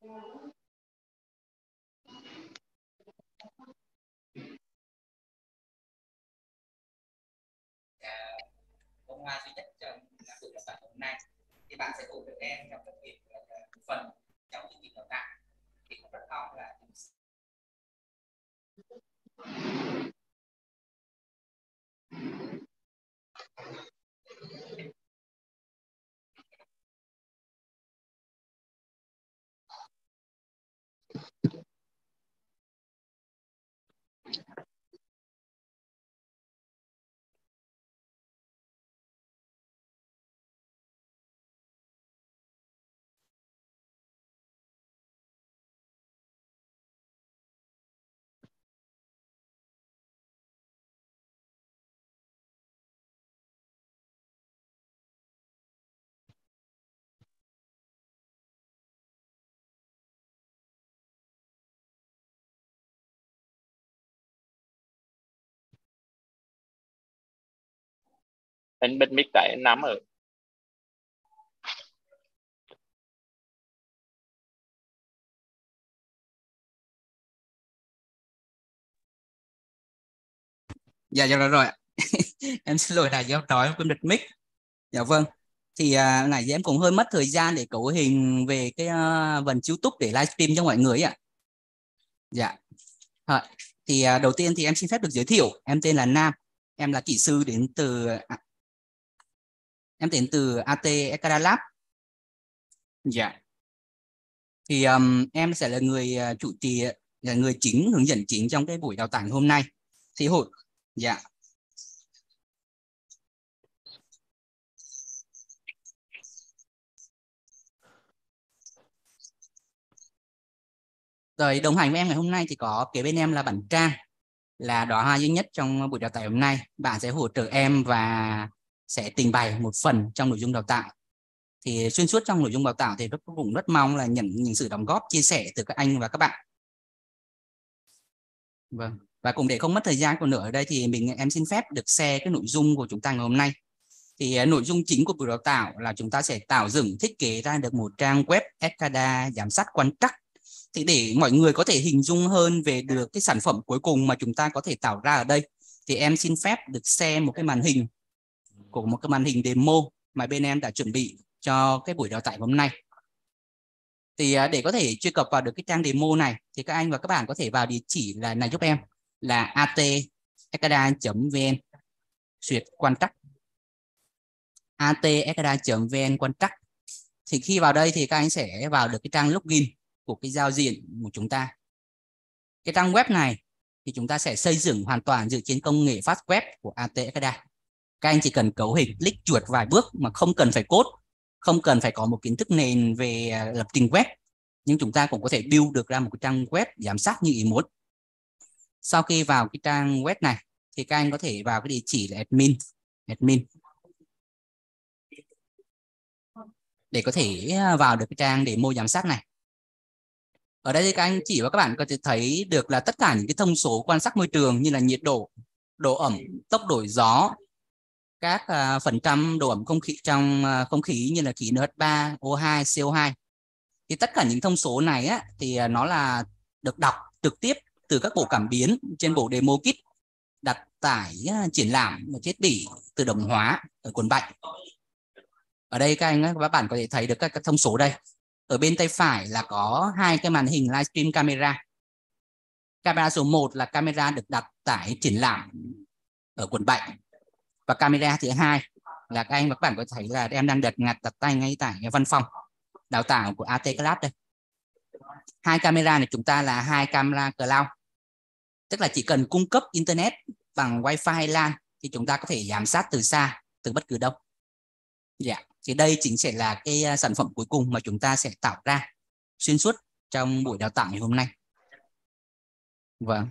Bông hoa duy nhất trong buổi đào tạo hôm nay thì bạn sẽ cùng với em trong thực hiện một phần trong chương trình đào tạo. Thì cũng rất mong là Anh bật mic tại anh nắm rồi. Dạ rồi em xin lỗi là do nói quên bật mic. Dạ vâng, thì nãy giờ em cũng hơi mất thời gian để cấu hình về cái phần YouTube để livestream cho mọi người ạ. Dạ. Thì đầu tiên thì em xin phép được giới thiệu, em tên là Nam, em là kỹ sư đến từ AT Ekada Lab. Dạ. Thì em sẽ là người chủ trì, là người chính, hướng dẫn chính trong cái buổi đào tạo hôm nay. Thì dạ. Rồi đồng hành với em ngày hôm nay thì có kế bên em là bạn Trang, là đóa hoa duy nhất trong buổi đào tạo hôm nay. Bạn sẽ hỗ trợ em và sẽ trình bày một phần trong nội dung đào tạo. Thì xuyên suốt trong nội dung đào tạo thì cũng rất mong là nhận những sự đóng góp, chia sẻ từ các anh và các bạn. Vâng. Và cũng để không mất thời gian còn nữa ở đây thì em xin phép được share cái nội dung của chúng ta ngày hôm nay. Thì nội dung chính của buổi đào tạo là chúng ta sẽ tạo dựng, thiết kế ra được một trang web Ekada giám sát quan trắc. Thì để mọi người có thể hình dung hơn về được cái sản phẩm cuối cùng mà chúng ta có thể tạo ra ở đây, thì em xin phép được share một cái màn hình của một cái màn hình demo mà bên em đã chuẩn bị cho cái buổi đào tạo hôm nay. Thì để có thể truy cập vào được cái trang demo này thì các anh và các bạn có thể vào địa chỉ này giúp em là atekada.vn duyệt quan trắc, atekada.vn quan trắc. Thì khi vào đây thì các anh sẽ vào được cái trang login của cái giao diện của chúng ta. Cái trang web này thì chúng ta sẽ xây dựng hoàn toàn dựa trên công nghệ fast web của AT Ekada. Các anh chỉ cần cấu hình, click chuột vài bước mà không cần phải code, không cần phải có một kiến thức nền về lập trình web, nhưng chúng ta cũng có thể build được ra một cái trang web giám sát như ý muốn. Sau khi vào cái trang web này thì các anh có thể vào cái địa chỉ là admin để có thể vào được cái trang demo giám sát này. Ở đây thì các anh chị và các bạn có thể thấy được là tất cả những cái thông số quan trắc môi trường như là nhiệt độ, độ ẩm, tốc độ gió, các phần trăm độ ẩm không khí trong không khí như là khí NH3, O2, CO2. Thì tất cả những thông số này á, thì nó là được đọc trực tiếp từ các bộ cảm biến trên bộ demo kit đặt tải triển lãm và thiết bị tự động hóa ở cuốn bạch. Ở đây các anh và bạn có thể thấy được các thông số đây. Ở bên tay phải là có hai cái màn hình livestream camera. Camera số 1 là camera được đặt tải triển lãm ở quần bạch. Và camera thứ hai là các anh và các bạn có thấy là em đang đặt tay ngay tại văn phòng đào tạo của AT Class đây. Hai camera này chúng ta là hai camera cloud. Tức là chỉ cần cung cấp internet bằng wifi hay LAN thì chúng ta có thể giám sát từ xa, từ bất cứ đâu. Dạ. Thì đây chính sẽ là cái sản phẩm cuối cùng mà chúng ta sẽ tạo ra xuyên suốt trong buổi đào tạo ngày hôm nay. Vâng.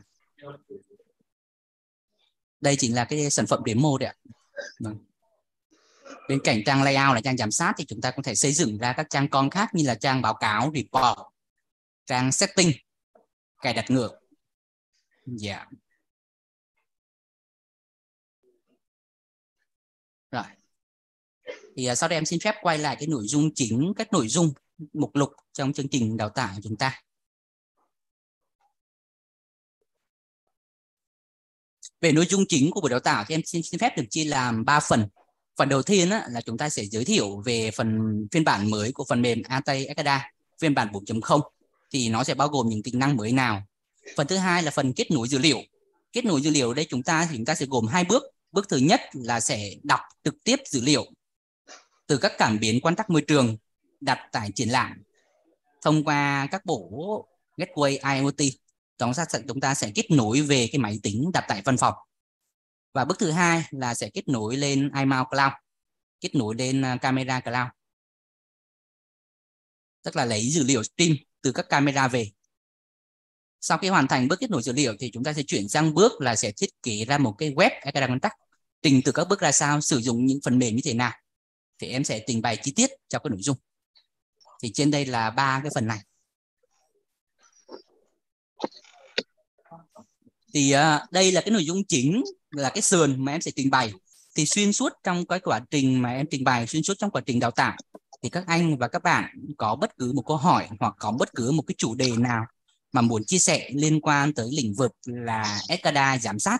Đây chính là cái sản phẩm demo đấy ạ. Vâng. Bên cạnh trang layout là trang giám sát thì chúng ta có thể xây dựng ra các trang con khác như là trang báo cáo, report, trang setting, cài đặt ngược. Dạ. Rồi. Thì sau đây em xin phép quay lại cái nội dung chính, các nội dung mục lục trong chương trình đào tạo của chúng ta. Về nội dung chính của buổi đào tạo thì em xin phép được chia làm 3 phần. Phần đầu tiên là chúng ta sẽ giới thiệu về phiên bản mới của phần mềm AT Ekada, phiên bản 4.0 thì nó sẽ bao gồm những tính năng mới nào. Phần thứ hai là phần kết nối dữ liệu. Kết nối dữ liệu ở đây chúng ta sẽ gồm 2 bước. Bước thứ nhất là sẽ đọc trực tiếp dữ liệu từ các cảm biến quan trắc môi trường đặt tại triển lãm thông qua các bộ Gateway IoT. Chúng ta sẽ kết nối về cái máy tính đặt tại văn phòng. Và bước thứ hai là sẽ kết nối lên iMount Cloud, kết nối lên camera cloud, tức là lấy dữ liệu stream từ các camera về. Sau khi hoàn thành bước kết nối dữ liệu thì chúng ta sẽ chuyển sang bước là sẽ thiết kế ra một cái web Ekada Contact. Trình từ các bước ra sao, sử dụng những phần mềm như thế nào thì em sẽ trình bày chi tiết cho cái nội dung. Thì trên đây là 3 cái phần này. Thì đây là cái nội dung chính, là cái sườn mà em sẽ trình bày. Thì xuyên suốt trong cái quá trình mà em trình bày, xuyên suốt trong quá trình đào tạo thì các anh và các bạn có bất cứ một câu hỏi hoặc có bất cứ một cái chủ đề nào mà muốn chia sẻ liên quan tới lĩnh vực là Ekada giám sát,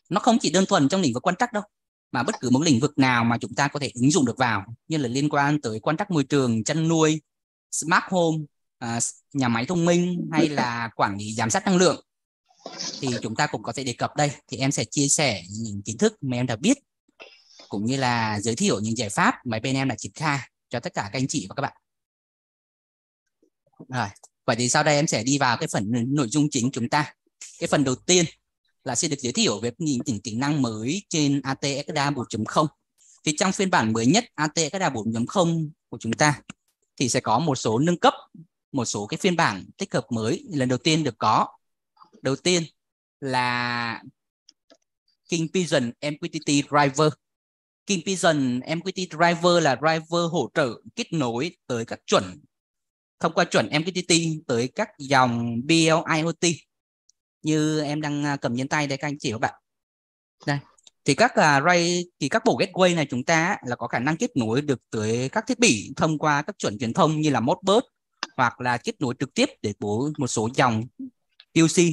nó không chỉ đơn thuần trong lĩnh vực quan trắc đâu, mà bất cứ một lĩnh vực nào mà chúng ta có thể ứng dụng được vào, như là liên quan tới quan trắc môi trường, chăn nuôi, smart home, nhà máy thông minh hay là quản lý giám sát năng lượng, thì chúng ta cũng có thể đề cập đây. Thì em sẽ chia sẻ những kiến thức mà em đã biết, cũng như là giới thiệu những giải pháp mà bên em đã triển khai cho tất cả các anh chị và các bạn. Rồi, vậy thì sau đây em sẽ đi vào cái phần nội dung chính chúng ta. Cái phần đầu tiên là sẽ được giới thiệu về những tính năng mới trên AT Ekada 4.0. Thì trong phiên bản mới nhất AT Ekada 4.0 của chúng ta thì sẽ có một số nâng cấp, một số cái phiên bản tích hợp mới lần đầu tiên được có. Đầu tiên là Kingvision MQTT Driver. Kingvision MQTT Driver là driver hỗ trợ kết nối tới các chuẩn, thông qua chuẩn MQTT tới các dòng BL-IoT như em đang cầm trên tay đây các anh chị và bạn. Đây. Thì các bộ gateway này chúng ta là có khả năng kết nối được tới các thiết bị thông qua các chuẩn truyền thông như là Modbus, hoặc là kết nối trực tiếp để bố một số dòng PLC,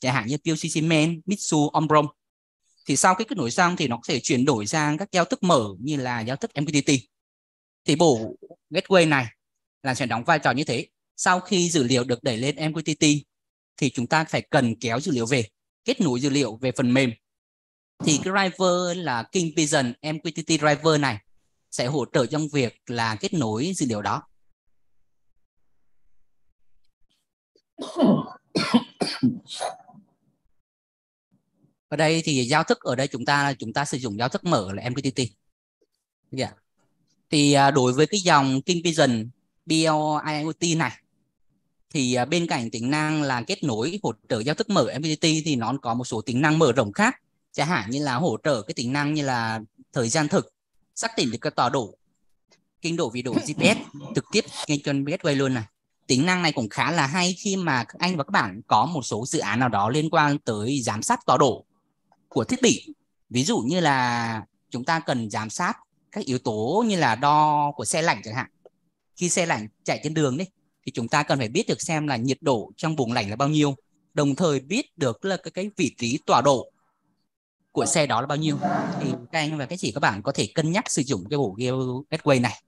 chẳng hạn như PLC Siemens, Mitsu, Omron. Thì sau cái kết nối xong thì nó có thể chuyển đổi sang các giao thức mở như là giao thức MQTT. Thì bộ gateway này là sẽ đóng vai trò như thế. Sau khi dữ liệu được đẩy lên MQTT thì chúng ta phải cần kéo dữ liệu về, kết nối dữ liệu về phần mềm. Thì cái driver là Kingvision MQTT Driver này sẽ hỗ trợ trong việc là kết nối dữ liệu đó. Ở đây thì giao thức ở đây chúng ta sử dụng giao thức mở là MQTT. Yeah. Thì đối với cái dòng Kingvision BL-IoT này thì bên cạnh tính năng là kết nối hỗ trợ giao thức mở MQTT thì nó có một số tính năng mở rộng khác, chẳng hạn như là hỗ trợ cái tính năng như là thời gian thực, xác định được cái tọa độ, kinh độ vị độ GPS trực tiếp ngay trên gateway luôn này. Tính năng này cũng khá là hay khi mà các anh và các bạn có một số dự án nào đó liên quan tới giám sát tọa độ của thiết bị. Ví dụ như là chúng ta cần giám sát các yếu tố như là đo của xe lạnh chẳng hạn. Khi xe lạnh chạy trên đường đấy thì chúng ta cần phải biết được xem là nhiệt độ trong buồng lạnh là bao nhiêu, đồng thời biết được là cái vị trí tọa độ của xe đó là bao nhiêu. Thì các anh và các chị các bạn có thể cân nhắc sử dụng cái bộ gateway này,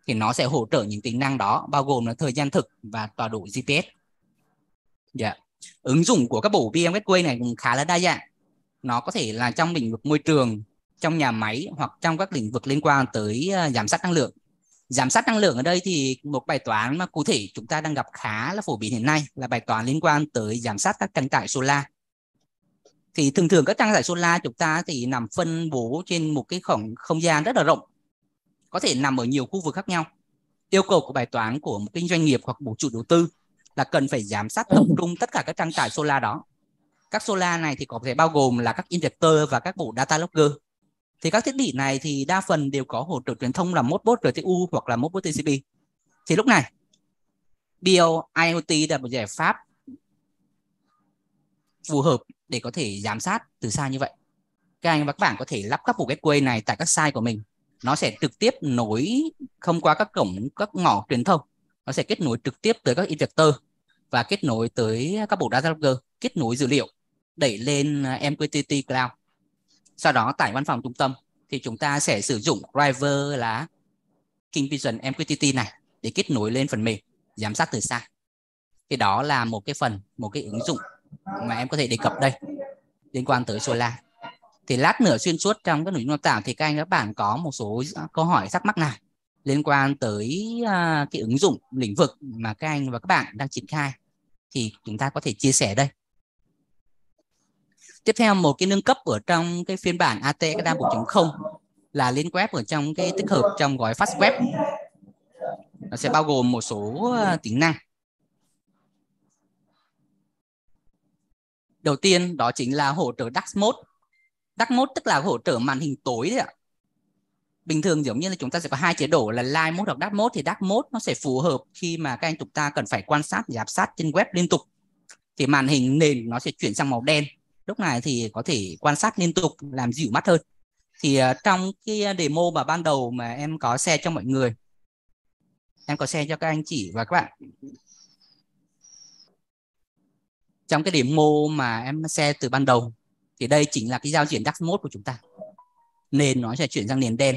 thì nó sẽ hỗ trợ những tính năng đó, bao gồm là thời gian thực và tọa độ GPS. Yeah. Ứng dụng của các bộ VM gateway này cũng khá là đa dạng. Nó có thể là trong lĩnh vực môi trường, trong nhà máy, hoặc trong các lĩnh vực liên quan tới giám sát năng lượng. Giám sát năng lượng ở đây thì một bài toán mà cụ thể chúng ta đang gặp khá là phổ biến hiện nay là bài toán liên quan tới giám sát các trang trại solar. Thì thường thường các trang trại solar chúng ta thì nằm phân bố trên một cái không gian rất là rộng, có thể nằm ở nhiều khu vực khác nhau. Yêu cầu của bài toán của một cái doanh nghiệp hoặc một chủ đầu tư là cần phải giám sát tập trung tất cả các trang trại solar đó. Các solar này thì có thể bao gồm là các inverter và các bộ data logger. Thì các thiết bị này thì đa phần đều có hỗ trợ truyền thông là Modbus RTU hoặc là Modbus TCP. Thì lúc này BL-IoT là một giải pháp phù hợp để có thể giám sát từ xa như vậy. Các anh và các bạn có thể lắp các bộ gateway này tại các site của mình. Nó sẽ trực tiếp nối không qua các ngõ truyền thông nó sẽ kết nối trực tiếp tới các injector và kết nối tới các bộ data logger, kết nối dữ liệu đẩy lên MQTT Cloud. Sau đó tại văn phòng trung tâm thì chúng ta sẽ sử dụng driver là Kingvision MQTT này để kết nối lên phần mềm giám sát từ xa. Thì đó là một cái ứng dụng mà em có thể đề cập đây liên quan tới Solar. Thì lát nữa xuyên suốt trong các nội dung đào tạo thì các bạn có một số câu hỏi thắc mắc nào liên quan tới cái ứng dụng lĩnh vực mà các anh và các bạn đang triển khai thì chúng ta có thể chia sẻ đây. Tiếp theo, một cái nâng cấp ở trong cái phiên bản AT Academy 4.0 là liên web ở trong cái tích hợp trong gói Fast Web. Nó sẽ bao gồm một số tính năng. Đầu tiên đó chính là hỗ trợ Dark Mode. Dark Mode tức là hỗ trợ màn hình tối đấy ạ. Bình thường giống như là chúng ta sẽ có hai chế độ là Live Mode hoặc Dark Mode, thì Dark Mode nó sẽ phù hợp khi mà các anh chúng ta cần phải quan sát giám sát trên web liên tục. Thì màn hình nền nó sẽ chuyển sang màu đen. Lúc này thì có thể quan sát liên tục, làm dịu mắt hơn. Thì trong cái demo mà ban đầu mà em có share cho mọi người, em có share cho các anh chị và các bạn. Trong cái demo mà em share từ ban đầu thì đây chính là cái giao diện Dark Mode của chúng ta. Nền nó sẽ chuyển sang nền đen.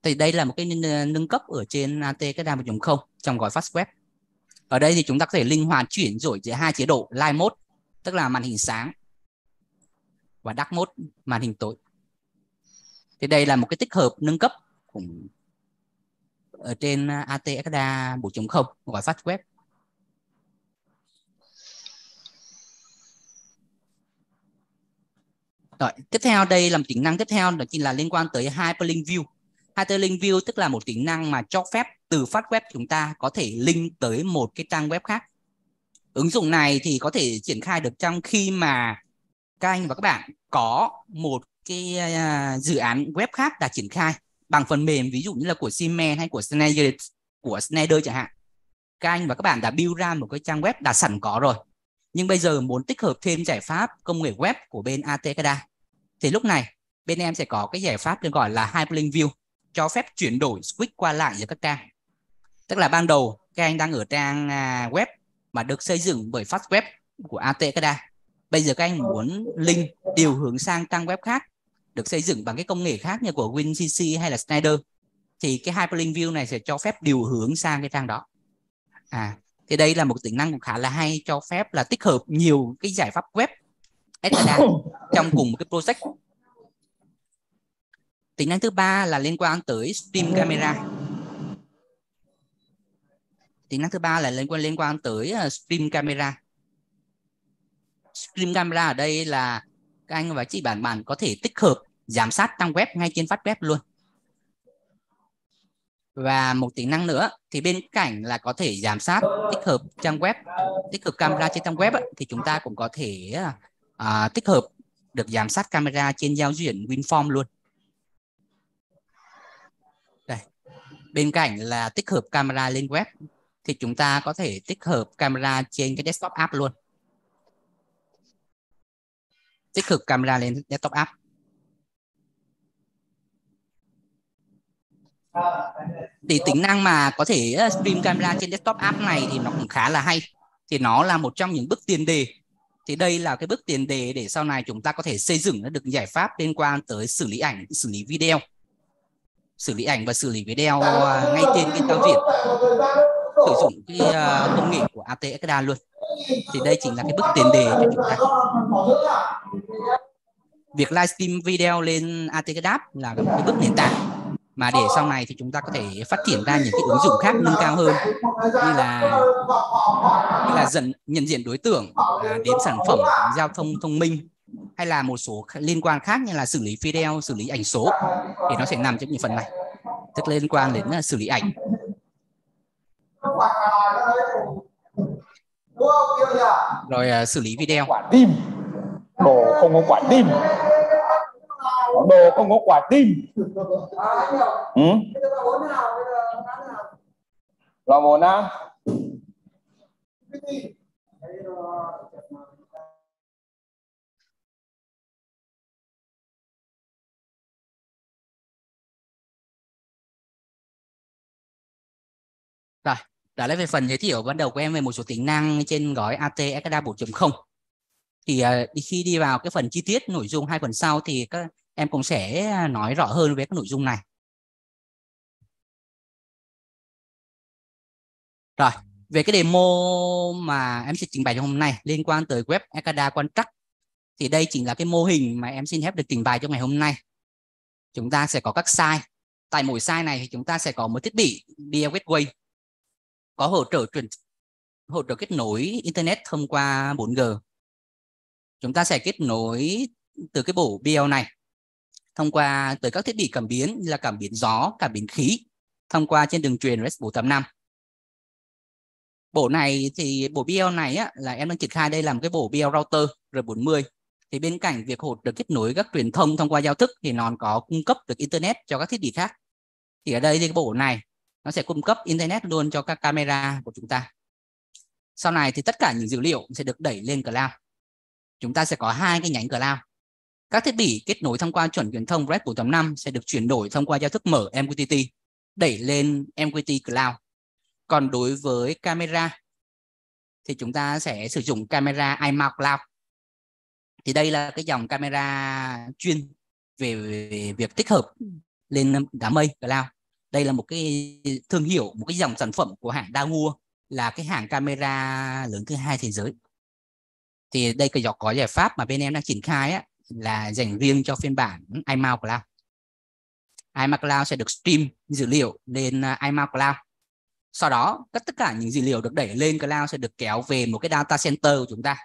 Thì đây là một cái nâng cấp ở trên AT Academy 1.0 trong gói Fast Web. Ở đây thì chúng ta có thể linh hoạt chuyển đổi giữa hai chế độ Light Mode, tức là màn hình sáng, và Dark Mode, màn hình tối. Thì đây là một cái tích hợp nâng cấp ở trên AT Academy 4.0 gói Fast Web. Rồi, tiếp theo đây là một tính năng tiếp theo, đó chính là liên quan tới Hyperlink View. Hyperlink View tức là một tính năng mà cho phép từ Fast Web chúng ta có thể link tới một cái trang web khác. Ứng dụng này thì có thể triển khai được trong khi mà các anh và các bạn có một cái dự án web khác đã triển khai bằng phần mềm, ví dụ như là của Siemens hay của Schneider chẳng hạn. Các anh và các bạn đã build ra một cái trang web đã sẵn có rồi, nhưng bây giờ muốn tích hợp thêm giải pháp công nghệ web của bên ATKDA, thì lúc này bên em sẽ có cái giải pháp được gọi là Hyperlink View, cho phép chuyển đổi switch qua lại giữa các trang. Tức là ban đầu các anh đang ở trang web mà được xây dựng bởi Fast Web của ATKDA. Bây giờ các anh muốn link điều hướng sang trang web khác được xây dựng bằng cái công nghệ khác như của WinCC hay là Schneider, thì cái Hyperlink View này sẽ cho phép điều hướng sang cái trang đó. Thì đây là một tính năng cũng khá là hay, cho phép là tích hợp nhiều cái giải pháp web SCADA trong cùng một cái project. Tính năng thứ ba là liên quan tới Stream Camera. Tính năng thứ ba là liên quan tới Stream Camera. Stream Camera ở đây là các anh và chị bạn có thể tích hợp giám sát trang web ngay trên Fast Web luôn. Và một tính năng nữa thì bên cạnh là có thể giám sát tích hợp trang web, tích hợp camera trên trang web thì chúng ta cũng có thể tích hợp được giám sát camera trên giao diện WinForm luôn. Đây. Bên cạnh là tích hợp camera lên web thì chúng ta có thể tích hợp camera trên cái desktop app luôn. Tích hợp camera lên desktop app. Thì tính năng mà có thể stream camera trên desktop app này thì nó cũng khá là hay. Thì nó là một trong những bước tiền đề. Thì đây là cái bước tiền đề để sau này chúng ta có thể xây dựng được giải pháp liên quan tới xử lý ảnh, xử lý video. Xử lý ảnh và xử lý video ngay trên cái giao diện, sử dụng cái công nghệ của AT Academy luôn. Thì đây chính là cái bước tiền đề cho chúng ta. Việc livestream video lên AT Academy là một cái bước nền tảng mà để sau này thì chúng ta có thể phát triển ra những cái ứng dụng khác nâng cao hơn, như là nhận diện đối tượng đến sản phẩm giao thông thông minh, hay là một số liên quan khác như là xử lý video, xử lý ảnh số, thì nó sẽ nằm trong những phần này, tức liên quan đến xử lý ảnh. Rồi xử lý video. Quả tim, đồ không có quả tim, đồ không có quả tim. Lò 1 á. Đó là về phần giới thiệu ban đầu của em về một số tính năng trên gói AT Ekada 4.0. Thì khi đi vào cái phần chi tiết nội dung hai phần sau thì các em cũng sẽ nói rõ hơn về các nội dung này. Rồi, về cái demo mà em sẽ trình bày trong hôm nay liên quan tới web Ekada quan trắc, thì đây chính là cái mô hình mà em xin phép được trình bày trong ngày hôm nay. Chúng ta sẽ có các site. Tại mỗi site này thì chúng ta sẽ có một thiết bị BL Gateway có hỗ trợ kết nối internet thông qua 4G. Chúng ta sẽ kết nối từ cái bộ BL này thông qua tới các thiết bị cảm biến như là cảm biến gió, cảm biến khí thông qua trên đường truyền REST 485. Bộ này thì bộ BL này á, là em đang triển khai đây là một cái bộ BL router R40. Thì bên cạnh việc hỗ trợ kết nối các truyền thông thông qua giao thức thì nó có cung cấp được internet cho các thiết bị khác. Thì ở đây thì cái bộ này nó sẽ cung cấp internet luôn cho các camera của chúng ta. Sau này thì tất cả những dữ liệu sẽ được đẩy lên cloud. Chúng ta sẽ có hai cái nhánh cloud. Các thiết bị kết nối thông qua chuẩn truyền thông REST 485 sẽ được chuyển đổi thông qua giao thức mở MQTT đẩy lên MQTT Cloud. Còn đối với camera thì chúng ta sẽ sử dụng camera iMount Cloud. Thì đây là cái dòng camera chuyên về việc tích hợp lên đám mây Cloud. Đây là một cái thương hiệu, một cái dòng sản phẩm của hãng Dahua, là cái hãng camera lớn thứ hai thế giới. Thì đây có giải pháp mà bên em đang triển khai á, là dành riêng cho phiên bản iMount Cloud. iMount Cloud sẽ được stream dữ liệu lên iMount Cloud. Sau đó tất cả những dữ liệu được đẩy lên cloud sẽ được kéo về một cái data center của chúng ta.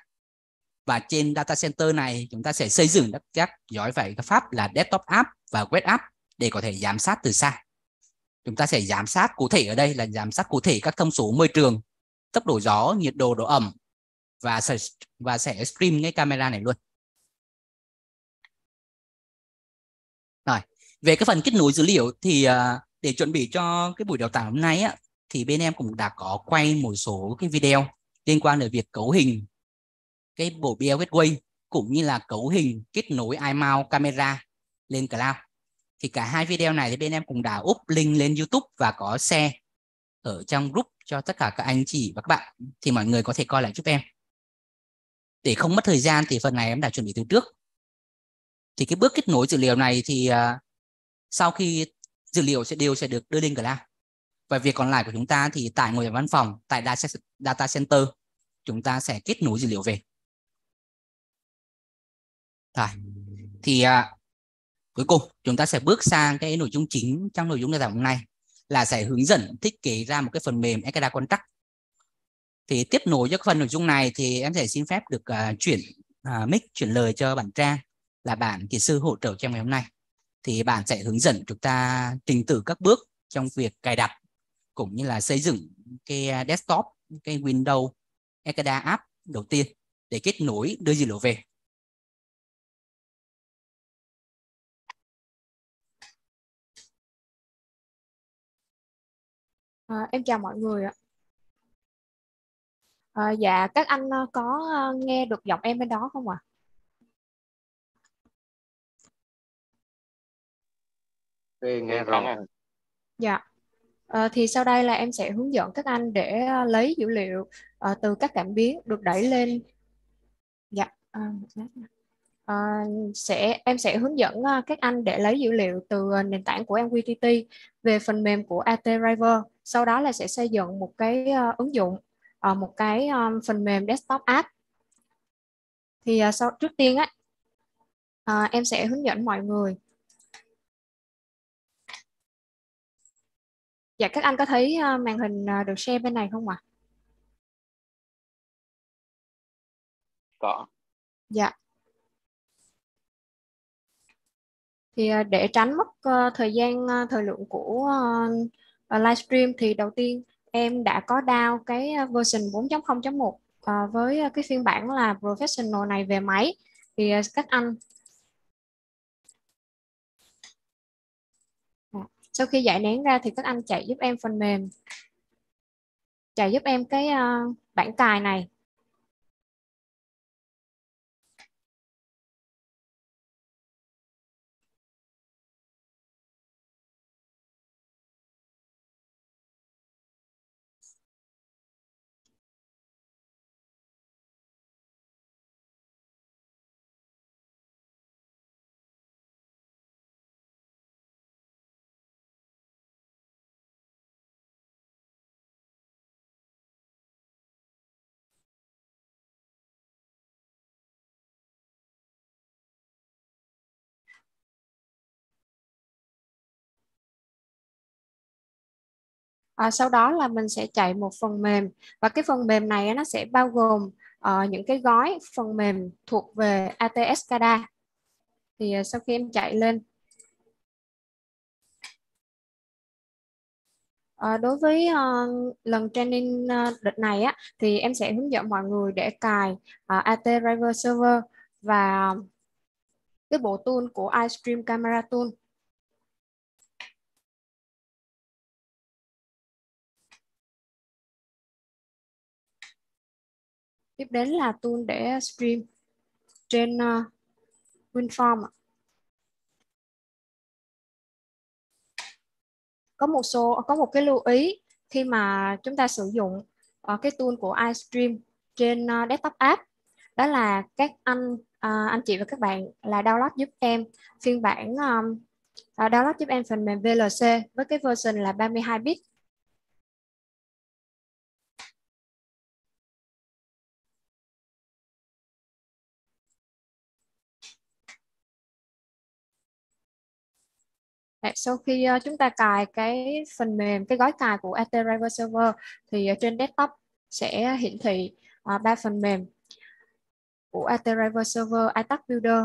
Và trên data center này chúng ta sẽ xây dựng các gói phải các pháp là desktop app và web app để có thể giám sát từ xa. Chúng ta sẽ giám sát cụ thể ở đây là giám sát cụ thể các thông số môi trường, tốc độ gió, nhiệt độ, độ ẩm và sẽ stream cái camera này luôn. Rồi, về cái phần kết nối dữ liệu thì để chuẩn bị cho cái buổi đào tạo hôm nay á, thì bên em cũng đã có quay một số cái video liên quan đến việc cấu hình cái bộ BL Gateway cũng như là cấu hình kết nối iMount camera lên cloud. Thì cả hai video này thì bên em cũng đã up link lên YouTube và có share ở trong group cho tất cả các anh chị và các bạn, thì mọi người có thể coi lại giúp em. Để không mất thời gian thì phần này em đã chuẩn bị từ trước. Thì cái bước kết nối dữ liệu này thì sau khi dữ liệu đều sẽ được đưa lên cloud, và việc còn lại của chúng ta thì tại ngồi ở văn phòng, tại data center, chúng ta sẽ kết nối dữ liệu về. Rồi. Thì cuối cùng chúng ta sẽ bước sang cái nội dung chính trong nội dung đào tạo hôm nay, là sẽ hướng dẫn thiết kế ra một cái phần mềm Ekada Contract. Thì tiếp nối cho phần nội dung này thì em sẽ xin phép được chuyển mic, chuyển lời cho bạn Trang, là bạn kỹ sư hỗ trợ cho ngày hôm nay. Thì bạn sẽ hướng dẫn chúng ta trình tự các bước trong việc cài đặt cũng như là xây dựng cái desktop, cái Windows Ekada app đầu tiên để kết nối đưa dữ liệu về. Em chào mọi người ạ. Dạ, các anh có nghe được giọng em bên đó không ạ? Nghe rõ. Dạ. Thì sau đây là em sẽ hướng dẫn các anh để lấy dữ liệu từ các cảm biến được đẩy lên. Dạ. Em sẽ hướng dẫn các anh để lấy dữ liệu từ nền tảng của MQTT về phần mềm của AT Driver. Sau đó là sẽ xây dựng một cái ứng dụng, một cái phần mềm desktop app. Thì trước tiên em sẽ hướng dẫn mọi người. Dạ, các anh có thấy màn hình được share bên này không ạ? Có. Dạ. Thì để tránh mất thời lượng của livestream thì đầu tiên em đã có down cái version 4.0.1 với cái phiên bản là professional này về máy. Thì các anh sau khi giải nén ra thì các anh chạy giúp em phần mềm, chạy giúp em cái bản cài này. Sau đó là mình sẽ chạy một phần mềm, và cái phần mềm này nó sẽ bao gồm những cái gói phần mềm thuộc về ATS SCADA. Thì sau khi em chạy lên, đối với lần training đợt này á, thì em sẽ hướng dẫn mọi người để cài AT Driver Server và cái bộ tool của iStream Camera Tool. Tiếp đến là tool để stream trên WinForm. Có một cái lưu ý khi mà chúng ta sử dụng cái tool của iStream trên desktop app, đó là các anh chị và các bạn là download giúp em phiên bản download giúp em phần mềm VLC với cái version là 32 bit. Sau khi chúng ta cài cái phần mềm, cái gói cài của AT Driver Server, thì trên desktop sẽ hiển thị 3 phần mềm của AT Driver Server, iTask Builder.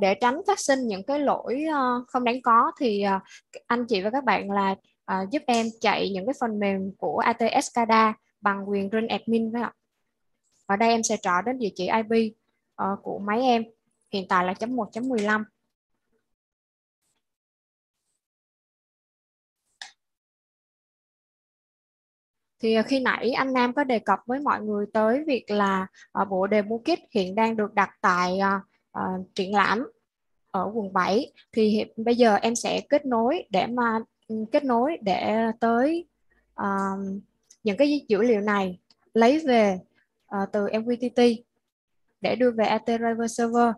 Để tránh phát sinh những cái lỗi không đáng có, thì anh chị và các bạn là giúp em chạy những cái phần mềm của ATS SCADA bằng quyền run admin với ạ. Ở đây em sẽ trỏ đến địa chỉ IP của máy em, hiện tại là .1.15. Thì khi nãy anh Nam có đề cập với mọi người tới việc là bộ demo kit hiện đang được đặt tại triển lãm ở quận 7. Thì bây giờ em sẽ kết nối để tới những cái dữ liệu này lấy về từ MQTT để đưa về AT Driver Server.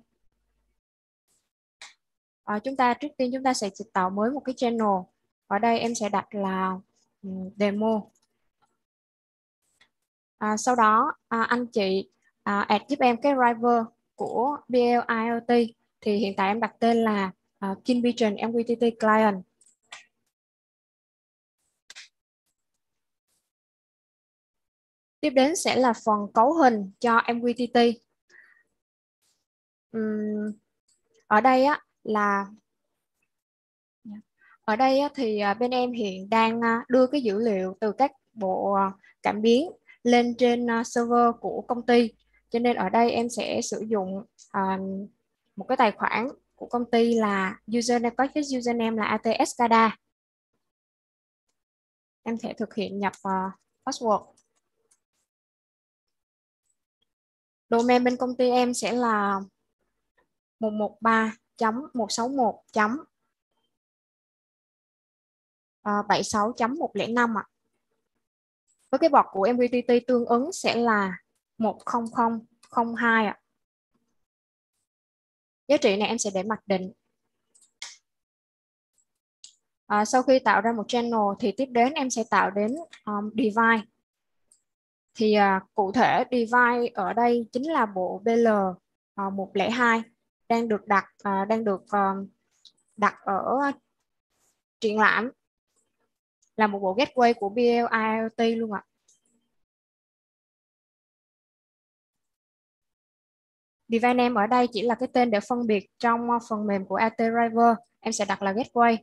Trước tiên chúng ta sẽ tạo mới một cái channel. Ở đây em sẽ đặt là demo. Sau đó anh chị add giúp em cái driver của BL IoT. Thì hiện tại em đặt tên là KinVision MQTT Client. Tiếp đến sẽ là phần cấu hình cho MQTT. Ở đây thì bên em hiện đang đưa cái dữ liệu từ các bộ cảm biến lên trên server của công ty. Cho nên ở đây em sẽ sử dụng một cái tài khoản của công ty là username, có cái username là ATS SCADA. Em sẽ thực hiện nhập password. Domain bên công ty em sẽ là 113.161.76.105 ạ. Với cái port của MQTT tương ứng sẽ là 10002 ạ. Giá trị này em sẽ để mặc định. Sau khi tạo ra một channel thì tiếp đến em sẽ tạo đến device. Thì cụ thể device ở đây chính là bộ BL102 đang được đặt ở triển lãm, là một bộ gateway của BL IoT luôn ạ. Device name ở đây chỉ là cái tên để phân biệt trong phần mềm của AT Driver. Em sẽ đặt là gateway.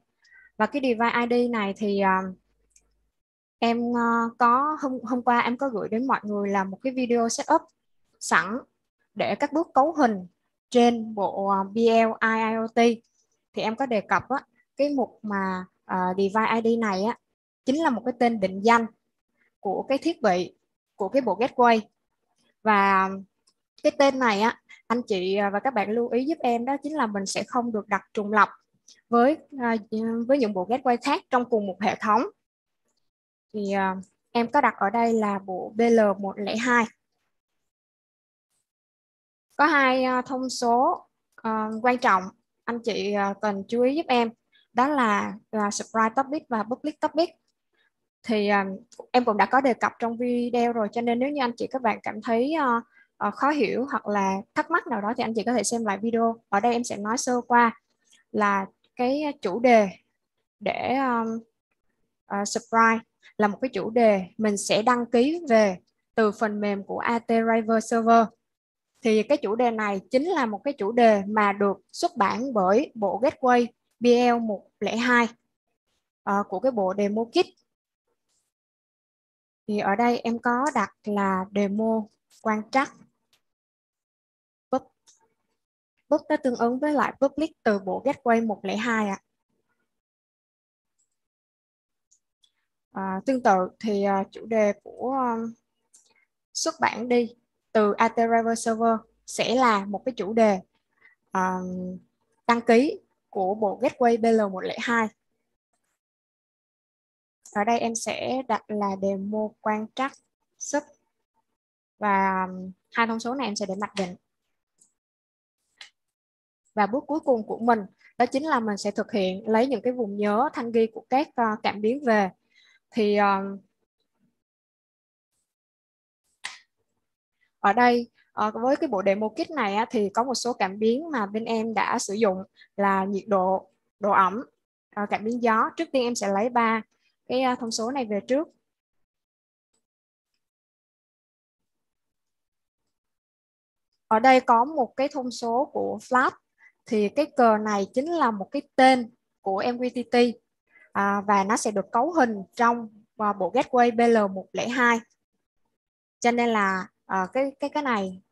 Và cái device ID này thì em hôm qua em có gửi đến mọi người là một cái video setup sẵn để các bước cấu hình trên bộ BL IoT. Thì em có đề cập cái mục mà device ID này chính là một cái tên định danh của cái thiết bị, của cái bộ gateway. Và cái tên này anh chị và các bạn lưu ý giúp em, đó chính là mình sẽ không được đặt trùng lặp với những bộ gateway khác trong cùng một hệ thống. Thì em có đặt ở đây là bộ BL102. Có hai thông số quan trọng anh chị cần chú ý giúp em, đó là subscribe topic và public topic. Thì em cũng đã có đề cập trong video rồi, cho nên nếu như anh chị các bạn cảm thấy khó hiểu hoặc là thắc mắc nào đó thì anh chị có thể xem lại video. Ở đây em sẽ nói sơ qua là cái chủ đề để subscribe là một cái chủ đề mình sẽ đăng ký về từ phần mềm của AT Driver Server. Thì cái chủ đề này chính là một cái chủ đề mà được xuất bản bởi bộ Gateway BL102 của cái bộ demo kit. Thì ở đây em có đặt là demo quan trắc pub nó tương ứng với lại public từ bộ Gateway 102 ạ. Tương tự thì chủ đề của xuất bản đi từ AT Driver Server sẽ là một cái chủ đề đăng ký của bộ Gateway BL102. Ở đây em sẽ đặt là demo quan trắc sub và hai thông số này em sẽ để mặc định. Và bước cuối cùng của mình đó chính là mình sẽ thực hiện lấy những cái vùng nhớ thanh ghi của các cảm biến về. Thì ở đây với cái bộ demo kit này thì có một số cảm biến mà bên em đã sử dụng là nhiệt độ, độ ẩm, cảm biến gió. Trước tiên em sẽ lấy 3 cái thông số này về trước. Ở đây có một cái thông số của flash, thì cái cờ này chính là một cái tên của MQTT và nó sẽ được cấu hình trong bộ gateway BL102. Cho nên là cái này,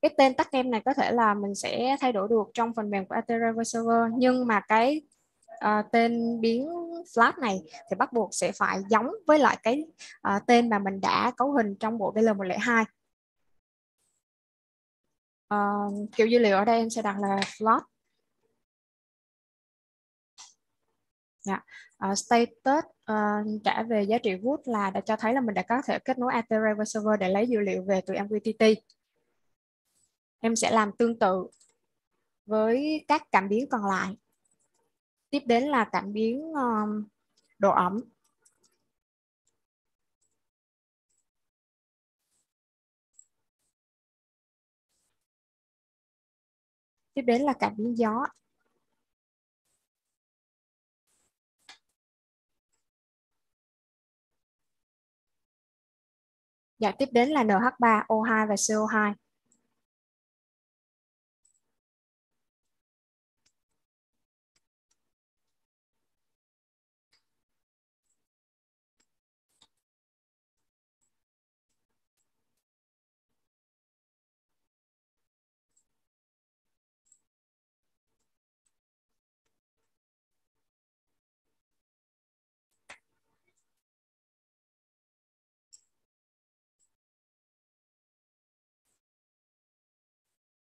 cái tên tắt name này có thể là mình sẽ thay đổi được trong phần mềm của AT Driver Server, nhưng mà cái tên biến flash này thì bắt buộc sẽ phải giống với lại cái tên mà mình đã cấu hình trong bộ BL102. Kiểu dữ liệu ở đây em sẽ đặt là float. Status trả về giá trị root là đã cho thấy là mình đã có thể kết nối AT Driver Server để lấy dữ liệu về từ MQTT. Em sẽ làm tương tự với các cảm biến còn lại. Tiếp đến là cảm biến độ ẩm. Tiếp đến là cảm biến gió. Và tiếp đến là NH3, O2 và CO2.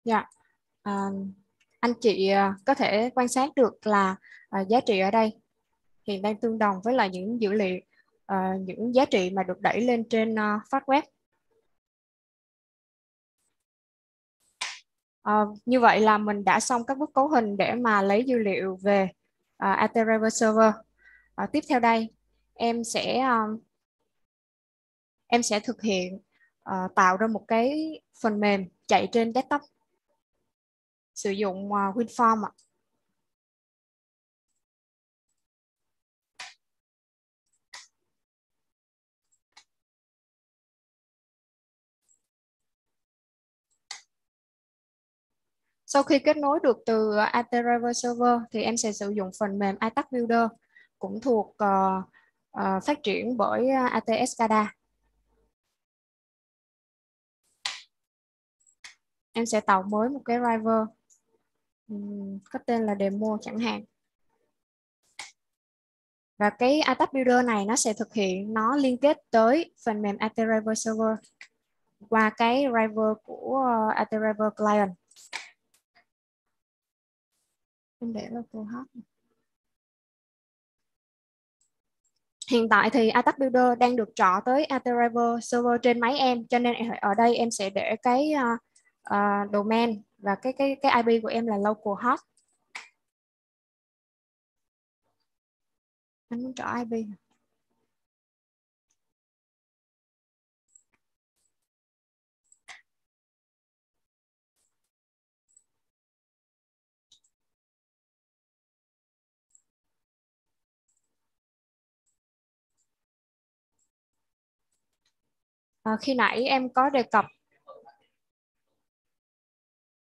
Dạ. Anh chị có thể quan sát được là giá trị ở đây hiện đang tương đồng với lại những dữ liệu, những giá trị mà được đẩy lên trên phát web. Như vậy là mình đã xong các bước cấu hình để mà lấy dữ liệu về AT Driver Server. Tiếp theo đây em sẽ thực hiện tạo ra một cái phần mềm chạy trên desktop sử dụng WinForm ạ. Sau khi kết nối được từ AT Driver Server thì em sẽ sử dụng phần mềm iTask Builder cũng thuộc phát triển bởi AT SCADA. Em sẽ tạo mới một cái driver có tên là demo chẳng hạn. Và cái iTask Builder này nó sẽ thực hiện, nó liên kết tới phần mềm AT Driver Server qua cái driver của AT Driver Client. Em để localhost. Hiện tại thì iTask Builder đang được trỏ tới AT Driver Server trên máy em, cho nên ở đây em sẽ để cái domain và cái IP của em là localhost. Anh muốn trỏ IP. Khi nãy em có đề cập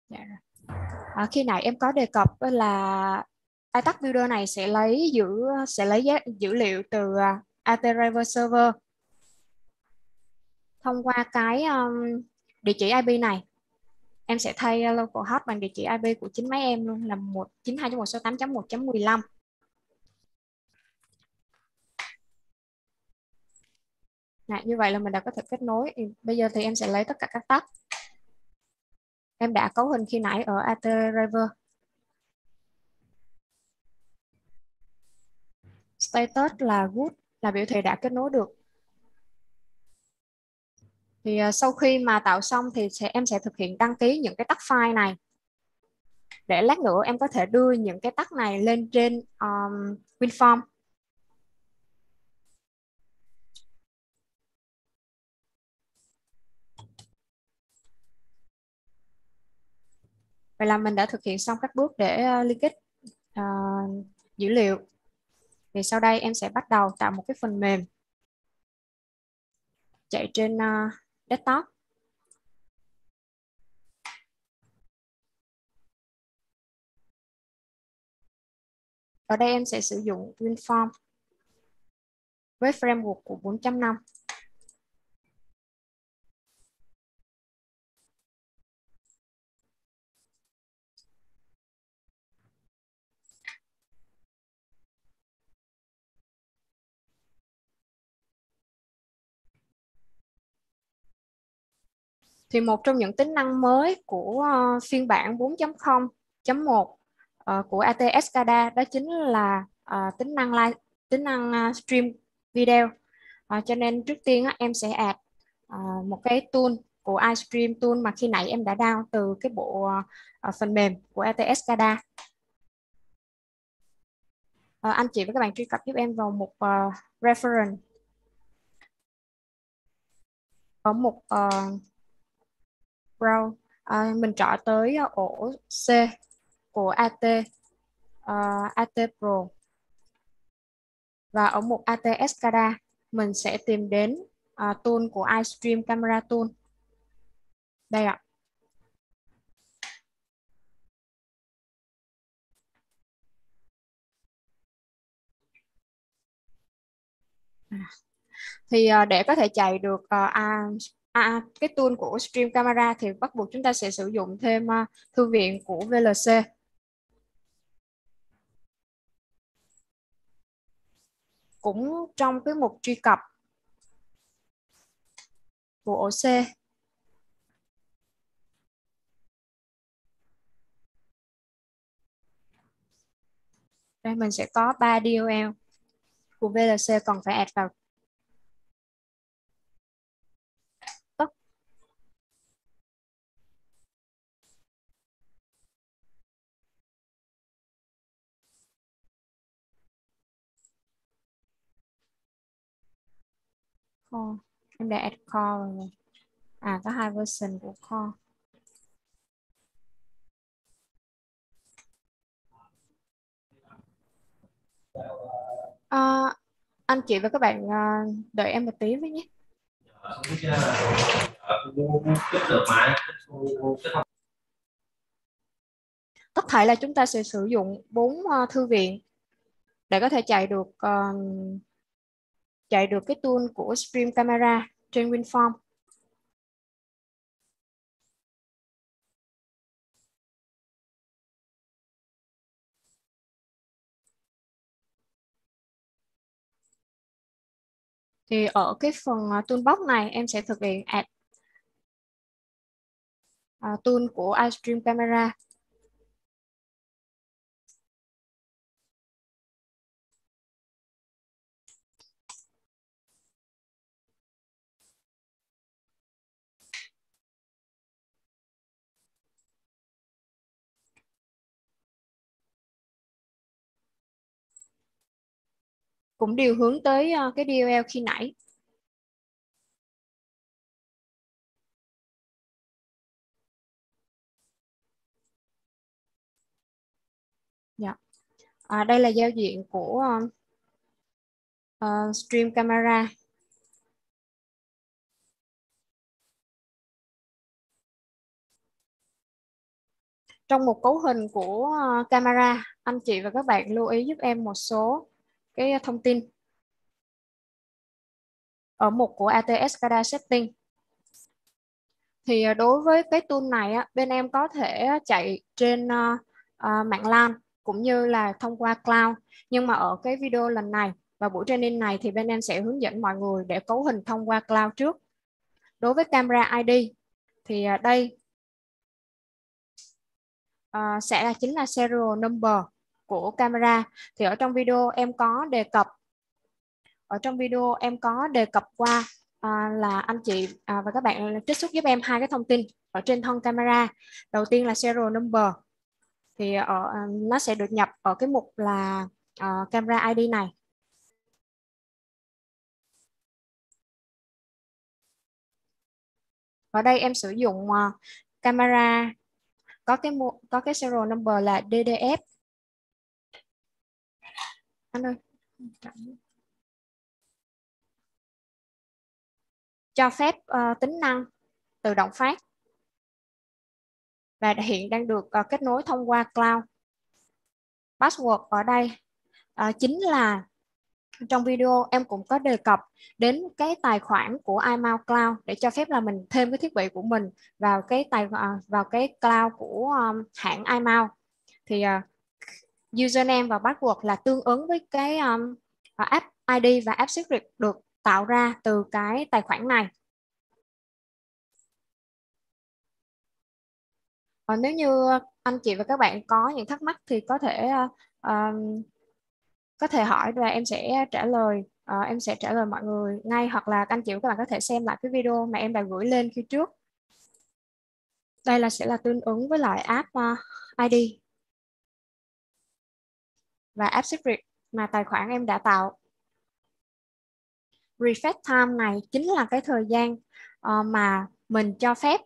dạ rồi. Khi nãy em có đề cập là Attack Builder này sẽ lấy dữ liệu từ Ateriver Server thông qua cái địa chỉ IP này. Em sẽ thay localhost bằng địa chỉ IP của chính máy em luôn là 192.168.1.15. Như vậy là mình đã có thể kết nối. Bây giờ thì em sẽ lấy tất cả các tab em đã cấu hình khi nãy ở Ateriver. Status là good, là biểu thị đã kết nối được. Thì sau khi mà tạo xong thì em sẽ thực hiện đăng ký những cái tag file này, để lát nữa em có thể đưa những cái tag này lên trên WinForm. Vậy là mình đã thực hiện xong các bước để liên kết dữ liệu. Thì sau đây em sẽ bắt đầu tạo một cái phần mềm chạy trên desktop. Ở đây em sẽ sử dụng WinForm với framework của 4.5. Thì một trong những tính năng mới của phiên bản 4.0.1 của AT SCADA đó chính là tính năng stream video. Cho nên trước tiên em sẽ add một cái tool của iStream tool mà khi nãy em đã download từ cái bộ phần mềm của AT SCADA. Anh chị và các bạn truy cập giúp em vào mục reference, ở mục browse, mình chọn tới ổ C của AT Pro, và ở mục AT SCADA mình sẽ tìm đến tool của iStream Camera Tool. Đây ạ. Thì để có thể chạy được cái tool của Stream Camera thì bắt buộc chúng ta sẽ sử dụng thêm thư viện của VLC. Cũng trong cái mục truy cập của ổ C, đây mình sẽ có 3 DLL của VLC còn phải add vào. Core. Em đã add core rồi. Có hai version của core. Anh chị và các bạn đợi em một tí với nhé. Tất thể là chúng ta sẽ sử dụng 4 thư viện để có thể chạy được cái tool của Stream Camera trên WinForm. Thì ở cái phần toolbox này em sẽ thực hiện add tool của iStream Camera. Cũng điều hướng tới cái DLL khi nãy. Dạ. Đây là giao diện của Stream Camera. Trong một cấu hình của camera, anh chị và các bạn lưu ý giúp em một số cái thông tin. Ở mục của ATS SCADA Setting thì đối với cái tool này bên em có thể chạy trên mạng LAN cũng như là thông qua cloud. Nhưng mà ở cái video lần này và buổi training này thì bên em sẽ hướng dẫn mọi người để cấu hình thông qua cloud trước. Đối với camera ID thì đây chính là serial number của camera. Thì ở trong video em có đề cập qua là anh chị và các bạn trích xuất giúp em hai cái thông tin ở trên thân camera. Đầu tiên là serial number thì nó sẽ được nhập ở cái mục là camera ID này. Ở đây em sử dụng camera có cái serial number là DDF. Anh ơi, cho phép tính năng tự động phát và hiện đang được kết nối thông qua cloud. Password ở đây chính là trong video em cũng có đề cập đến cái tài khoản của iMount Cloud để cho phép là mình thêm cái thiết bị của mình vào cái cloud của hãng iMount. Thì username và password là tương ứng với cái app ID và app secret được tạo ra từ cái tài khoản này. Nếu như anh chị và các bạn có những thắc mắc thì có thể hỏi và em sẽ trả lời. Em sẽ trả lời mọi người ngay, hoặc là anh chị và các bạn có thể xem lại cái video mà em đã gửi lên khi trước. Đây sẽ là tương ứng với lại app ID và app secret mà tài khoản em đã tạo. Refresh time này chính là cái thời gian mà mình cho phép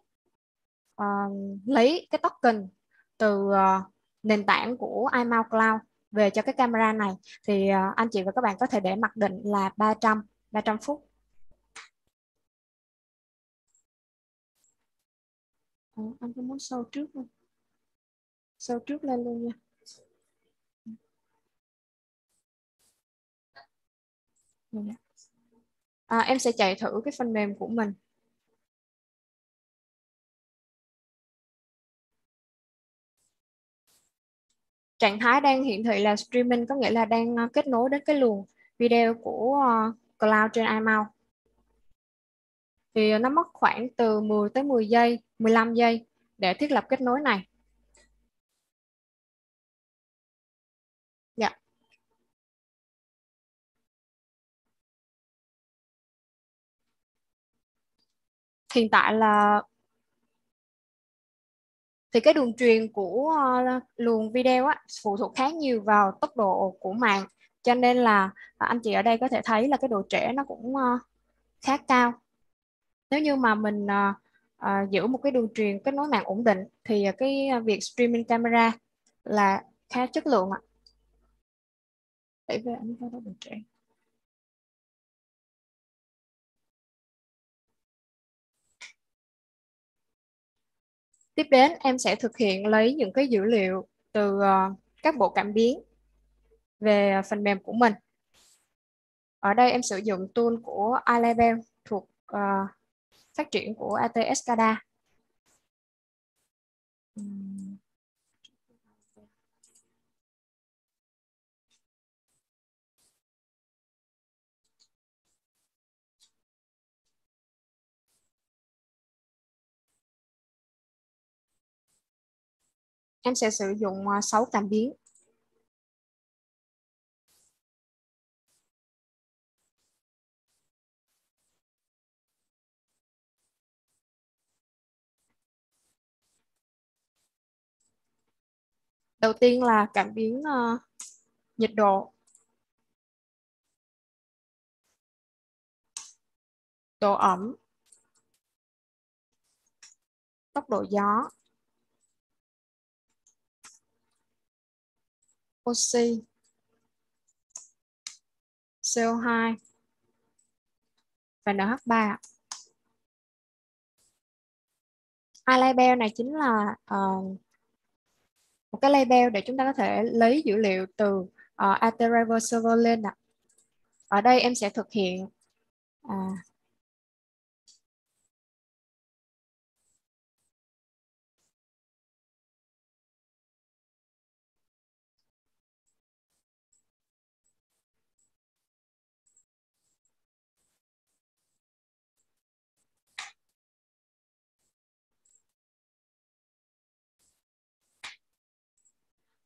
lấy cái token từ nền tảng của iMount Cloud về cho cái camera này. Thì anh chị và các bạn có thể để mặc định là 300 phút. Anh có muốn show trước không? Show trước lên luôn nha. Em sẽ chạy thử cái phần mềm của mình. Trạng thái đang hiển thị là streaming, có nghĩa là đang kết nối đến cái luồng video của cloud trên iMount. Thì nó mất khoảng từ 10 tới 10 giây, 15 giây để thiết lập kết nối này. Dạ. Hiện tại là thì cái đường truyền của luồng video phụ thuộc khá nhiều vào tốc độ của mạng, cho nên là anh chị ở đây có thể thấy là cái độ trễ nó cũng khá cao. Nếu như mà mình giữ một cái đường truyền kết nối mạng ổn định thì cái việc streaming camera là khá chất lượng ạ. Để về anh có độ trễ. Tiếp đến em sẽ thực hiện lấy những cái dữ liệu từ các bộ cảm biến về phần mềm của mình. Ở đây em sử dụng tool của iLabel thuộc phát triển của ATS SCADA. Em sẽ sử dụng 6 cảm biến. Đầu tiên là cảm biến nhiệt độ, độ ẩm, tốc độ gió, oxy, CO2 và NH3. iLabel này chính là cái label để chúng ta có thể lấy dữ liệu từ ATRiver server lên ạ. Ở đây em sẽ thực hiện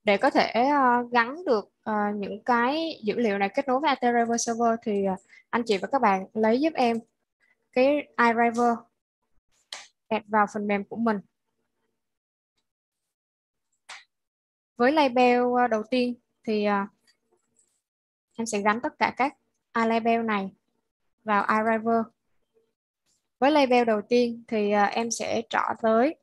để có thể gắn được những cái dữ liệu này kết nối với ATRiver server thì anh chị và các bạn lấy giúp em cái iRiver add vào phần mềm của mình. Với label đầu tiên thì em sẽ gắn tất cả các iLabel này vào iRiver. Với label đầu tiên thì em sẽ chọn tới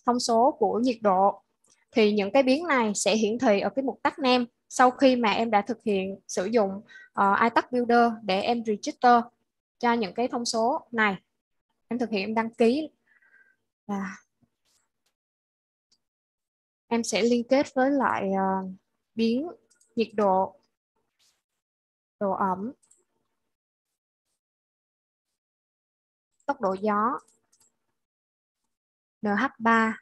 thông số của nhiệt độ. Thì những cái biến này sẽ hiển thị ở cái mục tag name sau khi mà em đã thực hiện sử dụng iTag Builder để em register cho những cái thông số này. Em thực hiện em đăng ký là em sẽ liên kết với lại biến nhiệt độ, độ ẩm, tốc độ gió, NH3,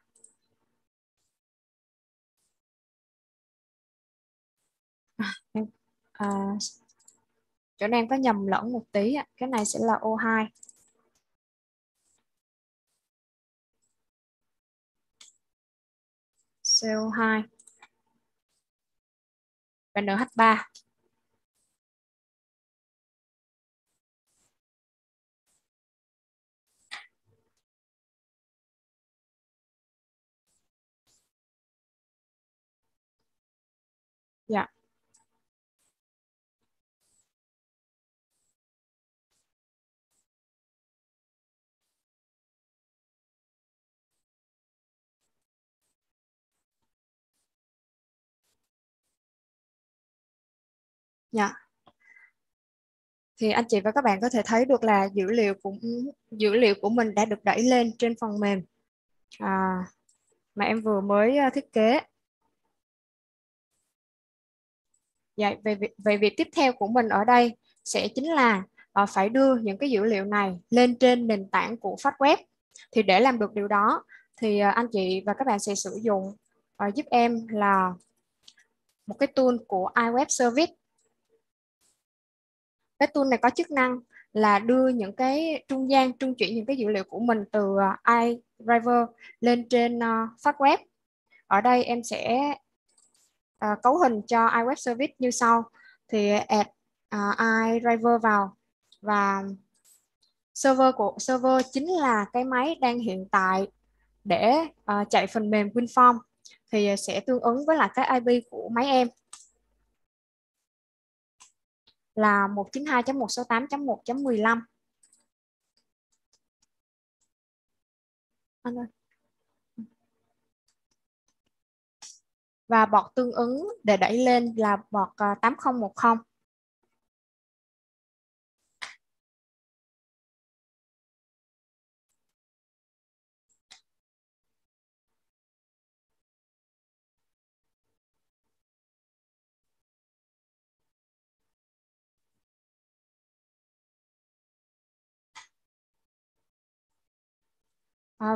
chỗ này em có nhầm lẫn một tí, cái này sẽ là O2. CO2 và NH3. Dạ. Dạ. Thì anh chị và các bạn có thể thấy được là dữ liệu của mình đã được đẩy lên trên phần mềm mà em vừa mới thiết kế. Dạ, về việc tiếp theo của mình ở đây sẽ chính là phải đưa những cái dữ liệu này lên trên nền tảng của FastWeb. Thì để làm được điều đó thì anh chị và các bạn sẽ sử dụng giúp em là một cái tool của iWeb Service. Cái tool này có chức năng là đưa những cái trung chuyển những cái dữ liệu của mình từ iRiver lên trên FastWeb. Ở đây em sẽ cấu hình cho iWeb Service như sau. Thì add iRiver vào, và server chính là cái máy đang hiện tại để chạy phần mềm WinForm, thì sẽ tương ứng với là cái IP của máy em là 192.168.1.15. Và port tương ứng để đẩy lên là port 8010.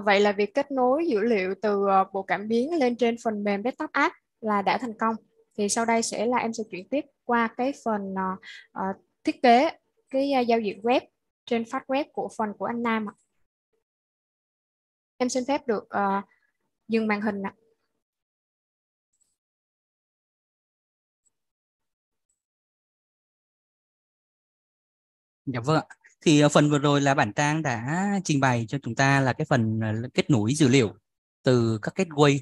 Vậy là việc kết nối dữ liệu từ bộ cảm biến lên trên phần mềm desktop app là đã thành công. Thì sau đây em sẽ chuyển tiếp qua cái phần thiết kế cái giao diện web trên FastWeb của phần của anh Nam ạ. Em xin phép được dừng màn hình ạ. Dạ vâng ạ. Thì phần vừa rồi là bản Trang đã trình bày cho chúng ta là cái phần kết nối dữ liệu từ các gateway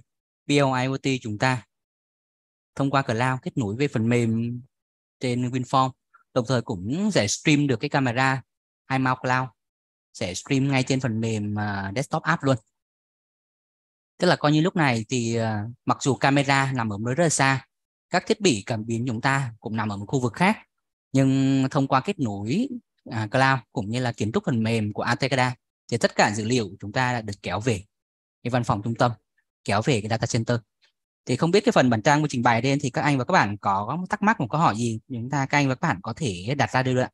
BLIoT chúng ta thông qua cloud kết nối với phần mềm trên WinForm, đồng thời cũng sẽ stream được cái camera iMount Cloud, sẽ stream ngay trên phần mềm desktop app luôn. Tức là coi như lúc này thì mặc dù camera nằm ở nơi rất là xa, các thiết bị cảm biến chúng ta cũng nằm ở một khu vực khác, nhưng thông qua kết nối cloud cũng như là kiến trúc phần mềm của Atecada thì tất cả dữ liệu của chúng ta đã được kéo về cái văn phòng trung tâm kéo về cái data center. Thì không biết cái phần bản trang của trình bày lên thì các anh và các bạn có thắc mắc một câu hỏi gì chúng ta các anh và các bạn có thể đặt ra được ạ,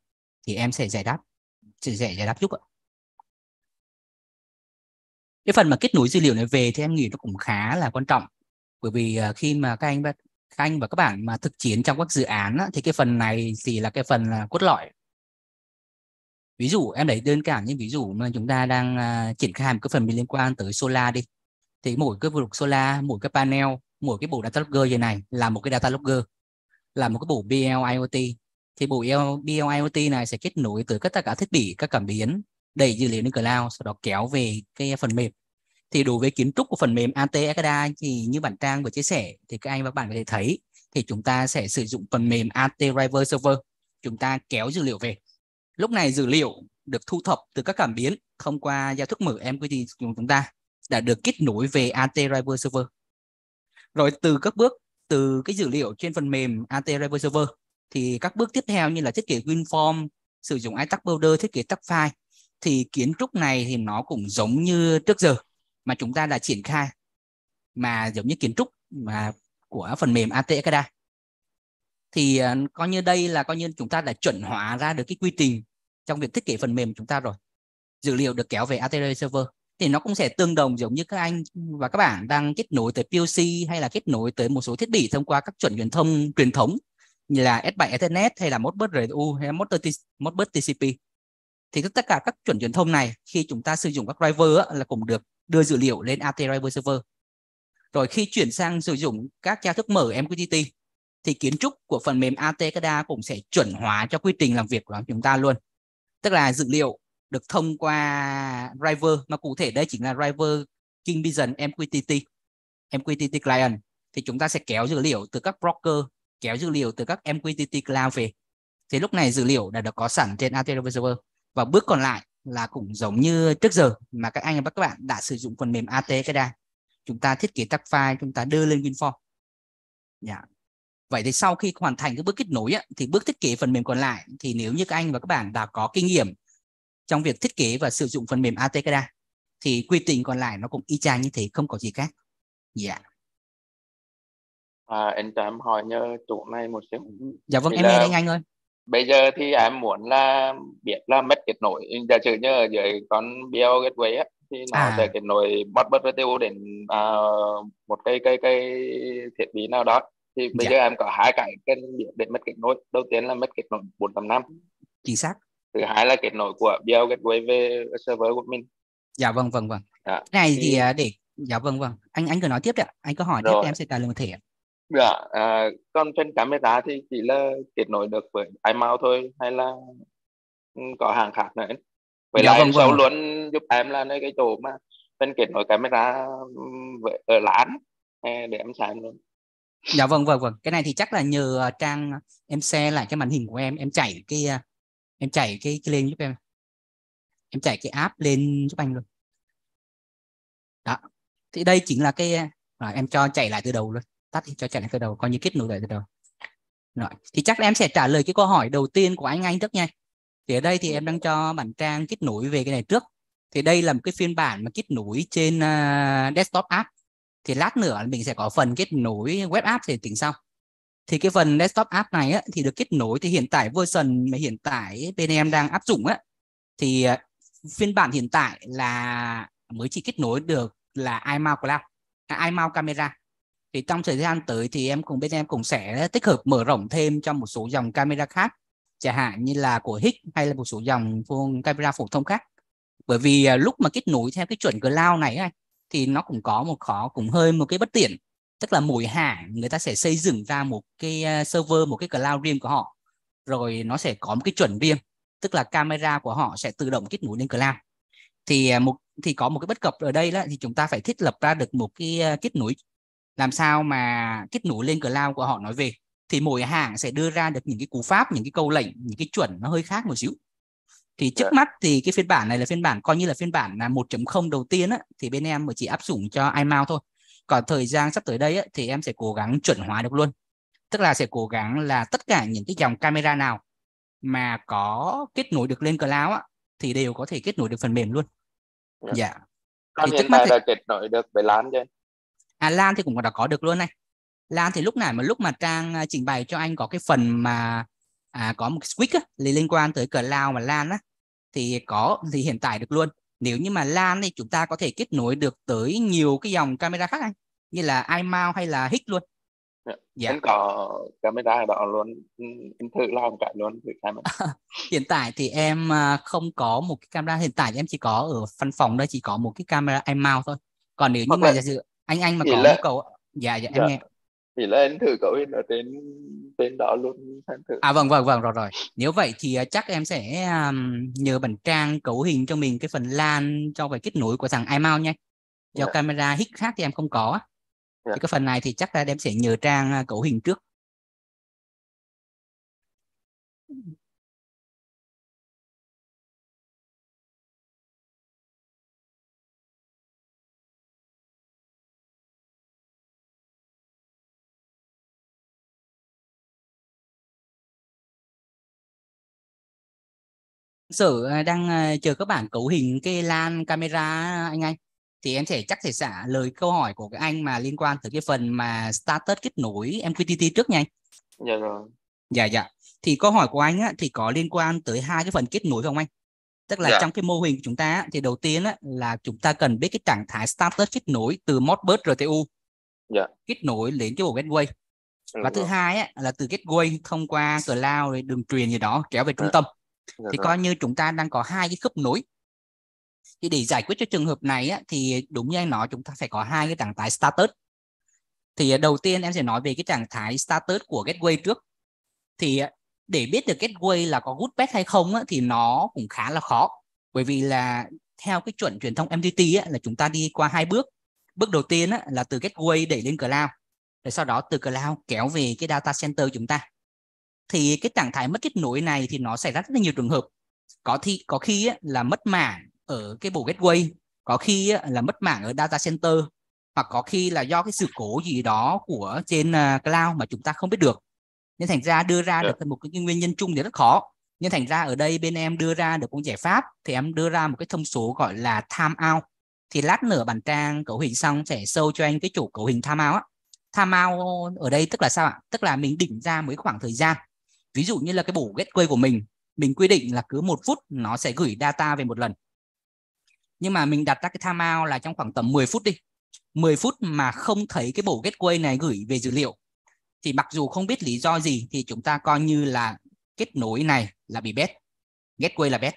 thì em sẽ giải đáp giúp ạ. Cái phần mà kết nối dữ liệu này về thì em nghĩ nó cũng khá là quan trọng, bởi vì khi mà các anh và các bạn mà thực chiến trong các dự án á, thì cái phần này thì là cái phần là cốt lõi. Ví dụ em lấy đơn giản như ví dụ mà chúng ta đang triển khai một cái phần liên quan tới solar đi, thì mỗi cái vực solar, mỗi cái panel, mỗi cái bộ data logger như này là một cái data logger, là một cái bộ BL IoT. Thì bộ BL IoT này sẽ kết nối tới tất cả thiết bị, các cảm biến, đẩy dữ liệu lên cloud, sau đó kéo về cái phần mềm. Thì đối với kiến trúc của phần mềm AT Ekada thì như bản Trang vừa chia sẻ thì các anh và các bạn có thể thấy thì chúng ta sẽ sử dụng phần mềm AT Driver Server, chúng ta kéo dữ liệu về. Lúc này dữ liệu được thu thập từ các cảm biến thông qua giao thức mở MQTT của chúng ta đã được kết nối về AT Driver Server. Rồi từ các bước, từ cái dữ liệu trên phần mềm AT Driver Server thì các bước tiếp theo như là thiết kế WinForm, sử dụng iTask Builder, thiết kế tag file, thì kiến trúc này thì nó cũng giống như trước giờ mà chúng ta đã triển khai, mà giống như kiến trúc mà của phần mềm AT Ekada. Thì coi như đây là coi như chúng ta đã chuẩn hóa ra được cái quy trình trong việc thiết kế phần mềm của chúng ta rồi. Dữ liệu được kéo về AT Server thì nó cũng sẽ tương đồng giống như các anh và các bạn đang kết nối tới PLC hay là kết nối tới một số thiết bị thông qua các chuẩn truyền thống như là S7 Ethernet hay là Modbus RU hay là Modbus TCP. Thì tất cả các chuẩn truyền thông này khi chúng ta sử dụng các driver là cũng được đưa dữ liệu lên AT Driver Server. Rồi khi chuyển sang sử dụng các giao thức mở MQTT thì kiến trúc của phần mềm AT Ekada cũng sẽ chuẩn hóa cho quy trình làm việc của chúng ta luôn. Tức là dữ liệu được thông qua driver, mà cụ thể đây chính là driver King Vision MQTT Client. Thì chúng ta sẽ kéo dữ liệu từ các broker, kéo dữ liệu từ các MQTT Cloud về. Thì lúc này dữ liệu đã được có sẵn trên AT Driver Server. Và bước còn lại là cũng giống như trước giờ mà các anh và các bạn đã sử dụng phần mềm AT Ekada. Chúng ta thiết kế tag file, chúng ta đưa lên WinForm. Vậy thì sau khi hoàn thành cái bước kết nối thì bước thiết kế phần mềm còn lại thì nếu như các anh và các bạn đã có kinh nghiệm trong việc thiết kế và sử dụng phần mềm AT Ekada thì quy trình còn lại nó cũng y chang như thế, không có gì khác. Anh cho em hỏi nhớ chỗ này một xíu. Dạ vâng, Thì em nghe đây anh ơi. Bây giờ thì em muốn là biết là mất kết nối, giả sử như ở dưới con BL Gateway á, thì nó sẽ kết nối Modbus VTU đến một cái thiết bị nào đó. Thì bây giờ em có hai cái cần biết để mất kết nối. Đầu tiên là mất kết nối 4.5. Chính xác. Thứ hai là kết nối của BL Gateway về server của mình. Dạ vâng. Cái này thì để dạ vâng. Anh cứ nói tiếp đấy ạ. Anh cứ hỏi tiếp em sẽ trả lời một thể. Còn trên camera thì chỉ là kết nối được với iMount thôi hay là có hàng khác nữa? Vậy là anh Sâu luôn giúp em là nơi cái chỗ mà bên kết nối camera ở LAN để em xem luôn. Dạ vâng. Cái này thì chắc là nhờ Trang em share lại cái màn hình của em chạy cái lên giúp em. Em chạy cái app lên giúp anh luôn. Đó. Thì đây chính là cái em cho chạy lại từ đầu luôn. Tắt thì cho chạy lại từ đầu, coi như kết nối lại từ đầu. Rồi, thì chắc là em sẽ trả lời cái câu hỏi đầu tiên của anh trước nha. Thì ở đây thì em đang cho bản Trang kết nối về cái này trước. Thì đây là một cái phiên bản mà kết nối trên desktop app. Thì lát nữa mình sẽ có phần kết nối web app thì tính sau. Thì cái phần desktop app này á, thì được kết nối thì hiện tại version mà hiện tại bên em đang áp dụng á, thì phiên bản hiện tại là mới chỉ kết nối được là iMount Cloud, iMount Camera. Thì trong thời gian tới thì bên em cũng sẽ tích hợp mở rộng thêm cho một số dòng camera khác, chẳng hạn như là của HIC hay là một số dòng camera phổ thông khác. Bởi vì lúc mà kết nối theo cái chuẩn cloud này thì nó cũng có cũng hơi một cái bất tiện, tức là mỗi hãng người ta sẽ xây dựng ra một cái server, một cái cloud riêng của họ, rồi nó sẽ có một cái chuẩn riêng, tức là camera của họ sẽ tự động kết nối lên cloud. Thì có một cái bất cập ở đây đó, thì chúng ta phải thiết lập ra được một cái kết nối làm sao mà kết nối lên cloud của họ nói về. Thì mỗi hãng sẽ đưa ra được những cái cú pháp, những cái câu lệnh, những cái chuẩn nó hơi khác một xíu. Thì trước mắt thì cái phiên bản này là phiên bản coi như là phiên bản 1.0 đầu tiên thì bên em mới chỉ áp dụng cho iMount thôi. Còn thời gian sắp tới đây thì em sẽ cố gắng chuẩn hóa được luôn. Tức là sẽ cố gắng là tất cả những cái dòng camera nào mà có kết nối được lên cloud thì đều có thể kết nối được phần mềm luôn. Còn hiện tại là kết nối được với LAN chứ? LAN thì cũng đã có được luôn này. LAN thì lúc mà Trang trình bày cho anh có cái phần mà có một cái switch á, liên quan tới cloud và LAN á, thì hiện tại được luôn. Nếu như mà LAN thì chúng ta có thể kết nối được tới nhiều cái dòng camera khác anh, như là iMount hay là HIC luôn. Dạ. Em có camera ở đó luôn, em thử làm cái luôn, thử xem. Hiện tại thì em không có một cái camera, hiện tại em chỉ có ở văn phòng đây, chỉ có một cái camera iMount thôi. Còn nếu như mà giả sử anh mà có nhu cầu, dạ em nghe. Thì là em thử cấu hình ở trên đó luôn xem thử. Vâng rồi. Nếu vậy thì chắc em sẽ nhờ bạn Trang cấu hình cho mình cái phần LAN cho về kết nối của thằng iMount nha. Do camera HIC khác thì em không có. Thì cái phần này thì chắc là em sẽ nhờ Trang cấu hình trước. Sở đang chờ các bạn cấu hình cái LAN camera anh. Thì em chắc sẽ trả lời câu hỏi của các anh mà liên quan tới cái phần mà status kết nối MQTT trước nha anh. Dạ rồi. Dạ. Thì câu hỏi của anh thì có liên quan tới hai cái phần kết nối không anh? Tức là trong cái mô hình của chúng ta thì đầu tiên là chúng ta cần biết cái trạng thái status kết nối từ Modbus RTU kết nối đến cái bộ gateway. Và thứ hai là từ gateway thông qua cloud đường truyền gì đó kéo về trung tâm. Thì coi như chúng ta đang có hai cái khớp nối. Thì để giải quyết cho trường hợp này thì đúng như anh nói, chúng ta phải có hai cái trạng thái status. Thì đầu tiên em sẽ nói về cái trạng thái status của gateway trước. Thì để biết được gateway là có good path hay không thì nó cũng khá là khó. Bởi vì là theo cái chuẩn truyền thông MTT là chúng ta đi qua hai bước. Bước đầu tiên là từ gateway đẩy lên cloud. Rồi sau đó từ cloud kéo về cái data center chúng ta. Thì cái trạng thái mất kết nối này thì nó xảy ra rất là nhiều trường hợp. Có khi là mất mạng ở cái bộ gateway, có khi là mất mạng ở data center, hoặc có khi là do cái sự cố gì đó của trên cloud mà chúng ta không biết được. Nên thành ra đưa ra được một cái nguyên nhân chung thì rất khó. Nhưng thành ra ở đây bên em đưa ra được một giải pháp, thì em đưa ra một cái thông số gọi là timeout. Thì lát nữa bản Trang cấu hình xong sẽ show cho anh cái chỗ cấu hình timeout. Timeout ở đây tức là sao ạ? Tức là mình định ra một cái khoảng thời gian. Ví dụ như là cái bộ gateway của mình quy định là cứ 1 phút nó sẽ gửi data về một lần. Nhưng mà mình đặt ra cái timeout là trong khoảng tầm 10 phút đi. 10 phút mà không thấy cái bộ gateway này gửi về dữ liệu, thì mặc dù không biết lý do gì thì chúng ta coi như là kết nối này là bị bad, gateway là bad.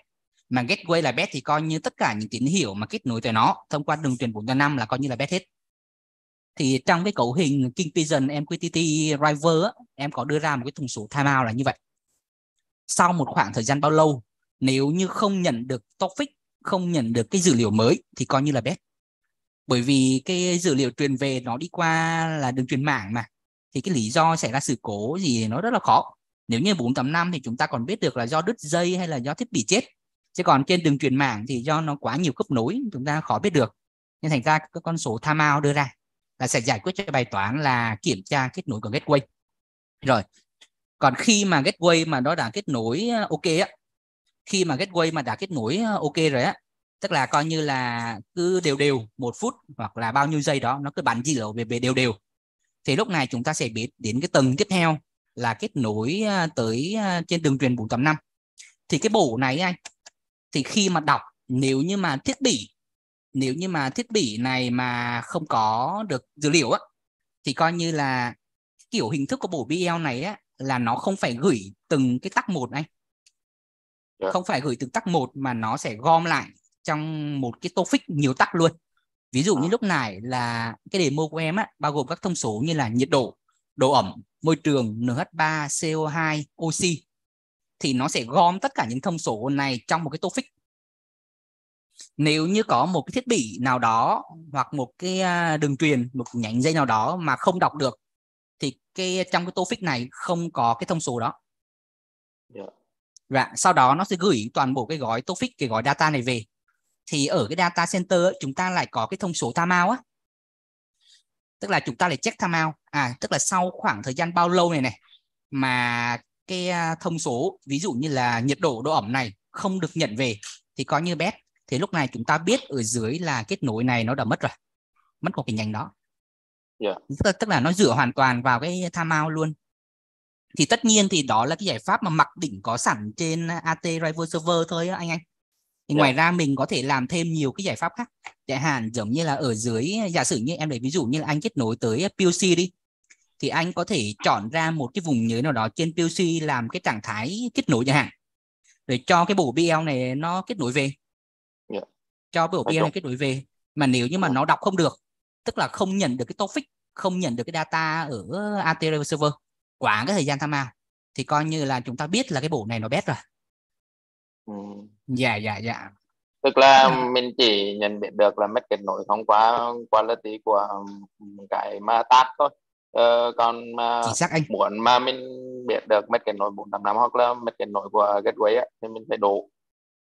Mà gateway là bad thì coi như tất cả những tín hiệu mà kết nối tới nó thông qua đường truyền 4.5 là coi như là bad hết. Thì trong cái cấu hình Kingvision MQTT Driver em có đưa ra một cái thông số timeout là như vậy. Sau một khoảng thời gian bao lâu, nếu như không nhận được topic, không nhận được cái dữ liệu mới thì coi như là bad. Bởi vì cái dữ liệu truyền về nó đi qua là đường truyền mạng mà, thì cái lý do xảy ra sự cố gì nó rất là khó. Nếu như 4.5 thì chúng ta còn biết được là do đứt dây hay là do thiết bị chết. Chứ còn trên đường truyền mạng thì do nó quá nhiều khớp nối, chúng ta khó biết được. Nên thành ra cái con số timeout đưa ra là sẽ giải quyết cho bài toán là kiểm tra kết nối của gateway. Rồi, còn khi mà gateway mà nó đã kết nối ok khi mà gateway mà đã kết nối ok rồi tức là coi như là cứ đều 1 phút hoặc là bao nhiêu giây đó nó cứ bắn dữ liệu về đều, thì lúc này chúng ta sẽ biết đến cái tầng tiếp theo là kết nối tới trên đường truyền 4.5. Thì cái bộ này anh, thì khi mà đọc, nếu như mà thiết bị này mà không có được dữ liệu thì coi như là kiểu hình thức của bộ BL này là nó không phải gửi từng cái tắc một anh. Không phải gửi từng tắc một mà nó sẽ gom lại trong một cái topic nhiều tắc luôn. Ví dụ như lúc này là cái demo của em bao gồm các thông số như là nhiệt độ, độ ẩm, môi trường, NH3, CO2, oxy. Thì nó sẽ gom tất cả những thông số này trong một cái topic. Nếu như có một cái thiết bị nào đó hoặc một cái đường truyền, một nhánh dây nào đó mà không đọc được, thì trong cái topic này không có cái thông số đó. Và sau đó nó sẽ gửi toàn bộ cái gói topic, cái gói data này về. Thì ở cái data center chúng ta lại có cái thông số timeout tức là chúng ta lại check timeout. Tức là sau khoảng thời gian bao lâu này mà cái thông số ví dụ như là nhiệt độ, độ ẩm này không được nhận về thì coi như bad. Thì lúc này chúng ta biết ở dưới là kết nối này nó đã mất rồi, mất một cái nhánh đó. Yeah. Tức là nó dựa hoàn toàn vào cái timeout luôn. Thì tất nhiên thì đó là cái giải pháp mà mặc định có sẵn trên AT Rival Server thôi á anh. Thì ngoài ra mình có thể làm thêm nhiều cái giải pháp khác. Chẳng hạn giống như là ở dưới, giả sử như em lấy ví dụ như là anh kết nối tới POC đi, thì anh có thể chọn ra một cái vùng nhớ nào đó trên POC làm cái trạng thái kết nối chẳng hạn, để cho cái bộ BL này nó kết nối về. Cho bộ BL này kết nối về. Mà nếu như mà nó đọc không được, tức là không nhận được cái topic, không nhận được cái data ở AT Rival Server quá cái thời gian tham ao, thì coi như là chúng ta biết là cái bộ này nó bét rồi. Dạ. Tức là mình chỉ nhận biết được là mất kết nối thông qua quality của cái mà tag thôi. Còn mà muốn mà mình biết được mất kết nối 485 hoặc là mất kết nối của gateway ấy, thì mình phải đổ.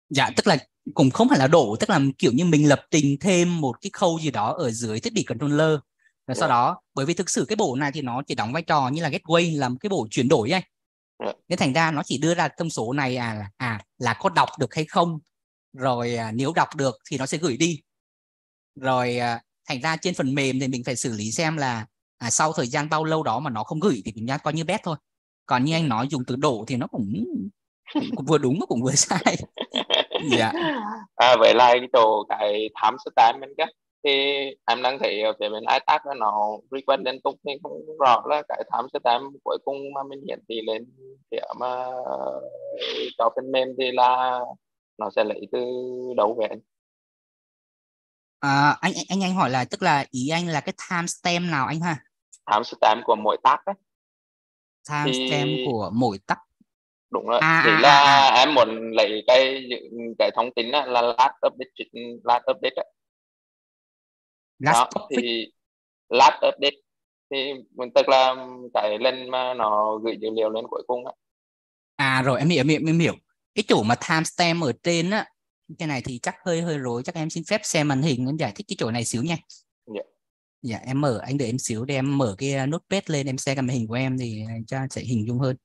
Dạ, tức là cũng không phải là đổ, tức là kiểu như mình lập trình thêm một cái khâu gì đó ở dưới thiết bị controller. Và sau đó, bởi vì thực sự cái bộ này thì nó chỉ đóng vai trò như là gateway, làm cái bộ chuyển đổi ấy. Nên thành ra nó chỉ đưa ra thông số này là có đọc được hay không. Rồi nếu đọc được thì nó sẽ gửi đi. Rồi thành ra trên phần mềm thì mình phải xử lý xem là sau thời gian bao lâu đó mà nó không gửi thì mình coi như bét thôi. Còn như anh nói dùng từ đổ thì nó cũng vừa đúng mà cũng vừa sai. Dạ. Vậy là cái chỗ cái time stamp mình cái thì em đang thấy ở phía bên iTag nó request liên tục, thì không rõ là cái time stamp cuối cùng mà mình hiển thị lên phía mà cho phần mềm thì là nó sẽ lấy từ đâu về anh? Anh hỏi là tức là ý anh là cái timestamp nào anh ha? Timestamp của mỗi tag đấy. Timestamp của mỗi tag. Đúng rồi. Thì là em muốn lấy cái thông tin là last update đó. Thì last update thì tức là cái lần mà nó gửi dữ liệu lên cuối cùng á. Rồi em hiểu. Cái chỗ mà timestamp ở trên á, cái này thì chắc hơi rối, chắc em xin phép xem màn hình em giải thích cái chỗ này xíu nha. Dạ, em mở, anh đợi em xíu để em mở cái notepad lên, em xem cái màn hình của em thì cho sẽ hình dung hơn.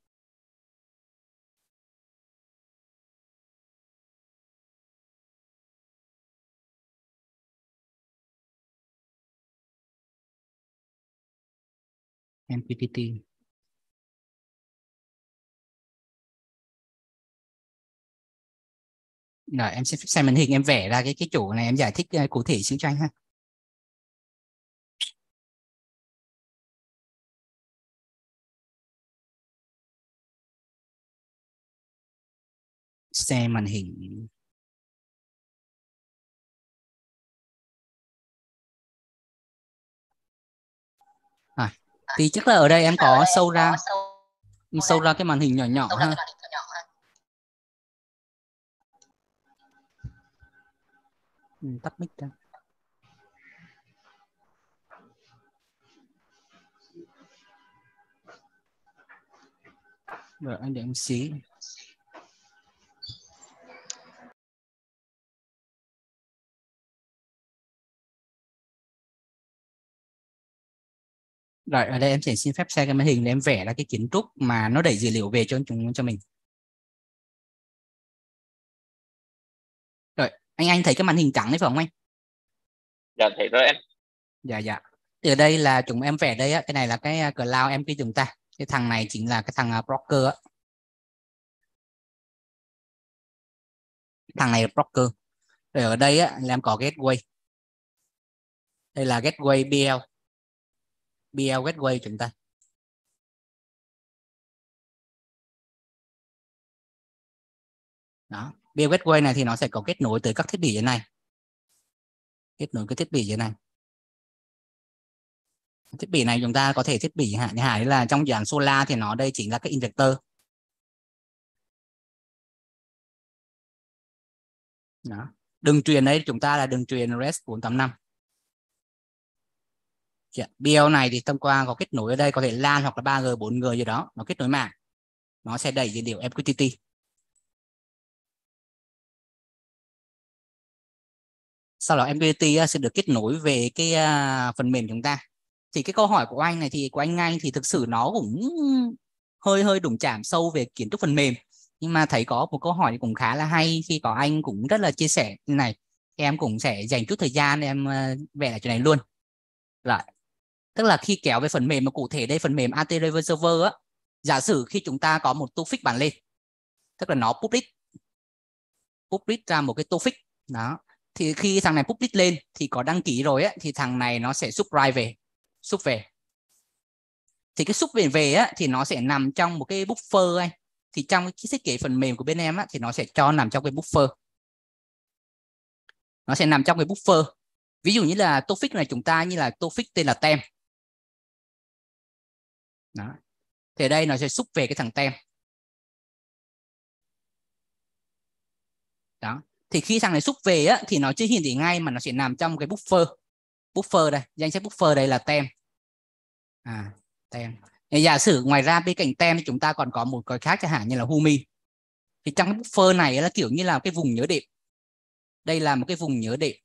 MQTT. Rồi em sẽ xem màn hình, em vẽ ra cái chỗ này, em giải thích cụ thể xíu cho anh ha. Xem màn hình. Thì chắc là ở đây em có sâu ra cái màn hình nhỏ nhỏ ha. Tắt mic ra. Rồi anh để em xí. Rồi ở đây em sẽ xin phép share cái màn hình để em vẽ ra cái kiến trúc mà nó đẩy dữ liệu về cho mình. Rồi anh thấy cái màn hình trắng đấy phải không anh? Dạ thấy rồi em. Dạ. Từ đây là chúng em vẽ đây á, cái này là cái cloud em chúng ta. Cái thằng này chính là cái thằng broker á. Thằng này là broker. Rồi ở đây á là em có gateway. Đây là gateway BL gateway chúng ta. Đó, BL gateway này thì nó sẽ có kết nối tới các thiết bị dưới này. Kết nối cái thiết bị dưới này. Thiết bị này chúng ta có thể thiết bị chẳng hạn là trong dự án Solar thì nó đây chính là cái injector. Đó. Đường truyền đấy chúng ta là đường truyền REST 485. BL này thì thông qua có kết nối ở đây, có thể LAN hoặc là 3G, 4G gì đó, nó kết nối mạng. Nó sẽ đẩy dữ liệu MQTT. Sau đó MQTT sẽ được kết nối về cái phần mềm chúng ta. Thì cái câu hỏi của anh này thì của anh thì thực sự nó cũng hơi đụng chạm sâu về kiến thức phần mềm. Nhưng mà thấy có một câu hỏi cũng khá là hay khi có anh cũng rất là chia sẻ như này. Em cũng sẽ dành chút thời gian em vẽ lại chỗ này luôn. Rồi. Tức là khi kéo về phần mềm mà cụ thể đây phần mềm AT River Server á, giả sử khi chúng ta có một topic bản lên, tức là nó public ra một cái topic đó, thì khi thằng này public lên thì có đăng ký rồi á, thì thằng này nó sẽ xúc về. Thì cái xúc về á thì nó sẽ nằm trong một cái buffer anh. Thì trong cái thiết kế phần mềm của bên em á thì nó sẽ cho nằm trong cái buffer. Nó sẽ nằm trong cái buffer. Ví dụ như là topic này chúng ta như là topic tên là tem. Đó. Thì ở đây nó sẽ xúc về cái thằng tem. Đó. Thì khi thằng này xúc về á thì nó chưa hiển thị ngay mà nó sẽ nằm trong cái buffer. Buffer đây, danh sách buffer đây là tem. Tem. Giả sử ngoài ra bên cạnh tem thì chúng ta còn có một cái khác chẳng hạn như là Humi. Thì trong cái buffer này là kiểu như là cái vùng nhớ đệm. Đây là một cái vùng nhớ đệm.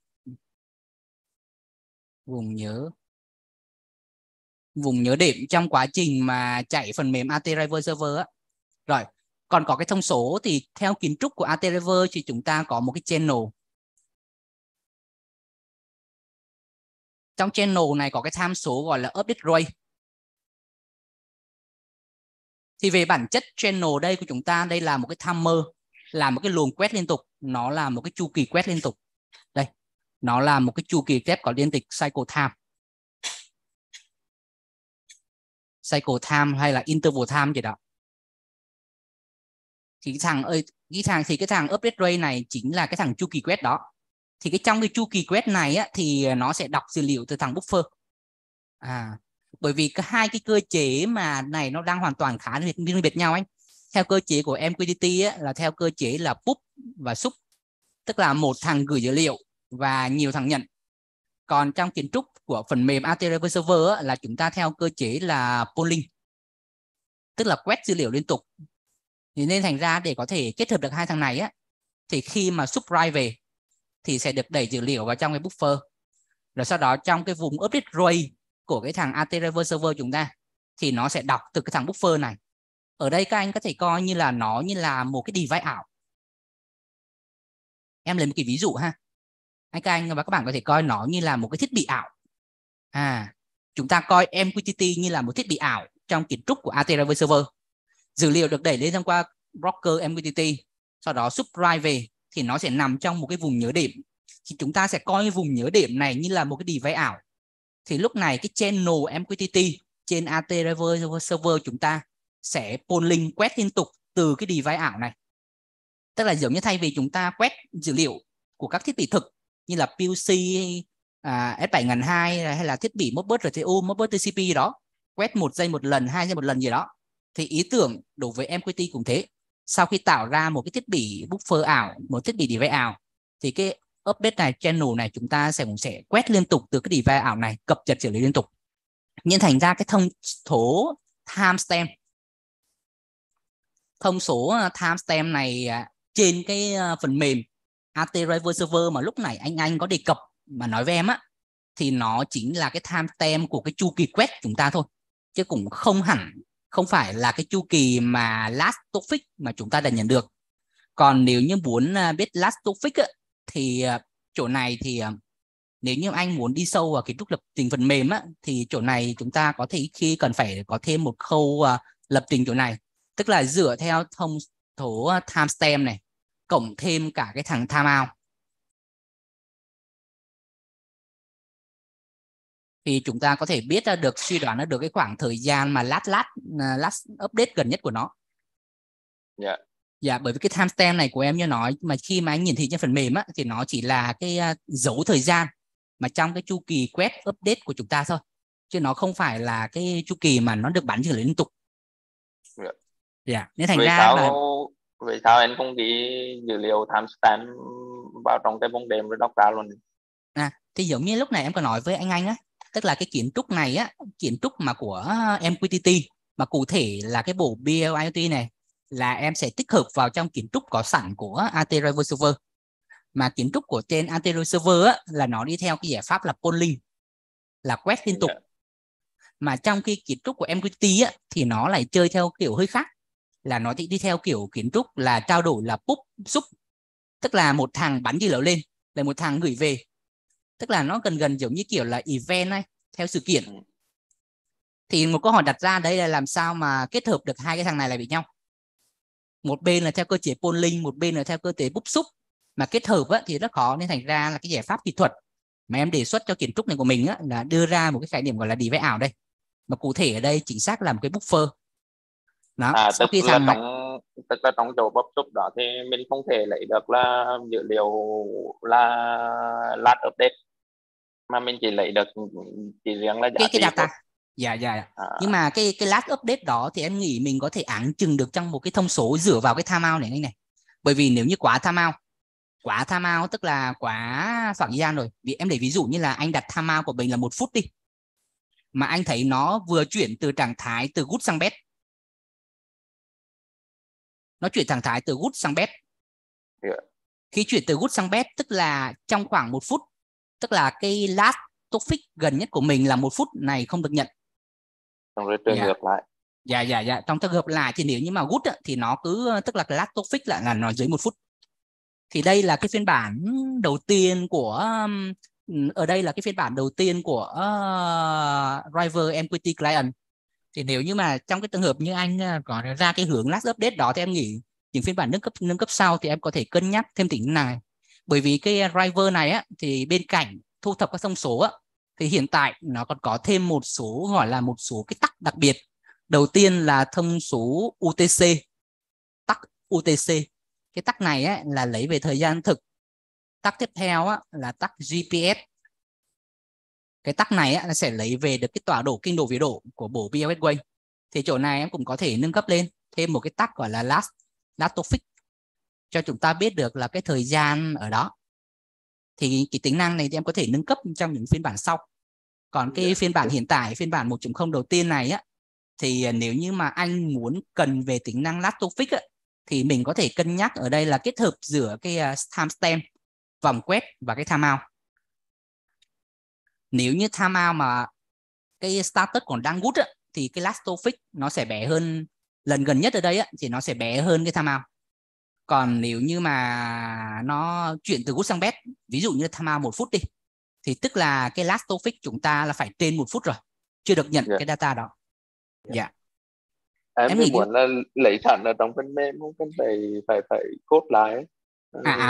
Vùng nhớ đệm trong quá trình mà chạy phần mềm AT River Server á. Rồi, còn có cái thông số thì theo kiến trúc của AT River thì chúng ta có một cái channel. Trong channel này có cái tham số gọi là update rate. Thì về bản chất channel đây của chúng ta, đây là một cái timer, là một cái luồng quét liên tục, nó là một cái chu kỳ quét liên tục. Đây, nó là một cái chu kỳ quét có liên tịch cycle time hay là interval time gì đó. Thì cái thằng update rate này chính là cái thằng chu kỳ quét đó. Thì trong cái chu kỳ quét này á, thì nó sẽ đọc dữ liệu từ thằng buffer. Bởi vì hai cái cơ chế mà này nó đang hoàn toàn khá riêng biệt nhau anh. Theo cơ chế của MQTT á, là theo cơ chế là push và xúc, tức là một thằng gửi dữ liệu và nhiều thằng nhận. Còn trong kiến trúc của phần mềm AT River Server á, là chúng ta theo cơ chế là polling, tức là quét dữ liệu liên tục. Thì nên thành ra để có thể kết hợp được hai thằng này á, thì khi mà subscribe về thì sẽ được đẩy dữ liệu vào trong cái buffer. Rồi sau đó trong cái vùng update rate của cái thằng AT River Server chúng ta thì nó sẽ đọc từ cái thằng buffer này. Ở đây các anh có thể coi như là nó như là một cái device ảo. Em lấy một cái ví dụ ha. Các anh và các bạn có thể coi nó như là một cái thiết bị ảo. Chúng ta coi MQTT như là một thiết bị ảo trong kiến trúc của AT River Server. Dữ liệu được đẩy lên thông qua broker MQTT, sau đó subscribe về thì nó sẽ nằm trong một cái vùng nhớ đệm. Thì chúng ta sẽ coi cái vùng nhớ đệm này như là một cái device ảo. Thì lúc này cái channel MQTT trên AT River Server chúng ta sẽ polling quét liên tục từ cái device ảo này. Tức là giống như thay vì chúng ta quét dữ liệu của các thiết bị thực như là PLC, S7002 hay là thiết bị Modbus RTU, Modbus TCP gì đó, quét 1 giây một lần, 2 giây một lần gì đó. Thì ý tưởng đối với MQTT cũng thế. Sau khi tạo ra một cái thiết bị buffer ảo, một thiết bị device ảo, thì cái update này, channel này chúng ta cũng sẽ quét liên tục từ cái device ảo này, cập nhật dữ liệu liên tục. Nhưng thành ra cái thông số timestamp này trên cái phần mềm AT River Server mà lúc nãy anh có đề cập mà nói với em á, thì nó chính là cái timestamp của cái chu kỳ quét chúng ta thôi, chứ cũng không phải là cái chu kỳ mà last topic mà chúng ta đã nhận được. Còn nếu như muốn biết last topic á, thì chỗ này thì nếu như anh muốn đi sâu vào kiến trúc lập trình phần mềm á, thì chỗ này chúng ta có thể khi cần phải có thêm một khâu lập trình chỗ này, tức là dựa theo thông số timestamp này cộng thêm cả cái thằng timeout, thì chúng ta có thể biết ra được, suy đoán ra được cái khoảng thời gian mà last update gần nhất của nó. Dạ, bởi vì cái timestamp này của em như nói mà khi mà anh nhìn thấy trên phần mềm á, thì nó chỉ là cái dấu thời gian mà trong cái chu kỳ quét update của chúng ta thôi, chứ nó không phải là cái chu kỳ mà nó được bắn dữ liệu liên tục. Nên thành ra vì sao anh không ghi dữ liệu timestamp vào trong cái vùng đệm rồi đọc ra luôn? Thì giống như lúc này em có nói với anh á, tức là cái kiến trúc này á, kiến trúc mà của MQTT mà cụ thể là cái bộ BLIOT này là em sẽ tích hợp vào trong kiến trúc có sẵn của AT River Server. Mà kiến trúc của trên AT River Server á, là nó đi theo cái giải pháp là polling, là quét liên tục. Mà trong cái kiến trúc của MQTT á, thì nó lại chơi theo kiểu hơi khác, là nó đi theo kiểu kiến trúc là trao đổi là push xúc, tức là một thằng bắn dữ liệu lên là một thằng gửi về, tức là nó gần giống như kiểu là event này, theo sự kiện. Thì một câu hỏi đặt ra đây là làm sao mà kết hợp được hai cái thằng này lại với nhau. Một bên là theo cơ chế polling, một bên là theo cơ chế bootstrap, mà kết hợp á, thì rất khó, nên thành ra là cái giải pháp kỹ thuật mà em đề xuất cho kiến trúc này của mình á, là đưa ra một cái khái niệm gọi là device ảo đây, mà cụ thể ở đây chính xác là một cái buffer. Đó, sau khi thằng tức là trong chỗ bootstrap đó thì mình không thể lấy được là dữ liệu là last update, mà mình chỉ lấy được chỉ riêng là giá cái trị data. thôi. Dạ. Nhưng mà cái last update đó thì em nghĩ mình có thể áng chừng được trong một cái thông số dựa vào cái timeout này này. Bởi vì nếu như quá timeout tức là quá khoảng thời gian rồi. Vì em để ví dụ như là anh đặt timeout của mình là 1 phút đi, mà anh thấy nó vừa chuyển từ trạng thái từ good sang bad, nó chuyển trạng thái từ good sang bad. Khi chuyển từ good sang bad tức là trong khoảng 1 phút, tức là cái last topic gần nhất của mình là 1 phút này không được nhận. Xong rồi trường ngược lại. Dạ. Trong trường hợp lại thì nếu như mà good thì nó cứ, tức là cái last topic lại là nó dưới 1 phút. Thì đây là cái phiên bản đầu tiên của ở đây là cái phiên bản đầu tiên của Driver MQT Client. Thì nếu như mà trong cái trường hợp như anh có ra cái hướng last update đó thì em nghĩ những phiên bản nâng cấp sau thì em có thể cân nhắc thêm tính này. Bởi vì cái driver này á, thì bên cạnh thu thập các thông số á, thì hiện tại nó còn có thêm một số gọi là một số cái tắc đặc biệt. Đầu tiên là thông số UTC, tắc UTC. Cái tắc này á, là lấy về thời gian thực. Tắc tiếp theo á, là tắc GPS. Cái tắc này á, nó sẽ lấy về được cái tọa độ kinh độ vía độ của bộ BLS Way. Thì chỗ này em cũng có thể nâng cấp lên thêm một cái tắc gọi là last topic cho chúng ta biết được là cái thời gian ở đó. Thì cái tính năng này thì em có thể nâng cấp trong những phiên bản sau. Còn cái phiên bản hiện tại, phiên bản 1.0 đầu tiên này á, thì nếu như mà anh muốn cần về tính năng last topic á, thì mình có thể cân nhắc ở đây là kết hợp giữa cái timestamp, vòng quét và cái timeout. Nếu như timeout mà cái status còn đang good á, thì cái last topic nó sẽ bé hơn, lần gần nhất ở đây á, thì nó sẽ bé hơn cái timeout. Còn nếu như mà nó chuyển từ good sang bad, ví dụ như timeout 1 phút đi, thì tức là cái last topic chúng ta là phải trên 1 phút rồi, chưa được nhận cái data đó. Dạ. Em thì muốn là lấy sẵn ở trong phần mềm, không cần phải code lại.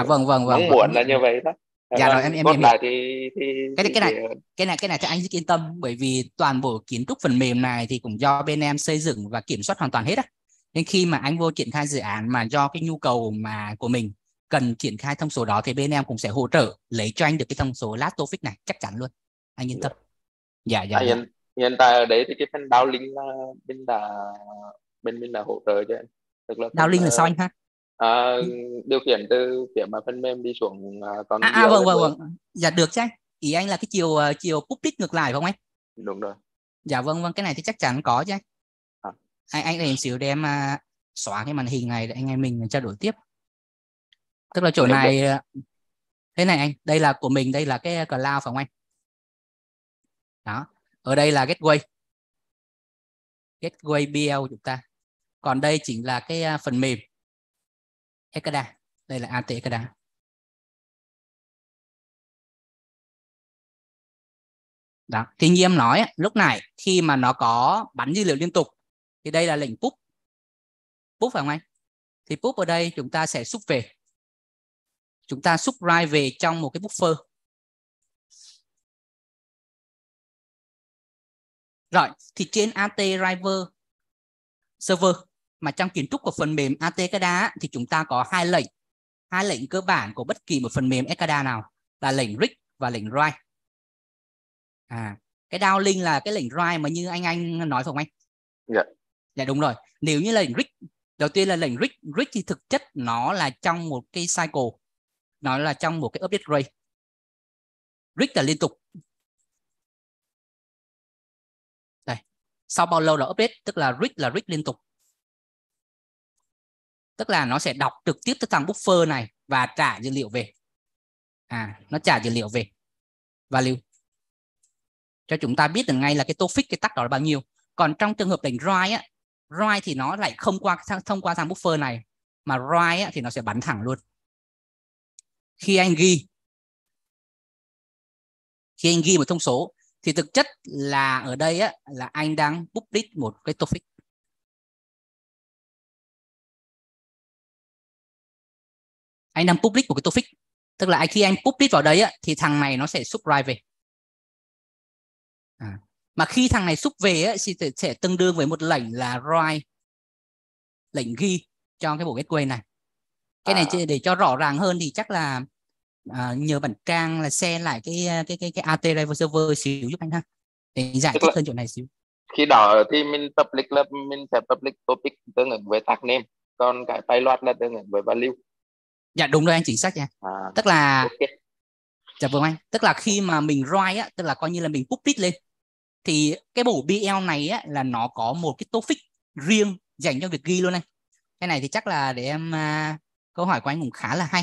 Vâng. Mong muốn là như vậy đó. Dạ rồi, em code hiểu. lại thì cái này thì anh yên tâm, bởi vì toàn bộ kiến trúc phần mềm này thì cũng do bên em xây dựng và kiểm soát hoàn toàn hết á. Nên khi mà anh vô triển khai dự án mà do cái nhu cầu mà của mình cần triển khai thông số đó thì bên em cũng sẽ hỗ trợ lấy cho anh được cái thông số last topic này, chắc chắn luôn. Anh yên tâm. Dạ. Hiện tại ở đấy thì cái phần downlink là bên mình đã hỗ trợ cho anh. Tức là downlink là sao anh ha? Điều khiển từ phía mà phần mềm đi xuống con vâng. Dạ được chứ anh. Ý anh là cái chiều public ngược lại phải không anh? Đúng rồi. Dạ vâng, cái này thì chắc chắn có chứ anh. Anh để xíu để em xóa cái màn hình này để anh em mình trao đổi tiếp. Tức là chỗ này thế này anh, đây là của mình, đây là cái cloud phải không anh? Đó, ở đây là gateway BL chúng ta. Còn đây chính là cái phần mềm Ekada. Đây là AT Ekada. Đó, thì như em nói lúc này khi mà nó có bắn dữ liệu liên tục thì đây là lệnh push phải không anh? Thì push ở đây chúng ta sẽ xúc về. Chúng ta xúc write về trong một cái buffer. Rồi, thì trên AT Driver server mà trong kiến trúc của phần mềm AT Ekada thì chúng ta có hai lệnh cơ bản của bất kỳ một phần mềm Ekada nào là lệnh read và lệnh write. Cái downlink là cái lệnh write mà như anh nói phải không anh? Dạ đúng rồi. Nếu như lệnh read, đầu tiên là lệnh read thì thực chất nó là trong một cái cycle, nó là trong một cái update rate. Read là liên tục. Đây, sau bao lâu là update, tức là read liên tục. Tức là nó sẽ đọc trực tiếp từ thằng buffer này và trả dữ liệu về. Nó trả dữ liệu về value cho chúng ta biết được ngay là cái topic, cái tag đó là bao nhiêu. Còn trong trường hợp lệnh write thì nó lại không thông qua thằng buffer này, mà write thì nó sẽ bắn thẳng luôn. Khi anh ghi một thông số Thì thực chất là ở đây á, là anh đang publish một cái topic. Anh đang publish một cái topic. Tức là khi anh publish vào đấy á, thì thằng này nó sẽ subscribe về. Mà khi thằng này sub về á, thì sẽ tương đương với một lệnh là write, lệnh ghi cho cái bộ gateway này. Cái này để cho rõ ràng hơn thì chắc là nhờ bạn Trang là share lại cái AT Driver Server xíu giúp anh ha, để giải thích hơn chỗ này xíu. Khi đó thì mình public là mình sẽ public topic tương ứng với tag name, còn cái payload là tương ứng với value. Dạ đúng rồi anh, chính xác nha. Tức là okay. Dạ vâng anh, tức là khi mà mình write á, tức là coi như là mình publish lên, thì cái bộ BL này á, là nó có một cái topic riêng dành cho việc ghi luôn anh. Cái này thì chắc là để em câu hỏi của anh cũng khá là hay.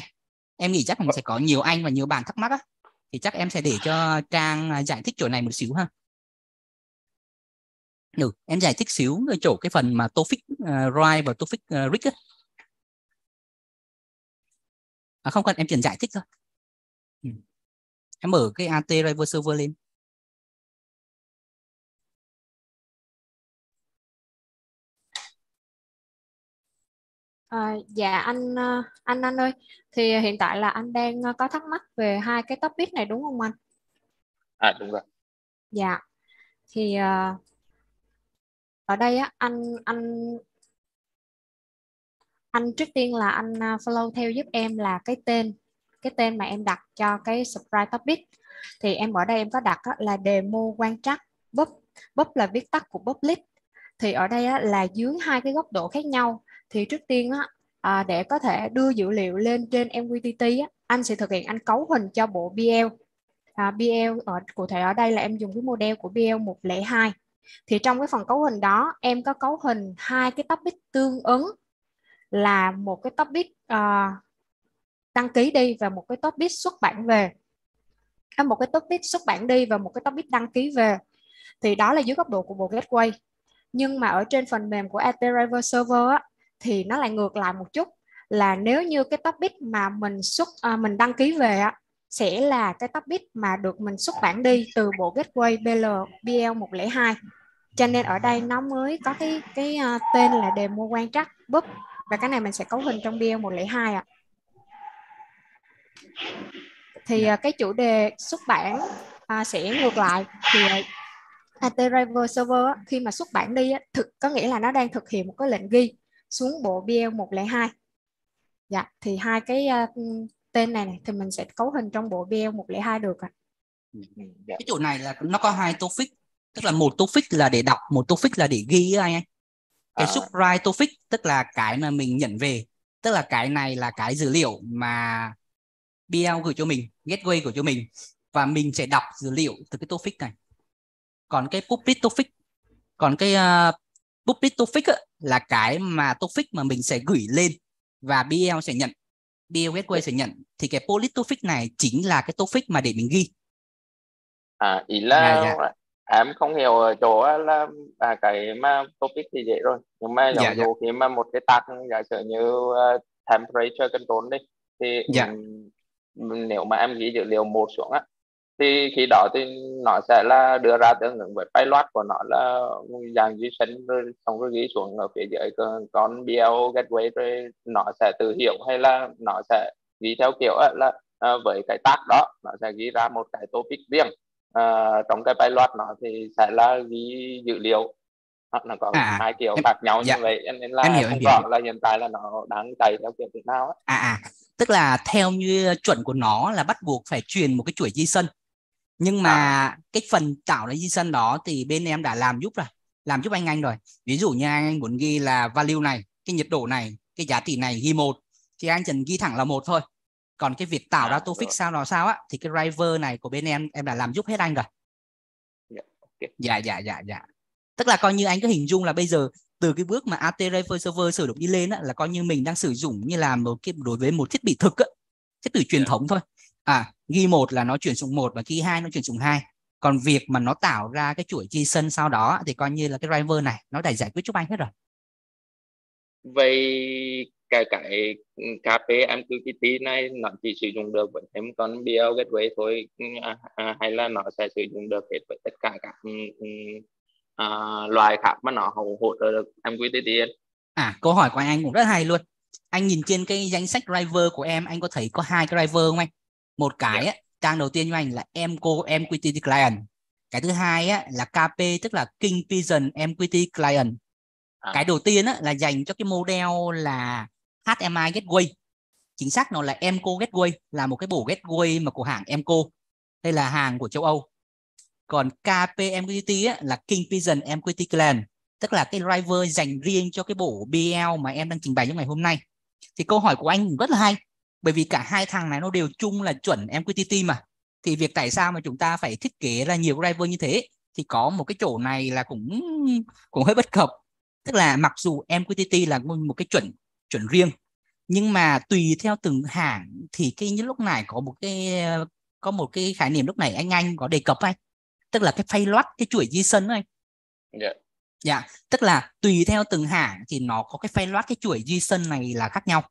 Em nghĩ chắc cũng sẽ có nhiều anh và nhiều bạn thắc mắc á, thì chắc em sẽ để cho Trang giải thích chỗ này một xíu ha. Được, em giải thích xíu ở chỗ cái phần mà topic write và topic read á. Không cần, em chỉ giải thích thôi. Em mở cái AT Driver Server lên. Dạ anh ơi, thì hiện tại là anh đang có thắc mắc về hai cái topic này đúng không anh? Đúng rồi. Dạ, thì ở đây á, anh trước tiên là anh follow theo giúp em là cái tên mà em đặt cho cái subscribe topic. Thì em ở đây em có đặt á, là demo quan trắc pub là viết tắt của public. Thì ở đây á, là dưới hai cái góc độ khác nhau. Thì trước tiên á, để có thể đưa dữ liệu lên trên MQTT á, anh sẽ thực hiện anh cấu hình cho bộ BL. BL cụ thể ở đây là em dùng cái model của BL 102. Thì trong cái phần cấu hình đó em có cấu hình hai cái topic tương ứng, là một cái topic đăng ký đi và một cái topic xuất bản về. Một cái topic xuất bản đi và một cái topic đăng ký về. Thì đó là dưới góc độ của bộ gateway. Nhưng mà ở trên phần mềm của AT Driver Server á, thì nó lại ngược lại một chút, là nếu như cái topic mà mình đăng ký về á, sẽ là cái topic mà được mình xuất bản đi từ bộ gateway BL 102. Cho nên ở đây nó mới có cái tên là demo quan trắc pub, và cái này mình sẽ cấu hình trong BL 102 ạ. Thì cái chủ đề xuất bản sẽ ngược lại. Thì AT Driver Server á, khi mà xuất bản đi á, có nghĩa là nó đang thực hiện một cái lệnh ghi xuống bộ BL 102. Dạ, thì hai cái tên này thì mình sẽ cấu hình trong bộ BL 102 được ạ. Cái chỗ này là nó có hai topic, tức là một topic là để đọc, một topic là để ghi anh. Cái subscribe topic tức là cái mà mình nhận về, tức là cái này là cái dữ liệu mà BL gửi cho mình, gateway gửi cho mình, và mình sẽ đọc dữ liệu từ cái topic này. Còn cái public topic là cái mà topic mà mình sẽ gửi lên và BL sẽ nhận, BL gateway sẽ nhận. Thì cái public topic này chính là cái topic mà để mình ghi. Ý là em không hiểu ở chỗ là cái mà topic thì dễ rồi, nhưng mà ví dụ khi mà một cái tag giả sử như temperature control đi, thì nếu mà em ghi dữ liệu một xuống á, thì khi đó thì nó sẽ là đưa ra tương ứng với payload của nó là dạng JSON, rồi xong rồi ghi xuống ở phía dưới con BL gateway, rồi nó sẽ tự hiểu, hay là nó sẽ ghi theo kiểu là với cái tag đó nó sẽ ghi ra một cái topic riêng. Trong cái payload nó thì sẽ là ghi dữ liệu, nó có hai kiểu khác nhau như vậy, nên là em không rõ là hiện tại là nó đang chạy theo kiểu thế nào á. Tức là theo như chuẩn của nó là bắt buộc phải truyền một cái chuỗi JSON, nhưng mà cái phần tạo ra JSON đó thì bên em đã làm giúp rồi, làm giúp anh rồi. Ví dụ như anh muốn ghi là value này, cái nhiệt độ này, cái giá trị này ghi 1, thì anh chỉ ghi thẳng là 1 thôi. Còn cái việc tạo ra topic sao đó sao á, thì cái driver này của bên em đã làm giúp hết anh rồi. Dạ. Tức là coi như anh cứ hình dung là bây giờ từ cái bước mà AT Driver Server sử dụng đi lên á, là coi như mình đang sử dụng như là một cái đối với một thiết bị thực á, thiết bị truyền thống thôi. Ghi 1 là nó chuyển xuống 1 và ghi 2 nó chuyển xuống 2. Còn việc mà nó tạo ra cái chuỗi JSON sau đó thì coi như là cái driver này nó đã giải quyết giúp anh hết rồi. Vậy cái KP MQTT này nó chỉ sử dụng được với thêm con BL Gateway thôi, hay là nó sẽ sử dụng được hết với tất cả các loại khác mà nó hỗ trợ được MQTT? Câu hỏi của anh cũng rất hay luôn. Anh nhìn trên cái danh sách driver của em, anh có thấy có 2 cái driver không anh? Một cái á, trang đầu tiên của anh là MQTT Client. Cái thứ hai á, là KP, tức là King Pigeon MQTT Client. Cái đầu tiên á, là dành cho cái model là HMI Gateway. Chính xác nó là Emco Gateway, là một cái bộ gateway mà của hãng Emco. Đây là hàng của châu Âu. Còn KP MQTT á, là King Pigeon MQTT Client, tức là cái driver dành riêng cho cái bộ BL mà em đang trình bày trong ngày hôm nay. Thì câu hỏi của anh rất là hay, bởi vì cả hai thằng này nó đều chung là chuẩn MQTT mà. Thì việc tại sao mà chúng ta phải thiết kế ra nhiều driver như thế, thì có một cái chỗ này là cũng hơi bất cập. Tức là mặc dù MQTT là một cái chuẩn riêng, nhưng mà tùy theo từng hãng thì cái như lúc này có một cái khái niệm lúc này anh có đề cập anh, tức là cái payload, cái chuỗi JSON anh. Dạ, tức là tùy theo từng hãng thì nó có cái payload, cái chuỗi JSON này là khác nhau.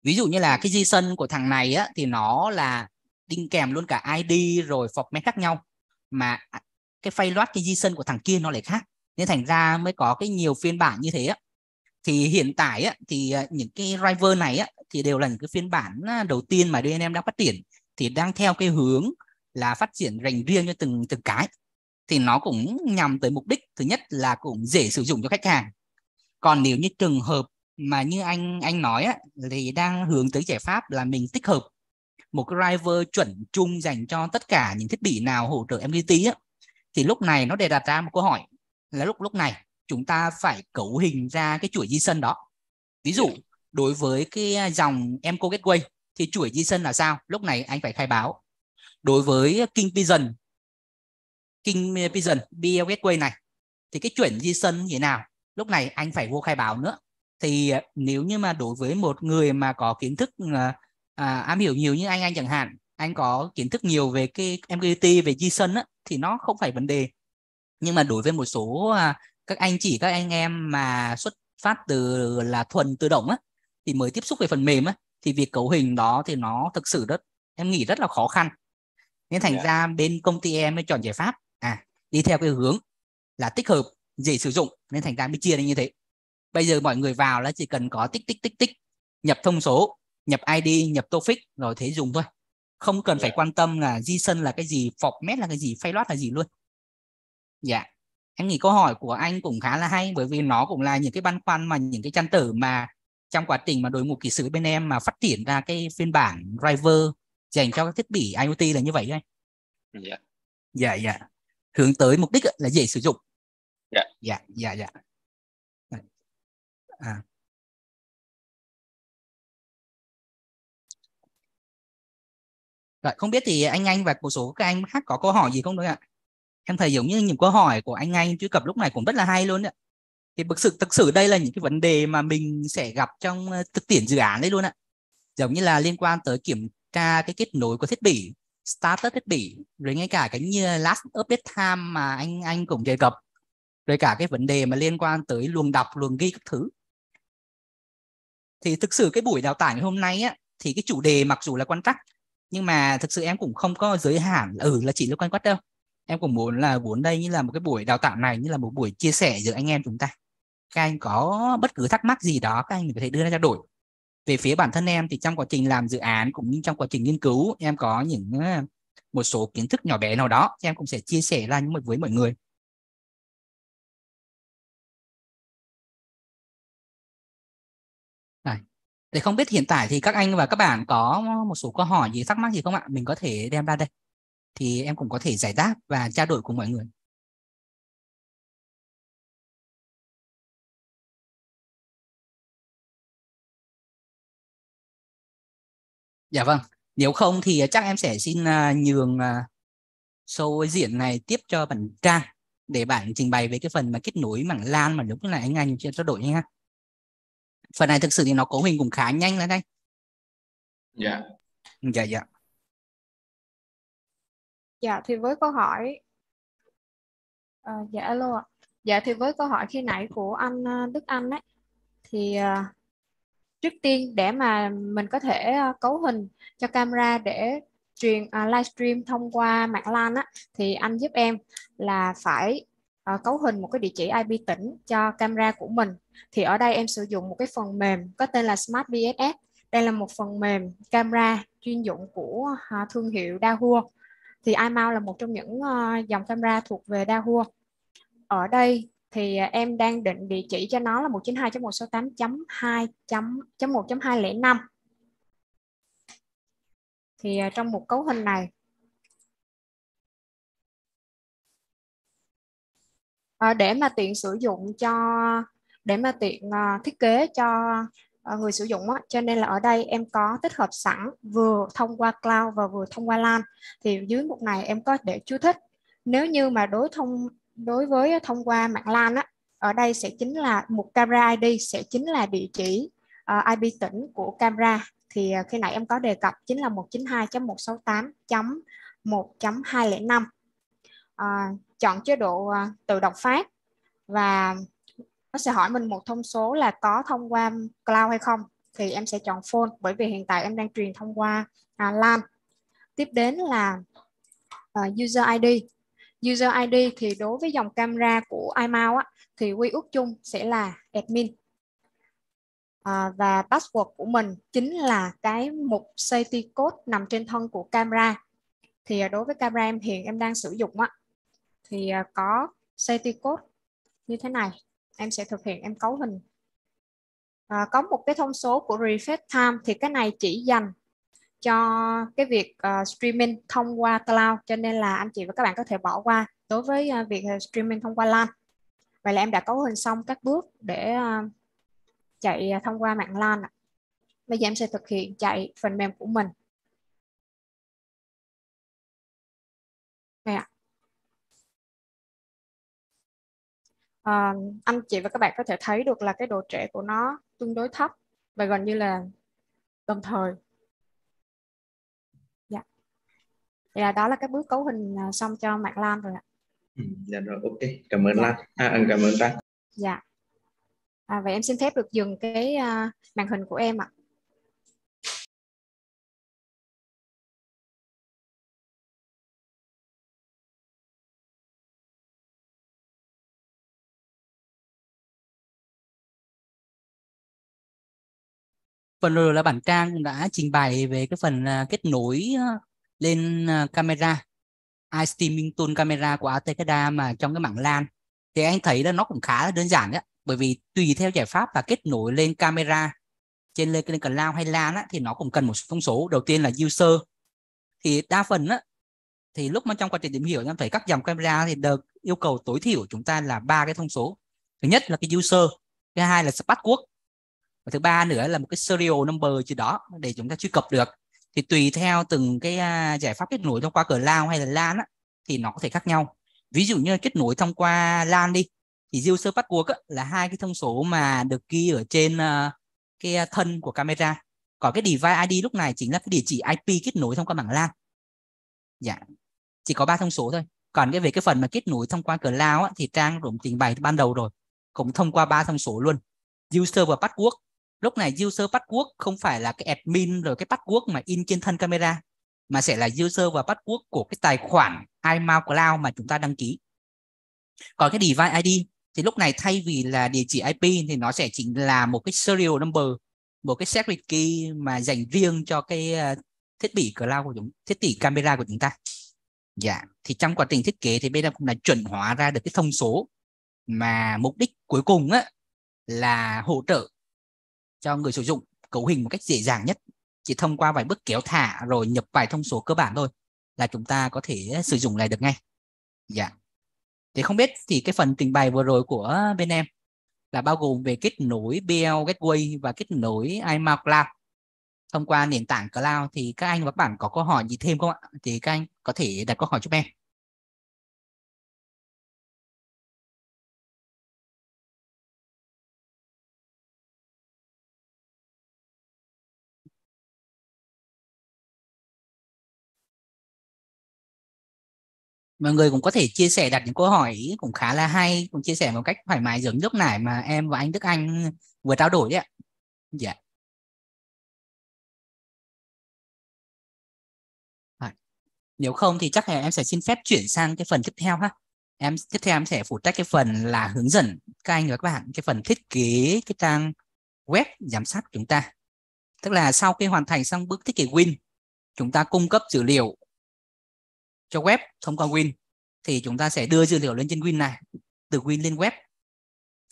Ví dụ như là cái JSON của thằng này á, thì nó là đính kèm luôn cả ID rồi format khác nhau, mà cái payload, cái JSON của thằng kia nó lại khác, nên thành ra mới có cái nhiều phiên bản như thế á. Thì hiện tại á, thì những cái driver này á, thì đều là những cái phiên bản đầu tiên mà DNM đang phát triển, thì đang theo cái hướng là phát triển dành riêng cho từng cái. Thì nó cũng nhằm tới mục đích thứ nhất là cũng dễ sử dụng cho khách hàng. Còn nếu như trường hợp mà như anh nói á, thì đang hướng tới giải pháp là mình tích hợp một cái driver chuẩn chung dành cho tất cả những thiết bị nào hỗ trợ MQTT á, thì lúc này nó để đặt ra một câu hỏi là lúc này chúng ta phải cấu hình ra cái chuỗi JSON đó. Ví dụ đối với cái dòng Emco Gateway thì chuỗi JSON là sao? Lúc này anh phải khai báo. Đối với King Pigeon BL Gateway này thì cái chuỗi JSON như thế nào? Lúc này anh phải vô khai báo nữa. Thì nếu như mà đối với một người mà có kiến thức am hiểu nhiều như anh chẳng hạn, anh có kiến thức nhiều về cái MQTT, về JSON á, thì nó không phải vấn đề. Nhưng mà đối với một số các anh em mà xuất phát từ là thuần tự động á, thì mới tiếp xúc về phần mềm á, thì việc cấu hình đó thì nó thực sự em nghĩ rất là khó khăn. Nên thành ra bên công ty em mới chọn giải pháp đi theo cái hướng là tích hợp, dễ sử dụng, nên thành ra mới chia ra như thế. Bây giờ mọi người vào là chỉ cần có tích nhập thông số, nhập ID, nhập TOEFIC rồi thế dùng thôi, không cần phải quan tâm là JSON là cái gì, format là cái gì, payload là gì luôn. Dạ, em nghĩ câu hỏi của anh cũng khá là hay, bởi vì nó cũng là những cái băn khoăn mà những cái trăn trở mà trong quá trình mà đội ngũ kỹ sư bên em mà phát triển ra cái phiên bản driver dành cho các thiết bị IoT là như vậy anh. Dạ. Hướng tới mục đích là dễ sử dụng. Dạ. Rồi, không biết thì anh và một số các anh khác có câu hỏi gì không đấy ạ? Em thấy giống như những câu hỏi của anh truy cập lúc này cũng rất là hay luôn đấy. Thì thực sự đây là những cái vấn đề mà mình sẽ gặp trong thực tiễn dự án đấy luôn ạ. Giống như là liên quan tới kiểm tra cái kết nối của thiết bị, status thiết bị, rồi ngay cả cái như last update time mà anh cũng đề cập, rồi cả cái vấn đề mà liên quan tới luồng đọc, luồng ghi các thứ. Thì thực sự cái buổi đào tạo ngày hôm nay á, thì cái chủ đề mặc dù là quan trắc, nhưng mà thực sự em cũng không có giới hạn là chỉ liên quan quát đâu. Em cũng muốn đây như là một cái buổi đào tạo này như là một buổi chia sẻ giữa anh em chúng ta. Các anh có bất cứ thắc mắc gì đó các anh có thể đưa ra trao đổi. Về phía bản thân em thì trong quá trình làm dự án cũng như trong quá trình nghiên cứu, em có một số kiến thức nhỏ bé nào đó em cũng sẽ chia sẻ ra với mọi người. Để không biết hiện tại thì các anh và các bạn có một số câu hỏi gì, thắc mắc gì không ạ? Mình có thể đem ra đây thì em cũng có thể giải đáp và trao đổi cùng mọi người. Dạ vâng, nếu không thì chắc em sẽ xin nhường show diễn này tiếp cho bạn Trang để bạn trình bày về cái phần mà kết nối mảng LAN mà lúc này anh chưa trao đổi nha. Phần này thực sự thì nó cấu hình cũng khá nhanh lên đây. Dạ. Dạ thì với câu hỏi alo ạ. Dạ thì với câu hỏi khi nãy của anh Đức Anh ấy, thì trước tiên để mà mình có thể cấu hình cho camera để truyền livestream thông qua mạng LAN á, thì anh giúp em là phải cấu hình một cái địa chỉ IP tỉnh cho camera của mình. Thì ở đây em sử dụng một cái phần mềm có tên là Smart BSS. Đây là một phần mềm camera chuyên dụng của thương hiệu Dahua. Thì iMount là một trong những dòng camera thuộc về Dahua. Ở đây thì em đang định địa chỉ cho nó là 192.168.2.1.205. Thì trong một cấu hình này để mà tiện sử dụng để mà tiện thiết kế cho người sử dụng á, cho nên là ở đây em có tích hợp sẵn vừa thông qua cloud và vừa thông qua LAN. Thì dưới mục này em có để chú thích, nếu như mà đối với thông qua mạng LAN á, ở đây sẽ chính là mục camera ID sẽ chính là địa chỉ IP tỉnh của camera. Thì khi nãy em có đề cập chính là 192.168.1.205. Chọn chế độ tự động phát và nó sẽ hỏi mình một thông số là có thông qua cloud hay không, thì em sẽ chọn phone bởi vì hiện tại em đang truyền thông qua LAN. Tiếp đến là user ID. User ID thì đối với dòng camera của iMount á, thì quy ước chung sẽ là admin. Và password của mình chính là cái mục safety code nằm trên thân của camera. Thì đối với camera em đang sử dụng á, thì có safety code như thế này. Em sẽ thực hiện em cấu hình. Có một cái thông số của refresh time, thì cái này chỉ dành cho cái việc streaming thông qua cloud, cho nên là anh chị và các bạn có thể bỏ qua đối với việc streaming thông qua LAN. Vậy là em đã cấu hình xong các bước để chạy thông qua mạng LAN. Bây giờ em sẽ thực hiện chạy phần mềm của mình. Đây ạ. Anh chị và các bạn có thể thấy được là cái độ trễ của nó tương đối thấp và gần như là đồng thời. Dạ. Vậy là đó là các bước cấu hình xong cho mạng LAN rồi ạ. Dạ rồi, ok. Cảm ơn Dạ. Lan. Cảm ơn Trang. Dạ. Vậy em xin phép được dừng cái màn hình của em ạ. Phần rồi là bản Trang đã trình bày về cái phần kết nối lên camera, iStreaming tool camera của ATKDA mà trong cái mảng LAN. Thì anh thấy là nó cũng khá là đơn giản đấy, bởi vì tùy theo giải pháp là kết nối lên camera trên cloud hay LAN á, thì nó cũng cần một số thông số. Đầu tiên là user. Thì đa phần á, thì lúc mà trong quá trình tìm hiểu em thấy các dòng camera thì được yêu cầu tối thiểu chúng ta là 3 cái thông số. Thứ nhất là cái user, thứ hai là password, và thứ ba nữa là một cái serial number gì đó để chúng ta truy cập được. Thì tùy theo từng cái giải pháp kết nối thông qua cloud hay là LAN á, thì nó có thể khác nhau. Ví dụ như kết nối thông qua LAN đi, thì user password á, là hai cái thông số mà được ghi ở trên cái thân của camera. Còn cái device ID lúc này chính là cái địa chỉ IP kết nối thông qua bảng LAN. Dạ, chỉ có 3 thông số thôi. Còn về cái phần mà kết nối thông qua cloud á, thì Trang cũng trình bày ban đầu rồi, cũng thông qua 3 thông số luôn, user và password. Lúc này user password không phải là cái admin rồi cái password mà in trên thân camera, mà sẽ là user và password của cái tài khoản iMount Cloud mà chúng ta đăng ký. Còn cái device ID thì lúc này thay vì là địa chỉ IP thì nó sẽ chính là một cái serial number, một cái secret key mà dành riêng cho cái thiết bị cloud của thiết bị camera của chúng ta. Dạ, thì trong quá trình thiết kế thì bên em cũng đã chuẩn hóa ra được cái thông số mà mục đích cuối cùng á, là hỗ trợ cho người sử dụng cấu hình một cách dễ dàng nhất. Chỉ thông qua vài bước kéo thả rồi nhập vài thông số cơ bản thôi là chúng ta có thể sử dụng lại được ngay. Dạ. Thì không biết thì cái phần trình bày vừa rồi của bên em là bao gồm về kết nối BL Gateway và kết nối iMount Cloud thông qua nền tảng cloud, thì các anh và các bạn có câu hỏi gì thêm không ạ? Thì các anh có thể đặt câu hỏi giúp em. Mọi người cũng có thể chia sẻ, đặt những câu hỏi cũng khá là hay, cũng chia sẻ một cách thoải mái giống lúc nãy mà em và anh Đức Anh vừa trao đổi đấy ạ. Dạ. Nếu không thì chắc là em sẽ xin phép chuyển sang cái phần tiếp theo ha. Tiếp theo em sẽ phụ trách cái phần là hướng dẫn các anh và các bạn cái phần thiết kế cái trang web giám sát của chúng ta. Tức là sau khi hoàn thành xong bước thiết kế Win, chúng ta cung cấp dữ liệu cho web thông qua Win, thì chúng ta sẽ đưa dữ liệu lên trên Win này, từ Win lên web.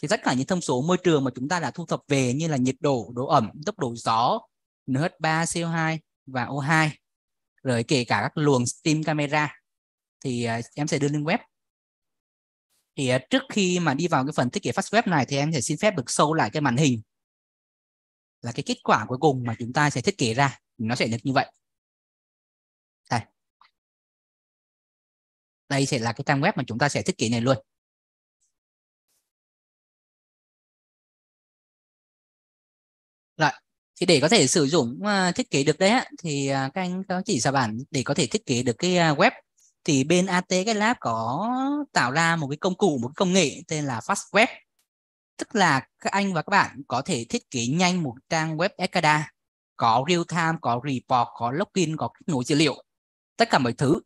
Thì tất cả những thông số môi trường mà chúng ta đã thu thập về như là nhiệt độ, độ ẩm, tốc độ gió, NH3, CO2 và O2, rồi kể cả các luồng steam camera, thì em sẽ đưa lên web. Thì trước khi mà đi vào cái phần thiết kế fast web này thì em sẽ xin phép được show lại cái màn hình, là cái kết quả cuối cùng mà chúng ta sẽ thiết kế ra, nó sẽ được như vậy. Đây sẽ là cái trang web mà chúng ta sẽ thiết kế này luôn. Rồi, thì để có thể sử dụng thiết kế được đấy thì các anh có chỉ ra bản để có thể thiết kế được cái web, thì bên AT cái lab có tạo ra một cái công cụ, một cái công nghệ tên là Fast Web. Tức là các anh và các bạn có thể thiết kế nhanh một trang web Ekada, có real time, có report, có login, có kết nối dữ liệu, tất cả mọi thứ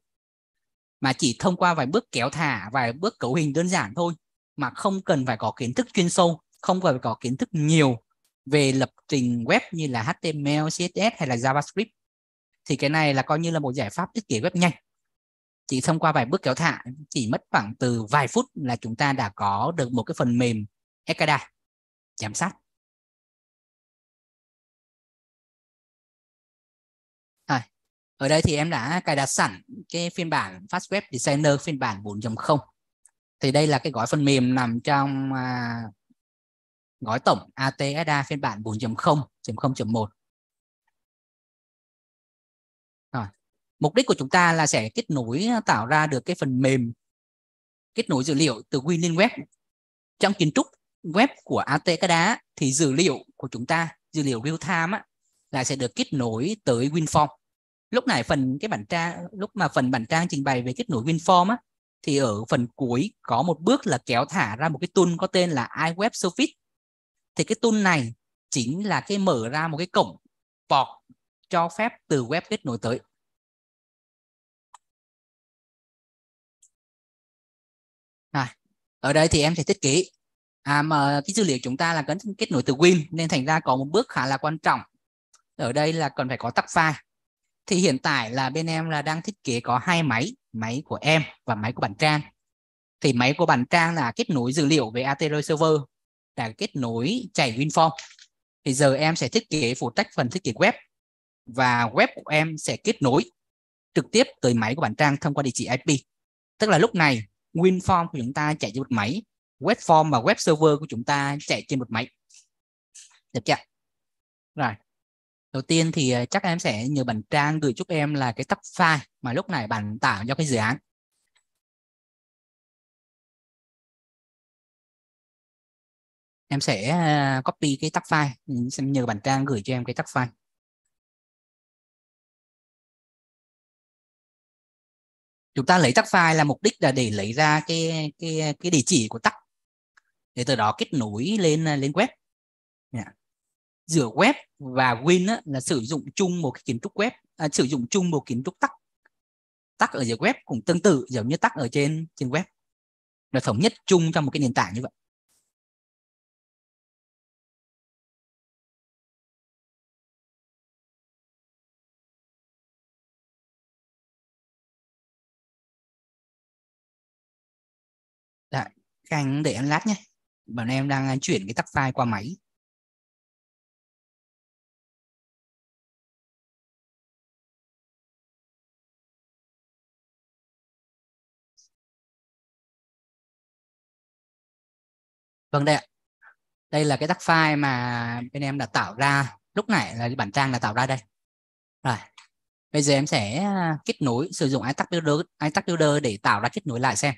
mà chỉ thông qua vài bước kéo thả, vài bước cấu hình đơn giản thôi, mà không cần phải có kiến thức chuyên sâu, không cần phải có kiến thức nhiều về lập trình web như là HTML, CSS hay là JavaScript. Thì cái này là coi như là một giải pháp thiết kế web nhanh, chỉ thông qua vài bước kéo thả, chỉ mất khoảng từ vài phút là chúng ta đã có được một cái phần mềm Ekada giám sát. Ở đây thì em đã cài đặt sẵn cái phiên bản Fast Web Designer phiên bản 4.0. Thì đây là cái gói phần mềm nằm trong gói tổng ATSA phiên bản 4.0.1. Mục đích của chúng ta là sẽ kết nối, tạo ra được cái phần mềm kết nối dữ liệu từ Win lên web. Trong kiến trúc web của ATSA thì dữ liệu của chúng ta, dữ liệu real time là sẽ được kết nối tới WinForm. Lúc này phần bản trang trình bày về kết nối WinForm thì ở phần cuối có một bước là kéo thả ra một cái tool có tên là iWeb Service. Thì cái tool này chính là cái mở ra một cái cổng port cho phép từ web kết nối tới. Ở đây thì em sẽ thiết kế mà cái dữ liệu chúng ta là cần kết nối từ Win, nên thành ra có một bước khá là quan trọng. Ở đây là cần phải có tag file. Thì hiện tại là bên em là đang thiết kế có hai máy của em và máy của bạn Trang. Thì máy của bạn Trang là kết nối dữ liệu về ATR server, là kết nối chạy WinForm. Thì giờ em sẽ thiết kế phụ trách phần thiết kế web, và web của em sẽ kết nối trực tiếp tới máy của bạn Trang thông qua địa chỉ IP. Tức là lúc này WinForm của chúng ta chạy trên một máy, webform và web server của chúng ta chạy trên một máy. Được chưa? Rồi. Đầu tiên thì chắc em sẽ nhờ bạn Trang gửi giúp em là cái tag file mà lúc này bạn tạo cho cái dự án. Em sẽ copy cái tag file, xem nhờ bạn Trang gửi cho em cái tag file. Chúng ta lấy tag file là mục đích là để lấy ra cái địa chỉ của tag, để từ đó kết nối lên web. Giữa web và Win là sử dụng chung một cái kiến trúc web, sử dụng chung một kiến trúc tag. Tag ở giữa web cũng tương tự giống như tag ở trên web, là thống nhất chung trong một cái nền tảng như vậy. Đấy, các anh để em lát nhé, bọn em đang chuyển cái tag file qua máy. Vâng, đây ạ. Đây là cái tag file mà bên em đã tạo ra, lúc nãy là bản Trang đã tạo ra đây. Rồi, bây giờ em sẽ kết nối, sử dụng iTag Builder để tạo ra kết nối lại xem.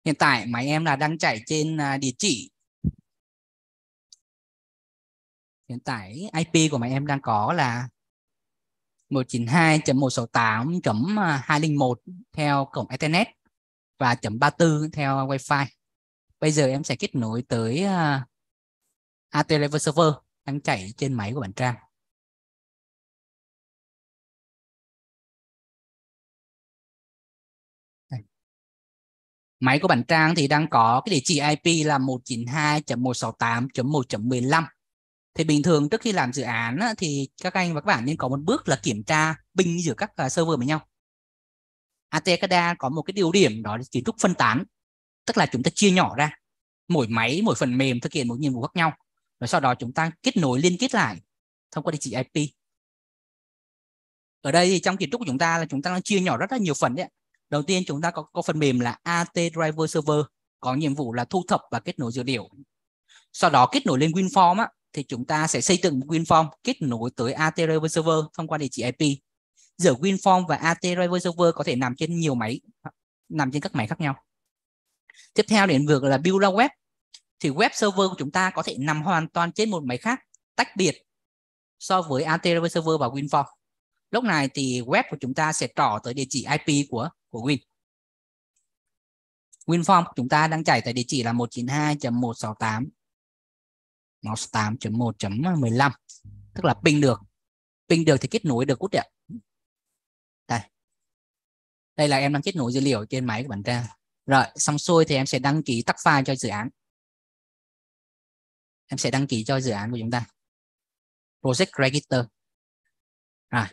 Hiện tại máy em là đang chạy trên địa chỉ. Hiện tại IP của máy em đang có là 192.168.201 theo cổng Ethernet và .34 theo Wi-Fi. Bây giờ em sẽ kết nối tới AT Server đang chạy trên máy của bạn Trang. Máy của bạn Trang thì đang có cái địa chỉ IP là 192.168.1.15. Thì bình thường trước khi làm dự án á, thì các anh và các bạn nên có một bước là kiểm tra ping giữa các server với nhau. AT-Ekada có một cái ưu điểm đó là kiến trúc phân tán, tức là chúng ta chia nhỏ ra, mỗi máy, mỗi phần mềm thực hiện một nhiệm vụ khác nhau, rồi sau đó chúng ta kết nối liên kết lại thông qua địa chỉ IP. Ở đây thì trong kiến trúc của chúng ta là chúng ta đang chia nhỏ rất là nhiều phần đấy. Đầu tiên chúng ta có phần mềm là AT Driver Server, có nhiệm vụ là thu thập và kết nối dữ liệu. Sau đó kết nối lên WinForm á, thì chúng ta sẽ xây dựng WinForm kết nối tới AT Driver Server thông qua địa chỉ IP. Giữa WinForm và AT Driver Server có thể nằm trên nhiều máy, nằm trên các máy khác nhau. Tiếp theo đến việc là build ra web, thì web server của chúng ta có thể nằm hoàn toàn trên một máy khác tách biệt so với AT Driver Server và WinForm. Lúc này thì web của chúng ta sẽ trỏ tới địa chỉ IP của Win. WinForm của chúng ta đang chạy tại địa chỉ là 192.168.1.15, tức là ping được thì kết nối được cút ạ. Đây là em đang kết nối dữ liệu trên máy của bạn Trang. Rồi, xong xuôi thì em sẽ đăng ký tag file cho dự án. Em sẽ đăng ký cho dự án của chúng ta. Project Register. Rồi,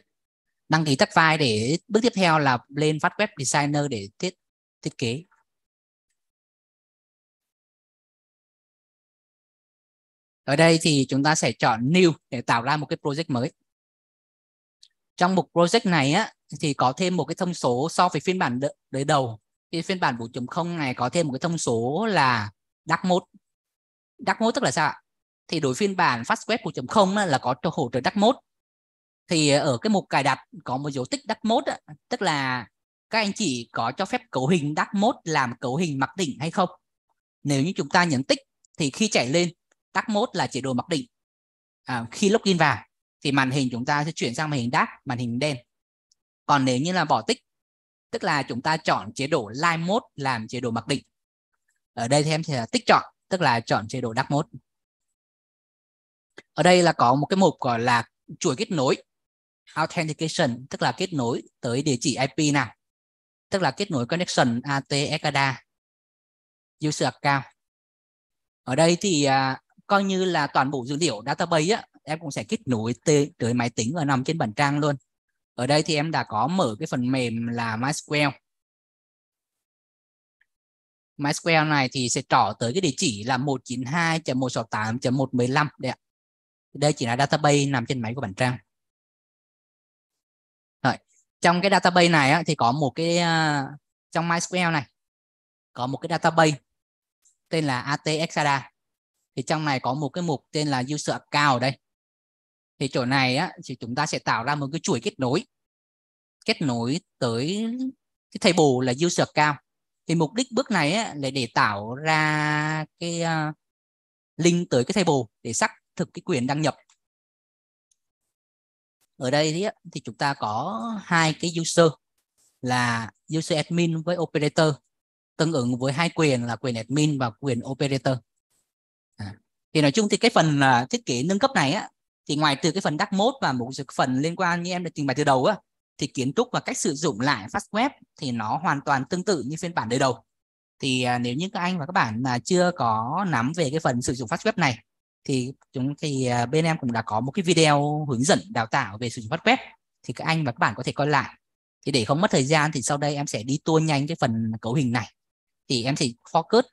đăng ký tag file để bước tiếp theo là lên phát web designer để thiết kế. Ở đây thì chúng ta sẽ chọn New để tạo ra một cái project mới. Trong mục project này á, thì có thêm một cái thông số so với phiên bản đời đầu. Thì phiên bản 4.0 này có thêm một cái thông số là Dark Mode. Dark Mode tức là sao ạ? Thì đối phiên bản Fastweb 4.0 là có hỗ trợ Dark Mode. Thì ở cái mục cài đặt có một dấu tích Dark Mode á, tức là các anh chị có cho phép cấu hình Dark Mode làm cấu hình mặc định hay không. Nếu như chúng ta nhấn tích thì khi chạy lên Dark Mode là chế độ mặc định. Khi login vào thì màn hình chúng ta sẽ chuyển sang màn hình dark, màn hình đen. Còn nếu như là bỏ tích, tức là chúng ta chọn chế độ Light Mode làm chế độ mặc định. Ở đây thì em sẽ tích chọn, tức là chọn chế độ Dark Mode. Ở đây là có một cái mục gọi là chuỗi kết nối Authentication, tức là kết nối tới địa chỉ IP nào, tức là kết nối connection AT-Ekada user account. Ở đây thì coi như là toàn bộ dữ liệu database á, em cũng sẽ kết nối tới máy tính và nằm trên bản Trang luôn. Ở đây thì em đã có mở cái phần mềm là MySQL. MySQL này thì sẽ trỏ tới cái địa chỉ là 192.168.115 đây ạ. Đây chỉ là database nằm trên máy của bản Trang. Rồi, trong cái database này á, thì có một cái trong MySQL này có một cái database tên là AT-Ekada. Thì trong này có một cái mục tên là user account ở đây. Thì chỗ này á, thì chúng ta sẽ tạo ra một cái chuỗi kết nối tới cái table là user account. Thì mục đích bước này á, là để tạo ra cái link tới cái table để xác thực cái quyền đăng nhập. Ở đây thì chúng ta có hai cái user là user admin với operator, tương ứng với hai quyền là quyền admin và quyền operator. Thì nói chung thì cái phần thiết kế nâng cấp này á, thì ngoài từ cái phần Dark Mode và một phần liên quan như em đã trình bày từ đầu á, thì kiến trúc và cách sử dụng lại Fastweb thì nó hoàn toàn tương tự như phiên bản đời đầu. Thì nếu như các anh và các bạn mà chưa có nắm về cái phần sử dụng Fastweb này thì bên em cũng đã có một cái video hướng dẫn đào tạo về sử dụng Fastweb, thì các anh và các bạn có thể coi lại. Thì để không mất thời gian thì sau đây em sẽ đi tua nhanh cái phần cấu hình này. Thì em sẽ focus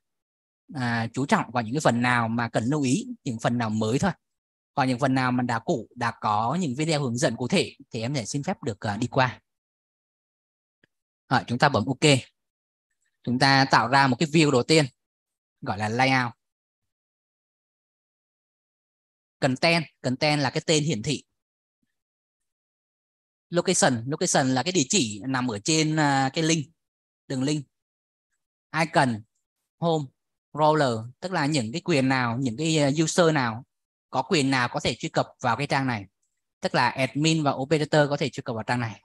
chú trọng vào những cái phần nào mà cần lưu ý, những phần nào mới thôi. Còn những phần nào mà đã có những video hướng dẫn cụ thể thì em sẽ xin phép được đi qua. Rồi, chúng ta bấm OK. Chúng ta tạo ra một cái view đầu tiên gọi là layout. Content là cái tên hiển thị. Location là cái địa chỉ nằm ở trên cái link, đường link. Icon, home, roller, tức là những cái quyền nào, những cái user nào, có quyền nào có thể truy cập vào cái trang này, tức là admin và operator có thể truy cập vào trang này.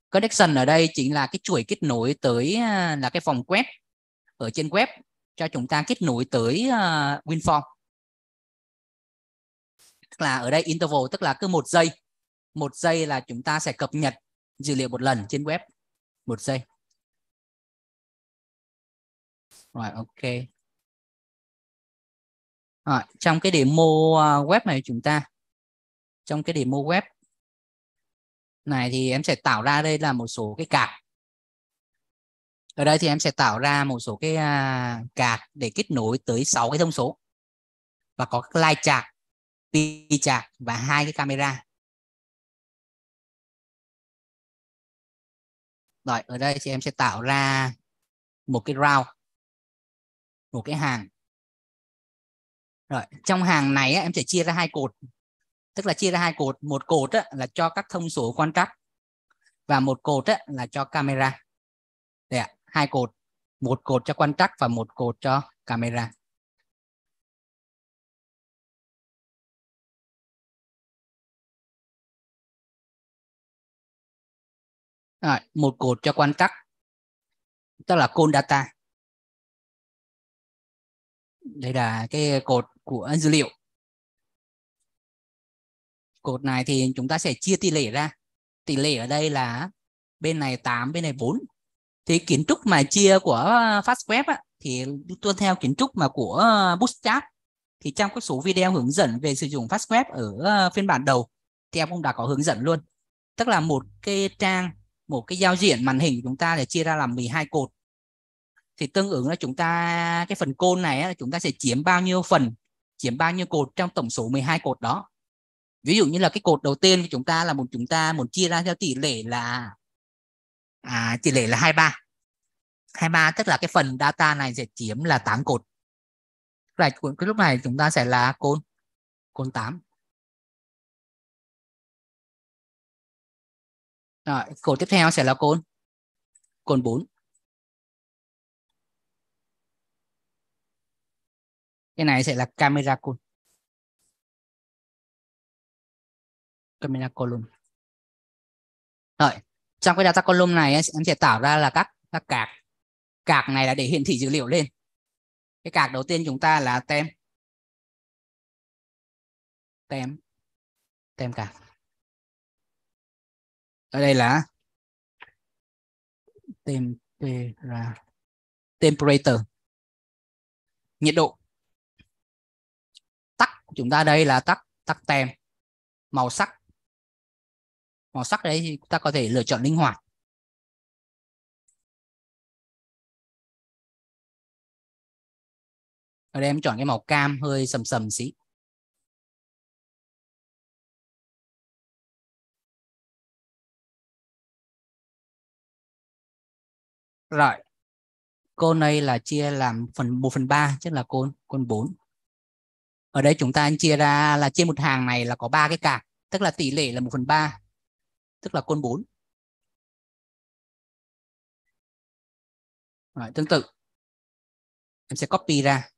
Connection ở đây chính là cái chuỗi kết nối tới là cái phòng quét ở trên web cho chúng ta kết nối tới WinForm. Tức là ở đây interval tức là cứ 1 giây là chúng ta sẽ cập nhật dữ liệu một lần trên web, 1 giây. Rồi, ok. Rồi, trong cái demo web này trong cái demo web này thì em sẽ tạo ra đây là một số cái card. Ở đây thì em sẽ tạo ra một số cái card để kết nối tới 6 cái thông số và có cái live chart, pi chart và 2 cái camera. Rồi, ở đây thì em sẽ tạo ra một cái round, một cái hàng. Rồi, trong hàng này em sẽ chia ra 2 cột. Tức là chia ra 2 cột, một cột là cho các thông số quan trắc và một cột là cho camera. Đây ạ, 2 cột, một cột cho quan trắc và một cột cho camera. Rồi, một cột cho quan trắc, tức là call data. Đây là cái cột của dữ liệu. Cột này thì chúng ta sẽ chia tỷ lệ ra. Tỷ lệ ở đây là bên này 8, bên này 4. Thì kiến trúc mà chia của Fastweb thì tuân theo kiến trúc mà của Bootstrap. Thì trong các số video hướng dẫn về sử dụng Fastweb ở phiên bản đầu thì em cũng đã có hướng dẫn luôn. Tức là một cái trang, một cái giao diện màn hình của chúng ta để chia ra làm 12 cột. Thì tương ứng là chúng ta, cái phần code này chúng ta sẽ chiếm bao nhiêu phần, chiếm bao nhiêu cột trong tổng số 12 cột đó. Ví dụ như là cái cột đầu tiên của chúng ta muốn chia ra theo tỷ lệ là 23. 23 tức là cái phần data này sẽ chiếm là 8 cột. Cái lúc này chúng ta sẽ là code 8. Rồi, cột tiếp theo sẽ là code 4. Cái này sẽ là camera code. Camera column. Rồi, trong cái data column này em sẽ tạo ra là các card. Card này là để hiển thị dữ liệu lên. Cái card đầu tiên chúng ta là tem card. Ở đây là temperature, nhiệt độ. Tắc chúng ta đây là tắc tem. Màu sắc đấy thì ta có thể lựa chọn linh hoạt. Ở đây em chọn cái màu cam hơi sầm sầm xí. Rồi, côn này là chia làm 1/3, tức là côn 4. Ở đây chúng ta chia ra là trên một hàng này là có 3 cái card, tức là tỷ lệ là 1/3, tức là côn 4. Rồi, tương tự em sẽ copy ra.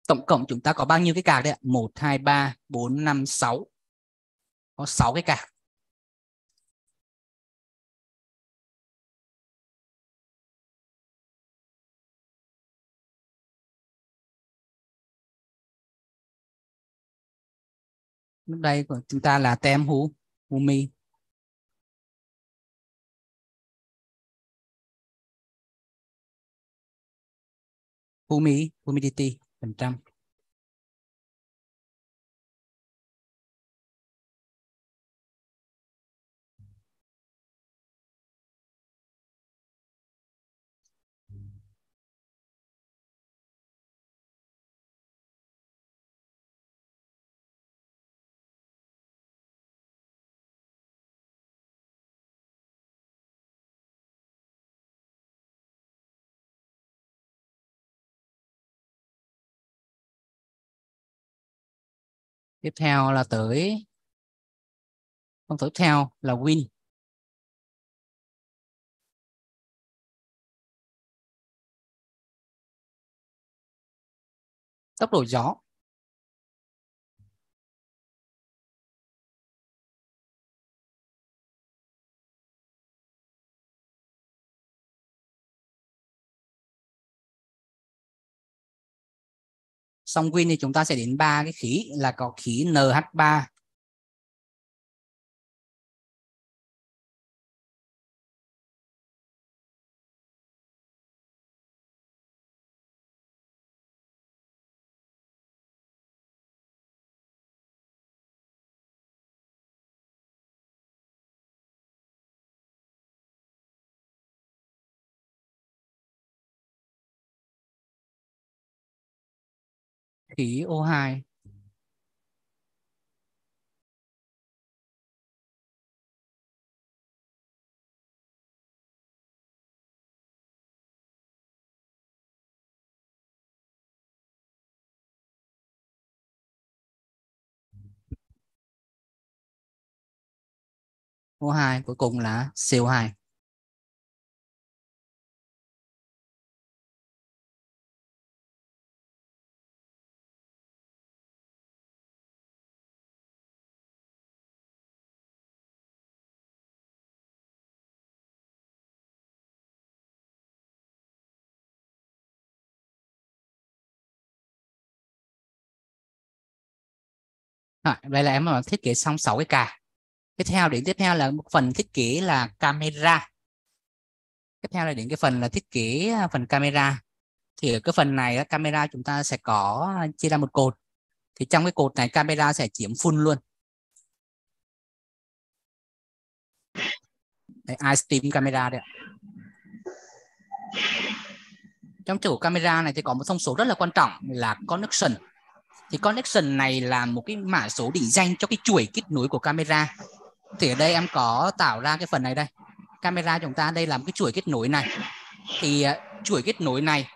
Tổng cộng chúng ta có bao nhiêu cái card đấy ạ? 1, 2, 3, 4, 5, 6. Có 6 cái card. Lúc đây của chúng ta là tem Humi. Humidity phần trăm. Tiếp theo là tới không, tiếp theo là Win. Tốc độ gió. Xong Win thì chúng ta sẽ đến 3 cái khí, là có khí NH3, khí O2. O2 cuối cùng là CO2. Vậy là em đã thiết kế xong 6 cái card. Tiếp theo là một phần thiết kế là camera. Tiếp theo là đến cái phần là thiết kế phần camera. Thì ở cái phần này camera chúng ta sẽ có chia ra một cột. Thì trong cái cột này camera sẽ chiếm full luôn. Đây, iStream camera đây ạ. Trong chỗ camera này thì có một thông số rất là quan trọng là connection. Thì connection này là một cái mã số định danh cho cái chuỗi kết nối của camera. Thì ở đây em có tạo ra cái phần này đây. Camera chúng ta đây là một cái chuỗi kết nối này. Thì chuỗi kết nối này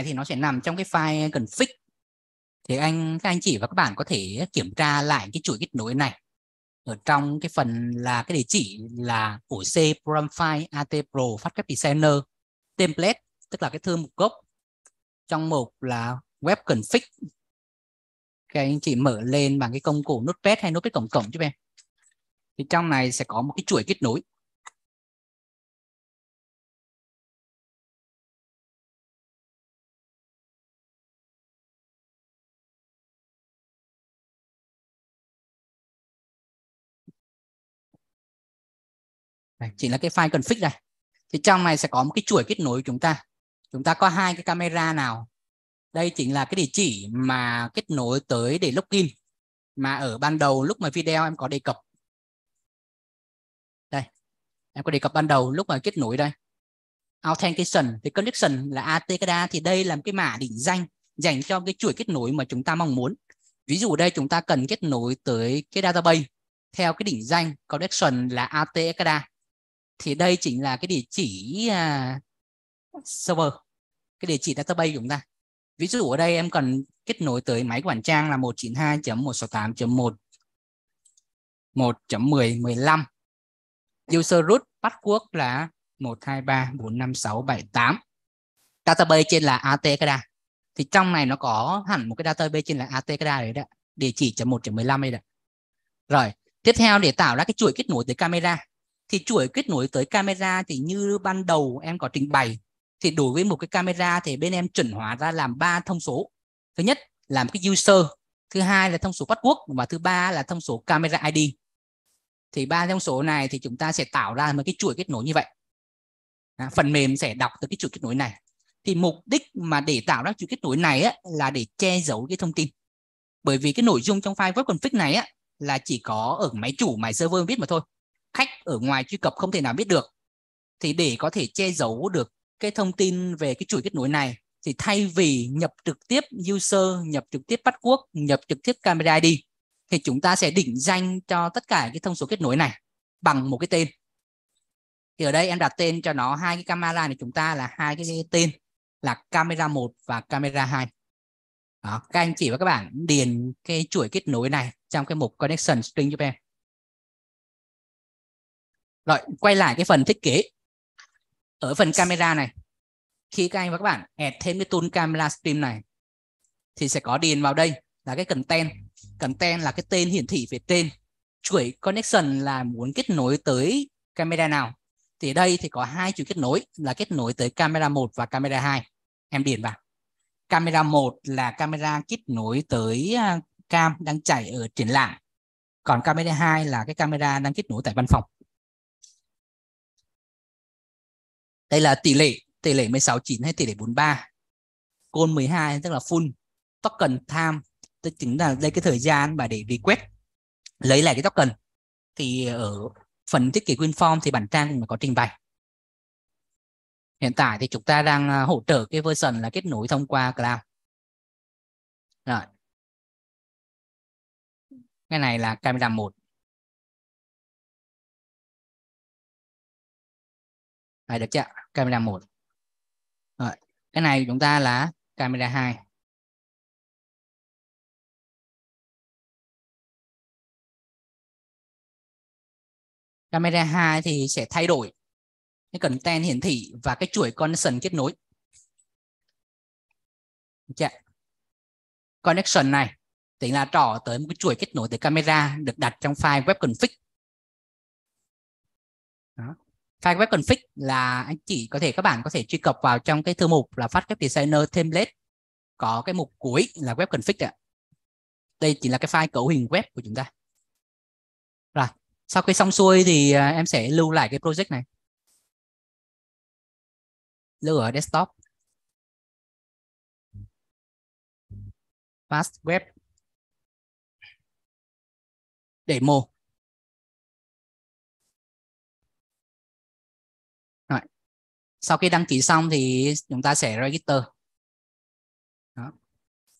thì nó sẽ nằm trong cái file config. Thì các anh chị và các bạn có thể kiểm tra lại cái chuỗi kết nối này ở trong cái phần là cái địa chỉ là ổ C program file at pro fastcap designer template, tức là cái thư mục gốc trong mục là web config. Các anh chị mở lên bằng cái công cụ notepad hay notepad cộng cộng giúp em. Thì trong này sẽ có một cái chuỗi kết nối. Đây, chỉ là cái file config này. Thì trong này sẽ có một cái chuỗi kết nối của chúng ta có hai cái camera nào. Đây chính là cái địa chỉ mà kết nối tới để login mà ở ban đầu lúc mà video em có đề cập. Đây, em có đề cập ban đầu lúc mà kết nối đây. Authentication thì connection là ATKDA, thì đây là một cái mã định danh dành cho cái chuỗi kết nối mà chúng ta mong muốn. Ví dụ đây chúng ta cần kết nối tới cái database theo cái định danh connection là ATKDA. Thì đây chính là cái địa chỉ server, cái địa chỉ database của chúng ta. Ví dụ ở đây em cần kết nối tới máy quản trang là 192.168.1.10.15. User root password là 123456788. Database trên là ATKDA. Thì trong này nó có hẳn một cái database trên là ATKDA đấy đó, địa chỉ .1.15 đây đó. Rồi, tiếp theo để tạo ra cái chuỗi kết nối tới camera. Thì chuỗi kết nối tới camera thì như ban đầu em có trình bày, thì đối với một cái camera thì bên em chuẩn hóa ra làm 3 thông số. Thứ nhất là một cái user, thứ hai là thông số password và thứ ba là thông số camera ID. Thì 3 thông số này thì chúng ta sẽ tạo ra một cái chuỗi kết nối như vậy. Phần mềm sẽ đọc từ cái chuỗi kết nối này. Thì mục đích mà để tạo ra chuỗi kết nối này là để che giấu cái thông tin. Bởi vì cái nội dung trong file web config này là chỉ có ở máy chủ, máy server biết mà thôi. Khách ở ngoài truy cập không thể nào biết được. Thì để có thể che giấu được cái thông tin về cái chuỗi kết nối này, thì thay vì nhập trực tiếp user, nhập trực tiếp password, nhập trực tiếp camera ID, thì chúng ta sẽ định danh cho tất cả cái thông số kết nối này bằng một cái tên. Thì ở đây em đặt tên cho nó hai cái camera này, chúng ta là hai cái tên là camera 1 và camera 2. Đó, các anh chị và các bạn điền cái chuỗi kết nối này trong cái mục connection string giúp em. Rồi, quay lại cái phần thiết kế. Ở phần camera này, khi các anh và các bạn add thêm cái tool camera stream này, thì sẽ có điền vào đây là cái content. Content là cái tên hiển thị phía trên. Chuỗi connection là muốn kết nối tới camera nào. Thì ở đây thì có hai chuỗi kết nối là kết nối tới camera 1 và camera 2. Em điền vào. Camera 1 là camera kết nối tới cam đang chạy ở triển lãm. Còn camera 2 là cái camera đang kết nối tại văn phòng. Đây là tỷ lệ 16:9 hay tỷ lệ 43. Call 12 tức là full. Token time tức chính là đây cái thời gian mà để request lấy lại cái token. Thì ở phần thiết kế WinForm thì bản trang cũng có trình bày. Hiện tại thì chúng ta đang hỗ trợ cái version là kết nối thông qua cloud. Rồi. Cái này là camera 1. Đây, được chưa? Camera 1. Rồi. Cái này chúng ta là camera 2. Camera 2 thì sẽ thay đổi cái content hiển thị và cái chuỗi connection kết nối. Được chưa? Connection này tính là trỏ tới một cái chuỗi kết nối tới camera được đặt trong file web config. Đó. File web config là anh chị các bạn có thể truy cập vào trong cái thư mục là Fast Web Designer Template, có cái mục cuối là web config ạ. Đây chỉ là cái file cấu hình web của chúng ta. Rồi, sau khi xong xuôi thì em sẽ lưu lại cái project này, lưu ở desktop. Fast Web Demo. Rồi. Sau khi đăng ký xong thì chúng ta sẽ register. Đó.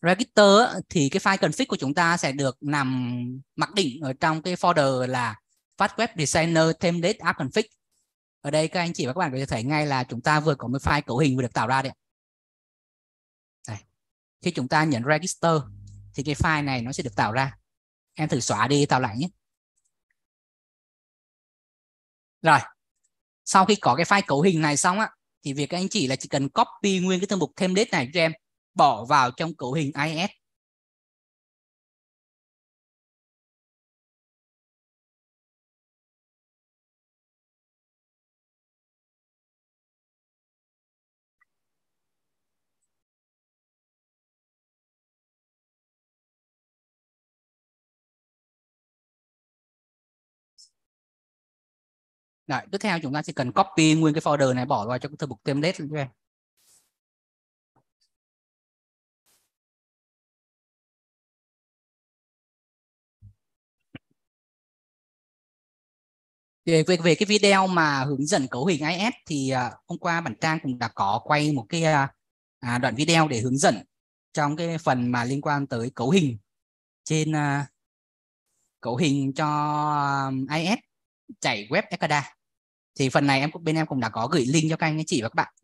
Register thì cái file config của chúng ta sẽ được nằm mặc định ở trong cái folder là Fast Web Designer Template App Config. Ở đây các anh chị và các bạn có thể thấy ngay là chúng ta vừa có một file cấu hình vừa được tạo ra đấy. Đây. Khi chúng ta nhấn register thì cái file này nó sẽ được tạo ra. Em thử xóa đi tạo lại nhé. Rồi. Sau khi có cái file cấu hình này xong á, thì việc các anh chị là chỉ cần copy nguyên cái thư mục template này cho em, bỏ vào trong cấu hình IIS. Rồi, tiếp theo chúng ta chỉ cần copy nguyên cái folder này bỏ vào trong cái thư mục template cho em. Về cái video mà hướng dẫn cấu hình IIS thì hôm qua bản trang cũng đã có quay một cái đoạn video để hướng dẫn trong cái phần mà liên quan tới cấu hình trên cấu hình cho IIS chạy web Ekada. Thì phần này bên em cũng đã có gửi link cho các anh chị và các bạn.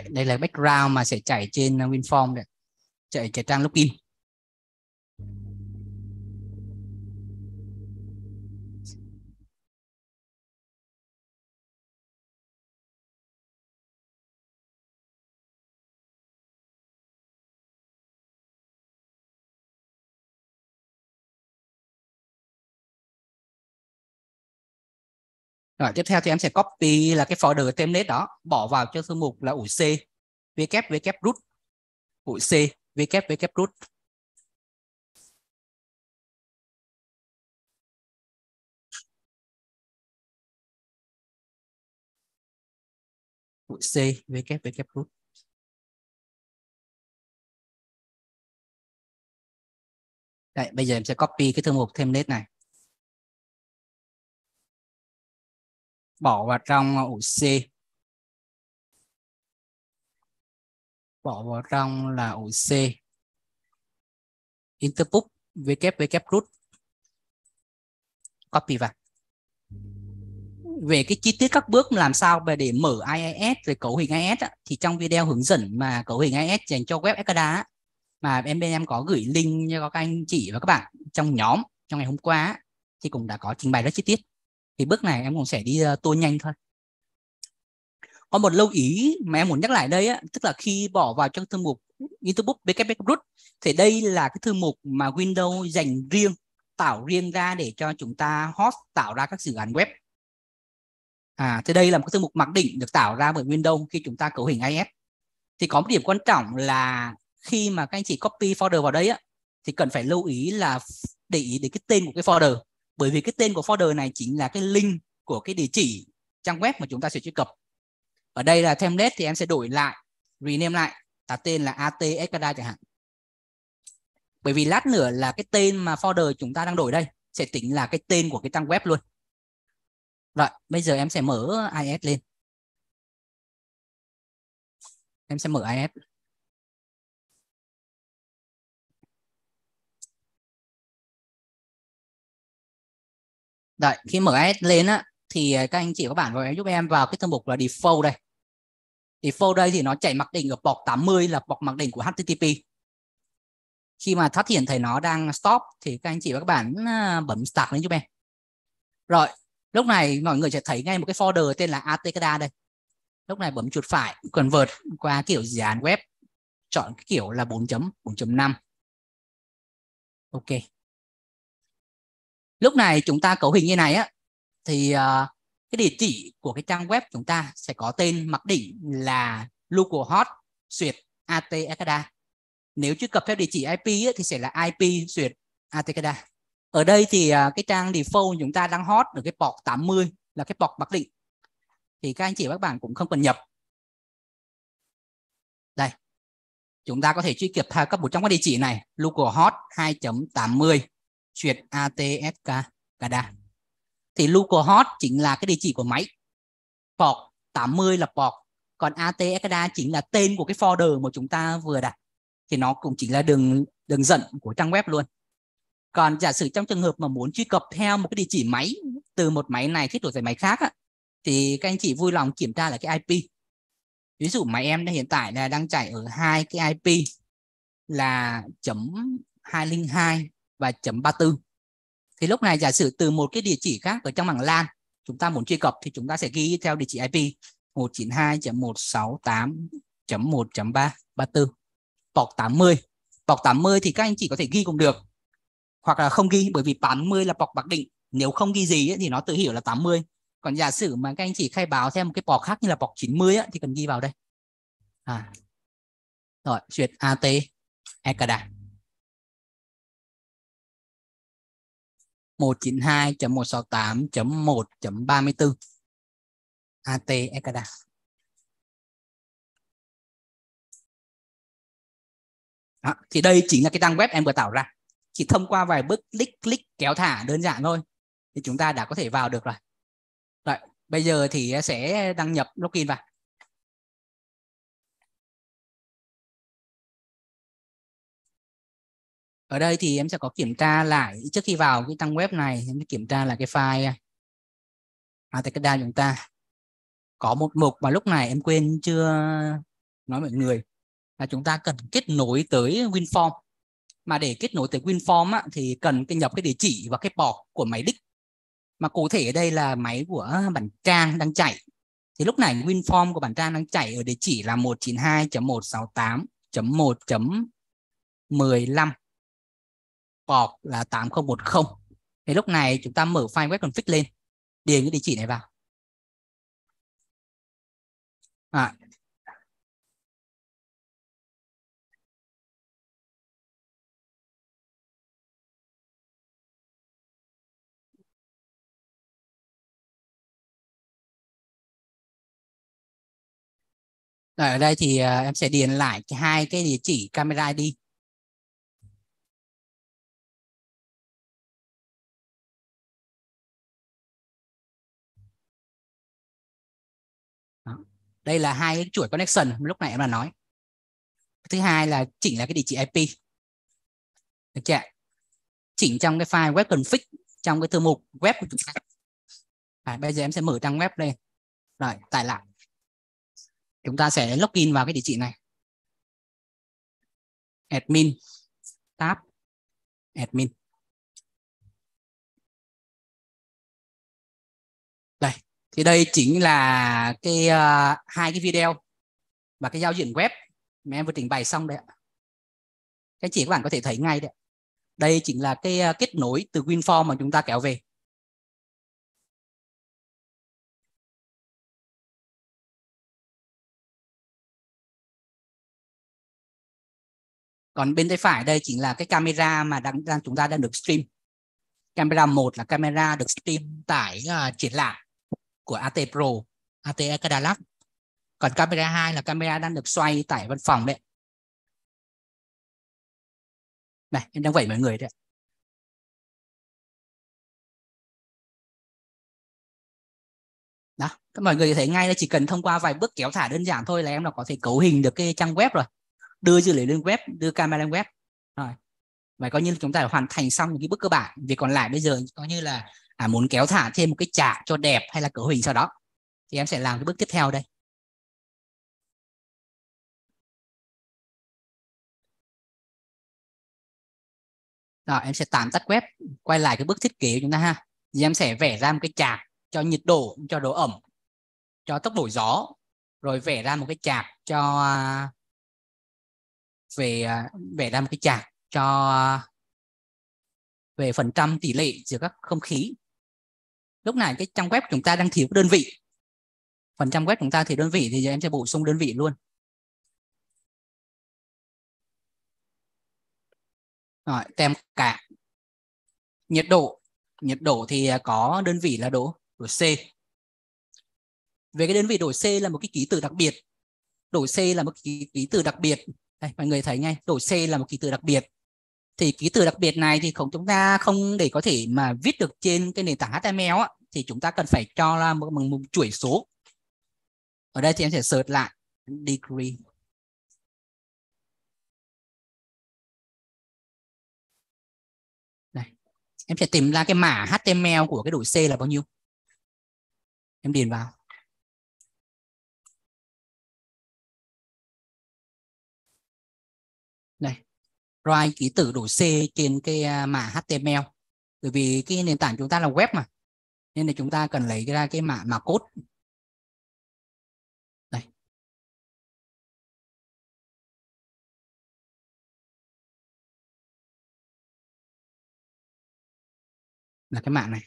Đây là background mà sẽ chạy trên WinForm này, chạy trang login. Rồi, tiếp theo thì em sẽ copy là cái folder template đó, bỏ vào cho thư mục là ủi C www root ủi C www root. Ủi C www root. Đây, bây giờ em sẽ copy cái thư mục template này, bỏ vào trong ủi C, bỏ vào trong là ủi C interpub www root, copy vào. Về cái chi tiết các bước làm sao để mở IIS rồi cấu hình IIS thì trong video hướng dẫn mà cấu hình IIS dành cho web Ekada mà bên em có gửi link cho các anh chị và các bạn trong nhóm trong ngày hôm qua thì cũng đã có trình bày rất chi tiết. Thì bước này em cũng sẽ đi tua nhanh thôi. Có một lưu ý mà em muốn nhắc lại đây tức là khi bỏ vào trong thư mục interpub www root thì đây là cái thư mục mà Windows dành riêng, tạo riêng ra để cho chúng ta host tạo ra các dự án web. Thì đây là một cái thư mục mặc định được tạo ra bởi Windows khi chúng ta cấu hình IIS. Thì có một điểm quan trọng là khi mà các anh chị copy folder vào đây thì cần phải lưu ý là để ý đến cái tên của cái folder, bởi vì cái tên của folder này chính là cái link của cái địa chỉ trang web mà chúng ta sẽ truy cập. Ở đây là template thì em sẽ đổi lại, rename lại, đặt tên là AT Ekada chẳng hạn. Bởi vì lát nữa là cái tên mà folder chúng ta đang đổi đây sẽ tính là cái tên của cái trang web luôn. Rồi, bây giờ em sẽ mở IIS lên. Em sẽ mở IIS. Rồi, khi mở IIS lên á thì các anh chị các bạn vào giúp em vào cái thư mục là default đây. Default đây thì nó chạy mặc định ở port 80 là port mặc định của HTTP. Khi mà phát hiện thấy nó đang stop thì các anh chị và các bạn bấm start lên giúp em. Rồi, lúc này mọi người sẽ thấy ngay một cái folder tên là Atkada đây. Lúc này bấm chuột phải, convert qua kiểu dự án web, chọn cái kiểu là 4.4.5. Ok. Lúc này chúng ta cấu hình như này á thì cái địa chỉ của cái trang web chúng ta sẽ có tên mặc định là localhost xuyệt Atkada. Nếu truy cập theo địa chỉ IP ấy, thì sẽ là IP xuyệt Atkada. Ở đây thì cái trang default chúng ta đang hot ở cái port 80 là cái port mặc định. Thì các anh chị và các bạn cũng không cần nhập. Đây. Chúng ta có thể truy cập theo các một trong các địa chỉ này, localhost 2.80 xuyệt Atkada. Thì localhost chính là cái địa chỉ của máy. Port 80 là port, còn Atkada chính là tên của cái folder mà chúng ta vừa đặt. Thì nó cũng chính là đường dẫn của trang web luôn. Còn giả sử trong trường hợp mà muốn truy cập theo một cái địa chỉ máy từ một máy này thiết đổi về máy khác á, thì các anh chị vui lòng kiểm tra là cái IP. Ví dụ máy em hiện tại là đang chạy ở hai cái IP là .202 và .34. Thì lúc này giả sử từ một cái địa chỉ khác ở trong bảng LAN chúng ta muốn truy cập thì chúng ta sẽ ghi theo địa chỉ IP 192.168.1.334. Port 80. Port 80 thì các anh chị có thể ghi cũng được hoặc là không ghi, bởi vì 80 là port mặc định. Nếu không ghi gì ấy, thì nó tự hiểu là 80. Còn giả sử mà các anh chị khai báo thêm một cái port khác như là port 90 ấy, thì cần ghi vào đây. Rồi, duyệt AT Ekada 192.168.1.34 AT Ekada. Đó, thì đây chính là cái trang web em vừa tạo ra. Chỉ thông qua vài bước click kéo thả đơn giản thôi thì chúng ta đã có thể vào được rồi. Rồi, bây giờ thì sẽ đăng nhập login vào. Ở đây thì em sẽ có kiểm tra lại trước khi vào cái trang web này, em sẽ kiểm tra lại cái file Atkada chúng ta. Có một mục mà lúc này em quên chưa nói mọi người là chúng ta cần kết nối tới WinForm. Mà để kết nối tới WinForm á, thì cần nhập cái địa chỉ và cái port của máy đích. Mà cụ thể ở đây là máy của bản Trang đang chạy. Thì lúc này WinForm của bản Trang đang chạy ở địa chỉ là 192.168.1.15. Port là 8010. Thì lúc này chúng ta mở file web config lên, điền cái địa chỉ này vào. Ở đây thì em sẽ điền lại hai cái địa chỉ camera ID. Đó. Đây là hai cái chuỗi connection lúc nãy em đã nói. Thứ hai là chỉnh là cái địa chỉ IP. Được chưa? Chỉnh trong cái file web config trong cái thư mục web của chúng ta. Bây giờ em sẽ mở trang web lên. Rồi, tải lại. Chúng ta sẽ login vào cái địa chỉ này. Admin tab admin. Đây, thì đây chính là cái hai cái video và cái giao diện web mà em vừa trình bày xong đấy ạ. Các chị các bạn có thể thấy ngay đấy. Đây chính là cái kết nối từ WinForm mà chúng ta kéo về. Còn bên tay phải đây chính là cái camera mà chúng ta đang được stream. Camera 1 là camera được stream tải triển lãm. của AT Pro, AT Ekada Lab. Còn camera 2 là camera đang được xoay tại văn phòng đấy. Này, em đang vẩy mọi người đấy. Đó, các mọi người thấy ngay là chỉ cần thông qua vài bước kéo thả đơn giản thôi là em đã có thể cấu hình được cái trang web rồi. Đưa dữ liệu lên web, đưa camera lên web. Rồi. Và coi như chúng ta đã hoàn thành xong những cái bước cơ bản. Việc còn lại bây giờ coi như là muốn kéo thả thêm một cái chart cho đẹp hay là cấu hình sau đó thì em sẽ làm cái bước tiếp theo đây. Rồi em sẽ tạm tắt web, quay lại cái bước thiết kế của chúng ta ha. Thì em sẽ vẽ ra một cái chart cho nhiệt độ, cho độ ẩm, cho tốc độ gió, rồi vẽ ra một cái chart cho vẽ ra một cái chart cho về phần trăm tỷ lệ giữa các không khí. Lúc này cái trang web của chúng ta đang thiếu đơn vị. Phần trang web chúng ta thiếu đơn vị thì giờ em sẽ bổ sung đơn vị luôn. Rồi, tem cả nhiệt độ thì có đơn vị là độ C. Về cái đơn vị độ C là một cái ký tự đặc biệt. Độ C là một ký tự đặc biệt. Đây, mọi người thấy ngay, độ C là một ký tự đặc biệt. Thì ký tự đặc biệt này thì chúng ta không để có thể mà viết được trên cái nền tảng HTML á, thì chúng ta cần phải cho ra một chuỗi số. Ở đây thì em sẽ search lại degree. Đây. Em sẽ tìm ra cái mã HTML của cái độ C là bao nhiêu. Em điền vào. Đây. Write ký tự độ C trên cái mã HTML. Bởi vì cái nền tảng chúng ta là web mà. Nên là chúng ta cần lấy ra cái mã code. Đây. Là cái mã này.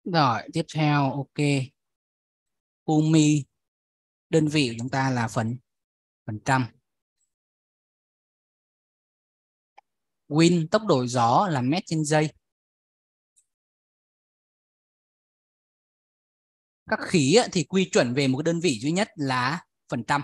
Rồi, tiếp theo ok. Umi đơn vị của chúng ta là phần trăm. Win tốc độ gió là mét trên giây. Các khí thì quy chuẩn về một cái đơn vị duy nhất là phần trăm.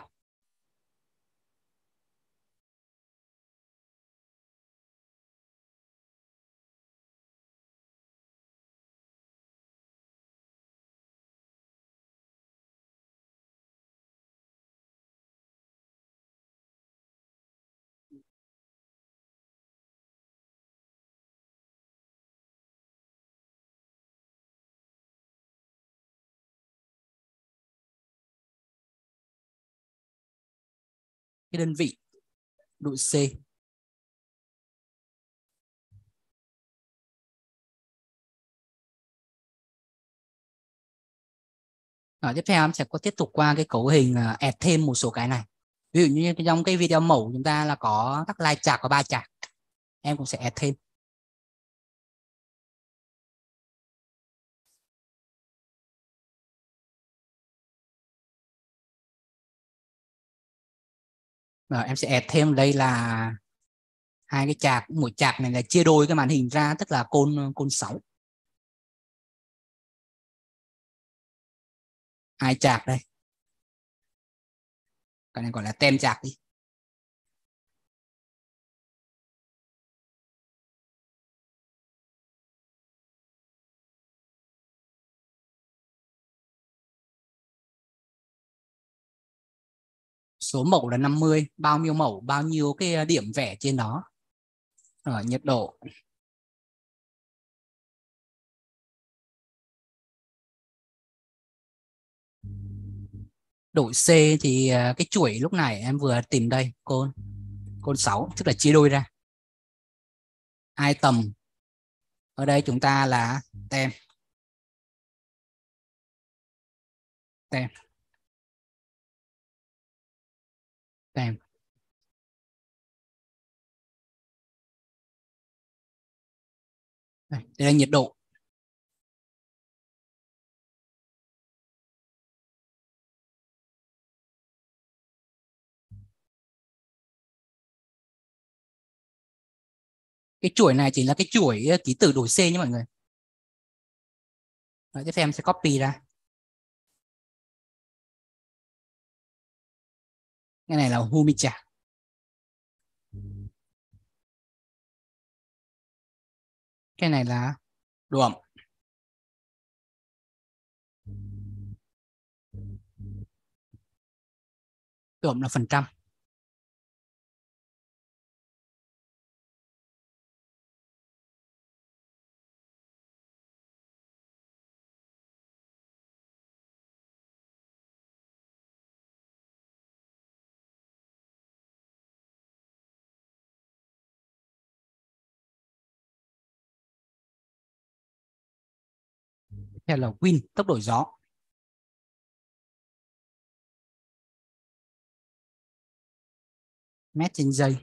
Cái đơn vị độ C. Rồi, tiếp theo em sẽ có tiếp tục qua cái cấu hình add thêm một số cái này. Ví dụ như trong cái video mẫu chúng ta là có các like chart có 3 chart. Em cũng sẽ add thêm. Rồi, em sẽ add thêm đây là hai cái chart, một chart này là chia đôi cái màn hình ra, tức là côn 6. Hai chart đây. Cái này gọi là tem chart đi. Số mẫu là 50, bao nhiêu mẫu, bao nhiêu cái điểm vẽ trên đó. Rồi, nhiệt độ. Độ C thì cái chuỗi lúc này em vừa tìm đây, côn 6, tức là chia đôi ra. Item. Ở đây chúng ta là tem. Tem. Tem. Đây là nhiệt độ. Cái chuỗi này chỉ là cái chuỗi ký tự đổi C nhé mọi người. Rồi, tiếp theo em sẽ copy ra. Cái này là Humicha. Cái này là độ ẩm. Độ ẩm là phần trăm. Theo là wind, tốc độ gió. Mét trên giây.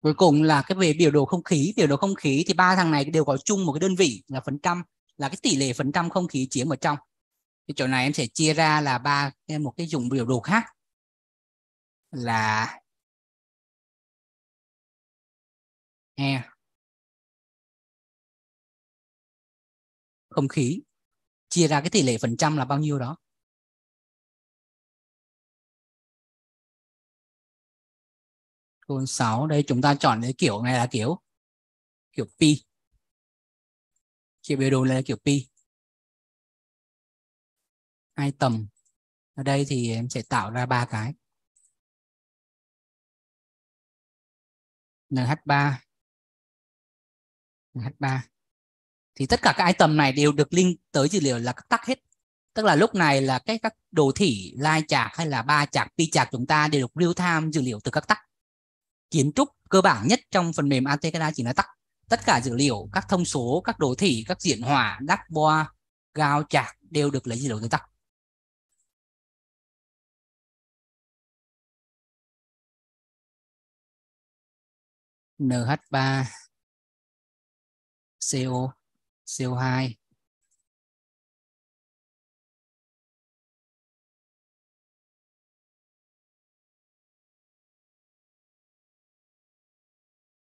Cuối cùng là cái về biểu đồ không khí. Biểu đồ không khí thì ba thằng này đều có chung một cái đơn vị là phần trăm, là cái tỷ lệ phần trăm không khí chiếm ở trong. Cái chỗ này em sẽ chia ra là một cái dùng biểu đồ khác là air, không khí, chia ra cái tỷ lệ phần trăm là bao nhiêu đó. Câu 6 đây chúng ta chọn cái kiểu này là kiểu pi. Chia biểu đồ là kiểu pi. Hai tầm. Ở đây thì em sẽ tạo ra ba cái. NH3. NH3. Thì tất cả các item này đều được link tới dữ liệu là các tắc hết. Tức là lúc này là các đồ thị, line chart hay là bar chart, pi chart chúng ta đều được real time dữ liệu từ các tắc. Kiến trúc cơ bản nhất trong phần mềm Atekada chỉ là tắc. Tất cả dữ liệu, các thông số, các đồ thị, các diễn hỏa, dashboard, Gantt chart đều được lấy dữ liệu từ tắc. NH3, CO, CO2.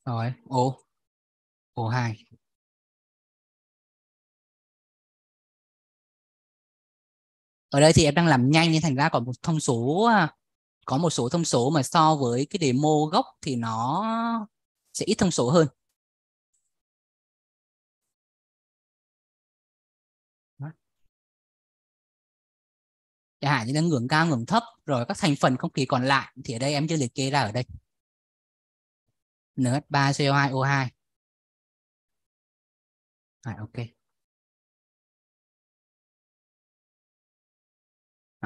Rồi, O2. Ở đây thì em đang làm nhanh nên thành ra có một số thông số mà so với cái demo gốc thì nó sẽ ít thông số hơn. Chẳng hạn như là ngưỡng cao, ngưỡng thấp, rồi các thành phần không khí còn lại thì ở đây em chưa liệt kê ra ở đây. NH3, CO2, O2. Ok.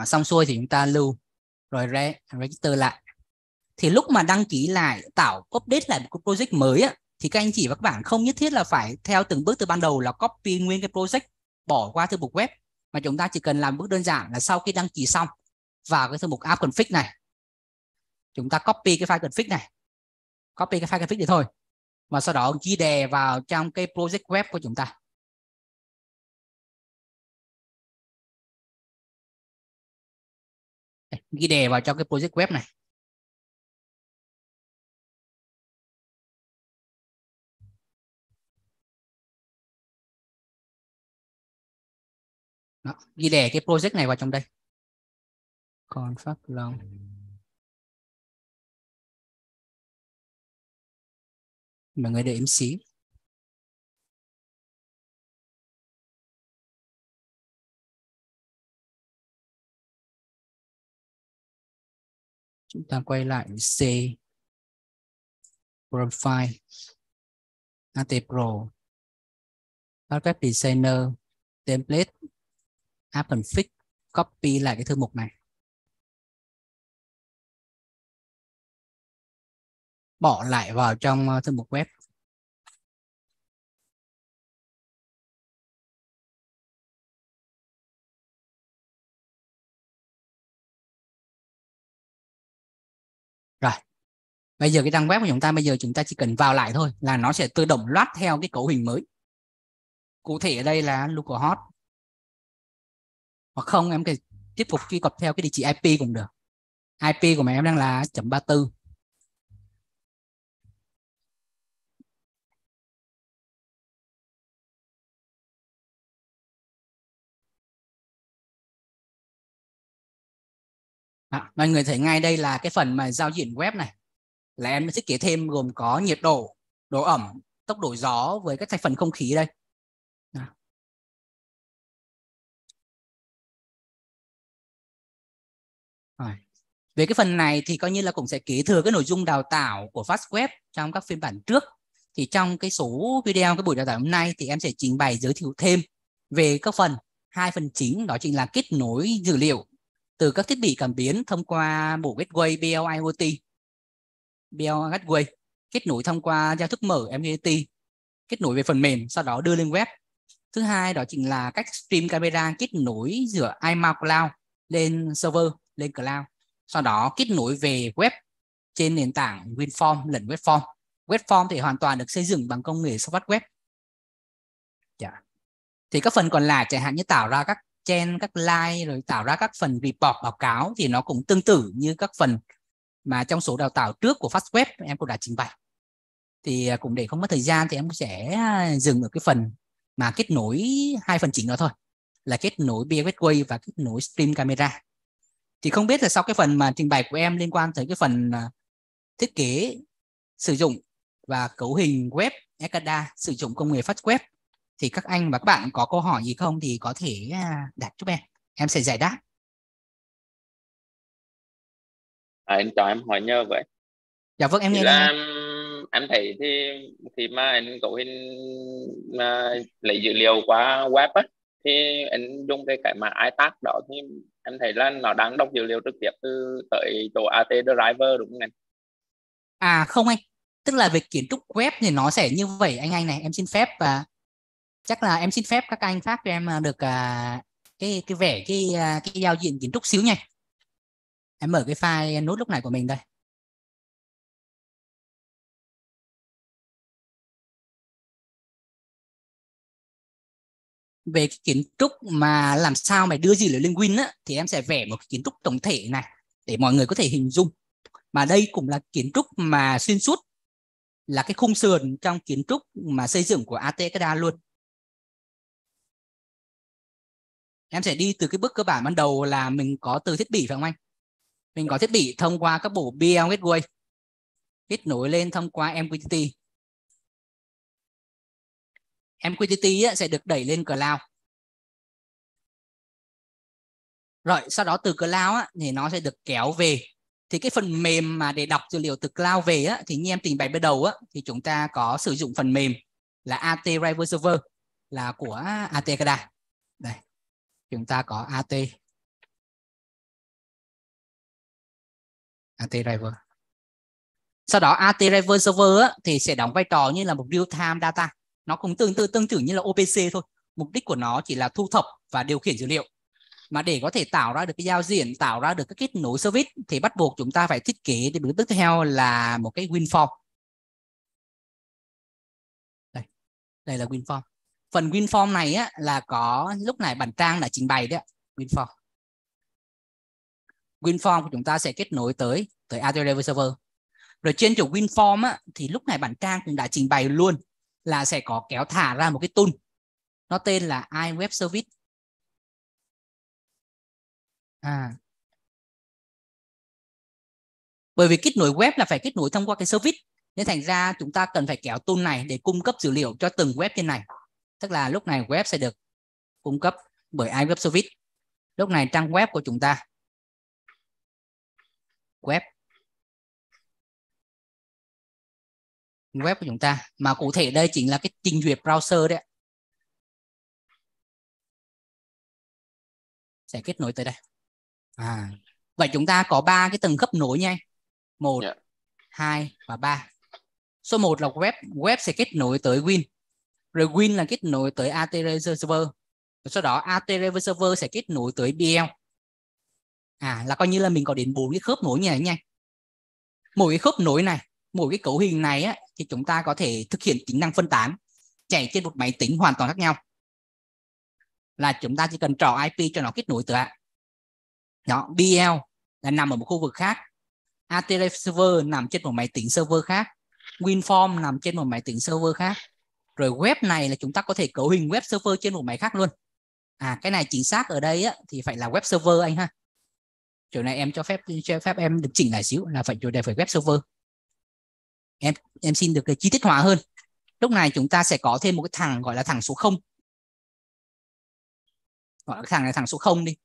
Xong xuôi thì chúng ta lưu rồi register lại. Thì lúc mà đăng ký lại, tạo update lại một project mới á, thì các anh chị và các bạn không nhất thiết là phải theo từng bước từ ban đầu là copy nguyên cái project bỏ qua thư mục web, mà chúng ta chỉ cần làm bước đơn giản là sau khi đăng ký xong vào cái thư mục app config này, chúng ta copy cái file config này, copy cái file config này thôi, và sau đó ghi đè vào trong cái project web của chúng ta. Ghi đè vào trong cái project web này. Đó, ghi đè cái project này vào trong đây. Còn phát long. Mọi người đợi em xí. Chúng ta quay lại C, profile, AT Pro, web designer, template, app config, copy lại cái thư mục này. bỏ lại vào trong thư mục web. Rồi, bây giờ cái trang web của chúng ta bây giờ chúng ta chỉ cần vào lại thôi là nó sẽ tự động loát theo cái cấu hình mới. Cụ thể ở đây là localhost. Hoặc không em có thể tiếp tục truy cập theo cái địa chỉ IP cũng được. IP của mẹ em đang là .34. Mọi người thấy ngay đây là cái phần mà giao diện web này là em thiết kế thêm gồm có nhiệt độ, độ ẩm, tốc độ gió với các thành phần không khí đây. Về cái phần này thì coi như là cũng sẽ kế thừa cái nội dung đào tạo của FastWeb trong các phiên bản trước. Thì trong cái số video cái buổi đào tạo hôm nay thì em sẽ trình bày giới thiệu thêm về các phần. Hai phần chính đó chính là kết nối dữ liệu từ các thiết bị cảm biến thông qua bộ gateway BL-IoT, BL Gateway, kết nối thông qua giao thức mở MQTT, kết nối về phần mềm sau đó đưa lên web. Thứ hai đó chính là cách stream camera kết nối giữa iMount Cloud lên server, lên cloud. Sau đó kết nối về web trên nền tảng WinForm lẫn WebForm. WebForm thì hoàn toàn được xây dựng bằng công nghệ software web. Thì các phần còn lại chẳng hạn như tạo ra các chain, các line, rồi tạo ra các phần report báo cáo thì nó cũng tương tự như các phần mà trong số đào tạo trước của FastWeb em cũng đã trình bày. Thì cũng để không mất thời gian thì em sẽ dừng ở cái phần mà kết nối hai phần chính đó thôi, là kết nối BL Gateway và kết nối stream camera. Thì không biết là sau cái phần mà trình bày của em liên quan tới cái phần thiết kế, sử dụng và cấu hình web Ekada sử dụng công nghệ FastWeb thì các anh và các bạn có câu hỏi gì không thì có thể đặt giúp em sẽ giải đáp. Anh cho em hỏi nhờ vậy. Dạ vâng, em Thì nghe là đây. em thấy thì khi mà anh cấu hình mà lấy dữ liệu qua web á, thì anh dùng cái mà iTag đó thì em thấy là nó đang đọc dữ liệu trực tiếp từ tới chỗ AT driver đúng không anh? Không anh, tức là về kiến trúc web thì nó sẽ như vậy anh này, em xin phép và chắc là em xin phép các anh phát cho em được cái vẽ cái giao diện kiến trúc xíu nha. Em mở cái file nốt lúc này của mình đây. Về cái kiến trúc mà làm sao mà đưa dữ liệu lên Win á, thì em sẽ vẽ một cái kiến trúc tổng thể này để mọi người có thể hình dung. Mà đây cũng là kiến trúc mà xuyên suốt, là cái khung sườn trong kiến trúc mà xây dựng của AT Ekada luôn. Em sẽ đi từ cái bước cơ bản ban đầu là mình có từ thiết bị phải không anh? Mình có thiết bị thông qua các bộ BL Gateway kết nối lên thông qua MQTT. MQTT sẽ được đẩy lên cloud. Rồi sau đó từ cloud thì nó sẽ được kéo về. Thì cái phần mềm mà để đọc dữ liệu từ cloud về thì như em trình bày ban đầu thì chúng ta có sử dụng phần mềm là AT Driver Server là của AT Ekada. Đây, chúng ta có AT Driver. Sau đó AT Driver Server thì sẽ đóng vai trò như là một real time data. Nó cũng tương tự như là OPC thôi. Mục đích của nó chỉ là thu thập và điều khiển dữ liệu. Mà để có thể tạo ra được cái giao diện, tạo ra được các kết nối service thì bắt buộc chúng ta phải thiết kế để bước tiếp theo là một cái WinForm. Đây là WinForm. Phần WinForm này là có lúc này bản trang đã trình bày đấy. WinForm. WinForm của chúng ta sẽ kết nối tới AT Driver Server. Rồi trên chỗ WinForm thì lúc này bản trang cũng đã trình bày luôn là sẽ có kéo thả ra một cái tool. Nó tên là iWeb Service. Bởi vì kết nối web là phải kết nối thông qua cái service, nên thành ra chúng ta cần phải kéo tool này để cung cấp dữ liệu cho từng web trên này. Tức là lúc này web sẽ được cung cấp bởi iWeb Service. Lúc này trang web của chúng ta, web của chúng ta, mà cụ thể đây chính là cái trình duyệt browser đấy, sẽ kết nối tới đây. Vậy chúng ta có 3 cái tầng khớp nối nha. 1, 2 và 3. Số 1 là web sẽ kết nối tới Win, rồi Win là kết nối tới AT server, rồi sau đó AT server sẽ kết nối tới BL. Là coi như là mình có đến 4 cái khớp nối như này nha. Mỗi cái khớp nối này, mỗi cái cấu hình này á, thì chúng ta có thể thực hiện tính năng phân tán chạy trên một máy tính hoàn toàn khác nhau. Là chúng ta chỉ cần trỏ IP cho nó kết nối tới đó. BL là nằm ở một khu vực khác, AT server nằm trên một máy tính server khác, WinForm nằm trên một máy tính server khác, rồi web này là chúng ta có thể cấu hình web server trên một máy khác luôn. Cái này chính xác ở đây á, thì phải là web server anh ha. Chỗ này em cho phép em được chỉnh lại xíu, là phải chỗ này phải web server. Em xin được cái chi tiết hóa hơn. Lúc này chúng ta sẽ có thêm một cái thằng gọi là thằng số 0. Gọi cái thằng này thằng số 0 đi.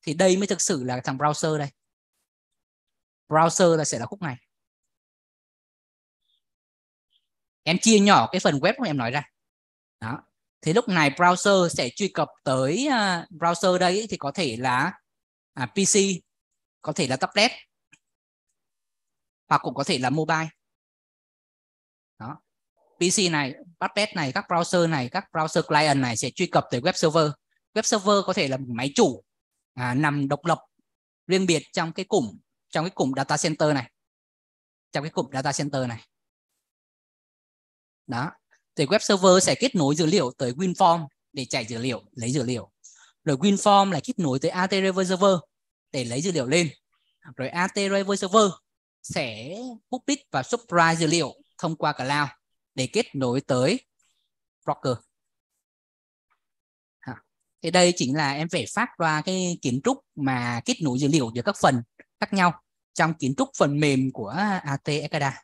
Thì đây mới thực sự là thằng browser đây. Browser là sẽ là khúc này. Em chia nhỏ cái phần web của em nói ra. Đó. Thì lúc này browser sẽ truy cập tới browser đây thì có thể là PC, có thể là tablet, hoặc cũng có thể là mobile. Đó. PC này, tablet này, các browser này, các browser client này sẽ truy cập tới web server. Web server có thể là một máy chủ nằm độc lập riêng biệt trong cái cụm data center này. Trong cái cụm data center này. Đó. Thì web server sẽ kết nối dữ liệu tới WinForm để chạy dữ liệu, lấy dữ liệu. Rồi WinForm lại kết nối tới AT server để lấy dữ liệu lên. Rồi AT server sẽ publish và subscribe dữ liệu thông qua cloud để kết nối tới broker. Thì đây chính là em vẽ phát ra cái kiến trúc mà kết nối dữ liệu giữa các phần khác nhau trong kiến trúc phần mềm của AT Ekada.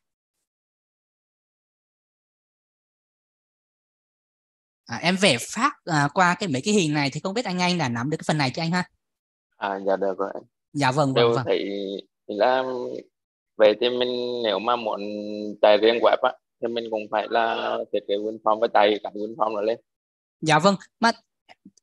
Em vẽ phát qua mấy cái hình này thì không biết anh đã nắm được cái phần này chứ anh ha? Dạ được rồi. Dạ vâng. Thì là về thì mình nếu mà muốn chạy riêng web á thì mình cũng phải là thiết kế WinForm với chạy cả WinForm lên. Dạ vâng.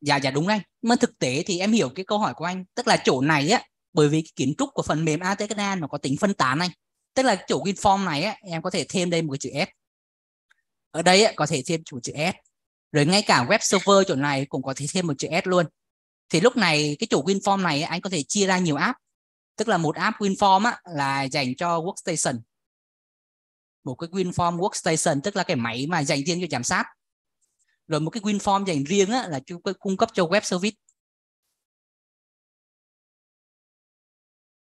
Dạ đúng anh. Mà thực tế thì em hiểu cái câu hỏi của anh, tức là chỗ này á, bởi vì cái kiến trúc của phần mềm AT Ekada nó có tính phân tán anh. Tức là chỗ WinForm này á, em có thể thêm đây một cái chữ S. Ở đây á, có thể thêm một chữ S. Rồi ngay cả web server chỗ này cũng có thể thêm một chữ S luôn. Thì lúc này cái chủ WinForm này anh có thể chia ra nhiều app. Tức là một app WinForm á, là dành cho workstation. Một cái WinForm workstation tức là cái máy mà dành riêng cho giám sát. Rồi một cái WinForm dành riêng á, là cung cấp cho web service.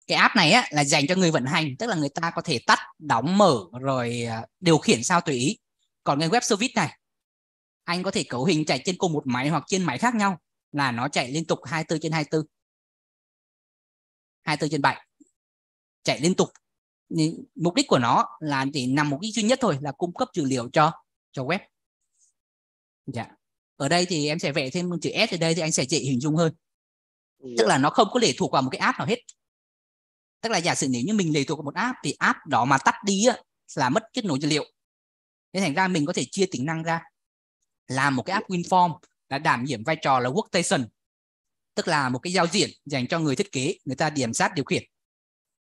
Cái app này á, là dành cho người vận hành, tức là người ta có thể tắt, đóng, mở rồi điều khiển sao tùy ý. Còn cái web service này anh có thể cấu hình chạy trên cùng một máy hoặc trên máy khác nhau, là nó chạy liên tục 24/24, 24/7, chạy liên tục. Mục đích của nó là chỉ nằm mục đích duy nhất thôi, là cung cấp dữ liệu cho web. Dạ. Ở đây thì em sẽ vẽ thêm một chữ S ở đây thì anh sẽ dễ hình dung hơn. Tức là nó không có lệ thuộc vào một cái app nào hết. Tức là giả sử nếu như mình lệ thuộc vào một app thì app đó mà tắt đi á, là mất kết nối dữ liệu. Thế thành ra mình có thể chia tính năng ra, làm một cái app WinForm là đảm nhiệm vai trò là workstation, tức là một cái giao diện dành cho người thiết kế, người ta điểm sát điều khiển.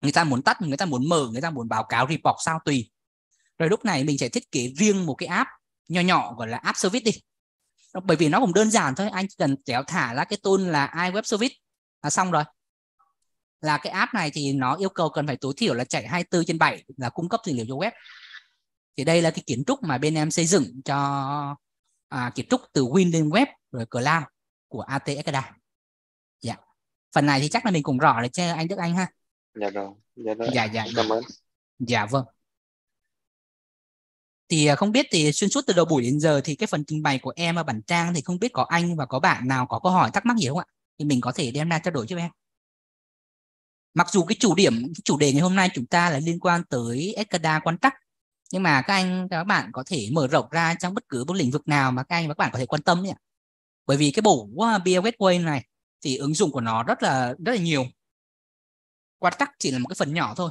Người ta muốn tắt, người ta muốn mở, người ta muốn báo cáo report sao tùy. Rồi lúc này mình sẽ thiết kế riêng một cái app nhỏ nhỏ gọi là app service đi. Bởi vì nó cũng đơn giản thôi, anh chỉ cần kéo thả ra cái tool là iWeb Service là xong rồi. Là cái app này thì nó yêu cầu cần phải tối thiểu là chạy 24/7 là cung cấp dữ liệu cho web. Thì đây là cái kiến trúc mà bên em xây dựng cho kiến trúc từ Win lên web rồi cloud của AT Ekada. Dạ. Phần này thì chắc là mình cũng rõ rồi chứ anh Đức Anh ha. Dạ rồi. Dạ. Cảm ơn. Dạ vâng. Thì không biết thì xuyên suốt từ đầu buổi đến giờ thì cái phần trình bày của em và bản trang thì không biết có anh và có bạn nào có câu hỏi thắc mắc gì không ạ? Thì mình có thể đem ra trao đổi cho em. Mặc dù cái chủ đề ngày hôm nay chúng ta là liên quan tới Ekada quan trắc, nhưng mà các anh các bạn có thể mở rộng ra trong bất cứ một lĩnh vực nào mà các anh và các bạn có thể quan tâm nhé. Bởi vì cái bộ BL Gateway này thì ứng dụng của nó rất là nhiều. Quan trắc chỉ là một cái phần nhỏ thôi.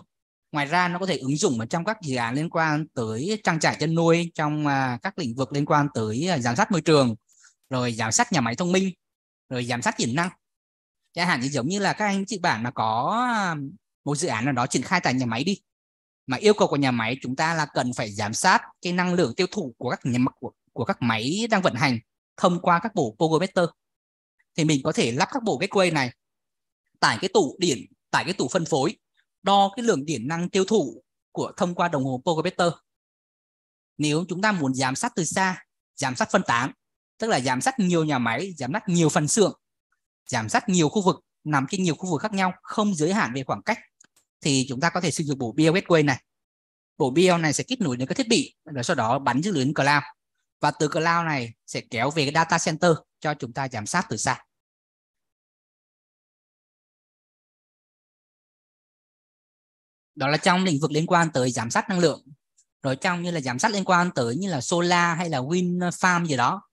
Ngoài ra nó có thể ứng dụng ở trong các dự án liên quan tới trang trại chăn nuôi, trong các lĩnh vực liên quan tới giám sát môi trường, rồi giám sát nhà máy thông minh, rồi giám sát điện năng. Chẳng hạn như giống như là các anh chị bạn mà có một dự án nào đó triển khai tại nhà máy đi, Mà yêu cầu của nhà máy chúng ta là cần phải giám sát cái năng lượng tiêu thụ của các máy đang vận hành thông qua các bộ Pogometer. Thì mình có thể lắp các bộ gateway này tải cái tủ điện, tải cái tủ phân phối, đo cái lượng điện năng tiêu thụ thông qua đồng hồ Pogometer. Nếu chúng ta muốn giám sát từ xa, giám sát phân tán, tức là giám sát nhiều nhà máy, giám sát nhiều phân xưởng, giám sát nhiều khu vực, nằm trên nhiều khu vực khác nhau, không giới hạn về khoảng cách, thì chúng ta có thể sử dụng bộ BL Gateway này. Bộ BL này sẽ kết nối đến các thiết bị, rồi sau đó bắn dữ liệu đến cloud. Và từ cloud này sẽ kéo về cái data center cho chúng ta giám sát từ xa. Đó là trong lĩnh vực liên quan tới giám sát năng lượng. Rồi trong như là giám sát liên quan tới như là solar hay là wind farm gì đó,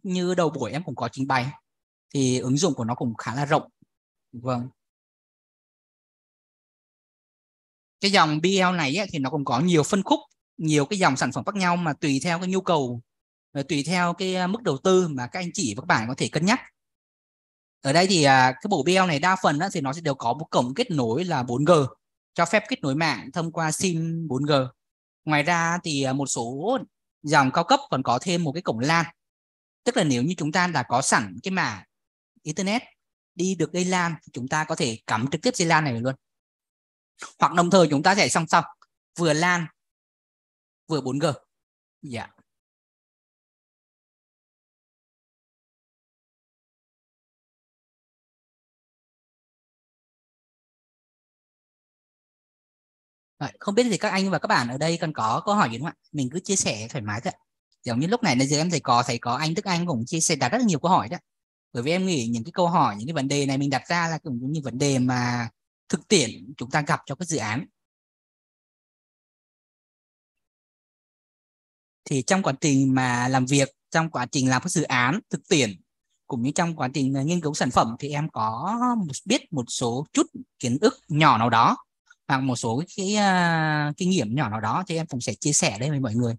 như đầu buổi em cũng có trình bày, thì ứng dụng của nó cũng khá là rộng. Vâng. Cái dòng BL này ấy, thì nó cũng có nhiều phân khúc, nhiều cái dòng sản phẩm khác nhau, mà tùy theo cái nhu cầu, tùy theo cái mức đầu tư mà các anh chị và các bạn có thể cân nhắc. Ở đây thì cái bộ BL này đa phần thì nó sẽ đều có một cổng kết nối là 4G, cho phép kết nối mạng thông qua SIM 4G. Ngoài ra thì một số dòng cao cấp còn có thêm một cái cổng LAN. Tức là nếu như chúng ta đã có sẵn cái mã Internet đi được dây LAN thì chúng ta có thể cắm trực tiếp dây LAN này luôn. Hoặc đồng thời chúng ta sẽ song song vừa LAN vừa 4G. Dạ. Rồi, không biết thì các anh và các bạn ở đây còn có câu hỏi gì không ạ? Mình cứ chia sẻ thoải mái thôi. Giống như lúc này giờ em thấy có anh Đức Anh cũng chia sẻ đặt rất là nhiều câu hỏi đó. Bởi vì em nghĩ những cái câu hỏi, những cái vấn đề này mình đặt ra là cũng như vấn đề mà thực tiễn chúng ta gặp cho các dự án. Thì trong quá trình mà làm việc, trong quá trình làm các dự án thực tiễn, cũng như trong quá trình nghiên cứu sản phẩm, thì em có biết một số chút kiến thức nhỏ nào đó, hoặc một số cái kinh nghiệm nhỏ nào đó, thì em cũng sẽ chia sẻ đây với mọi người.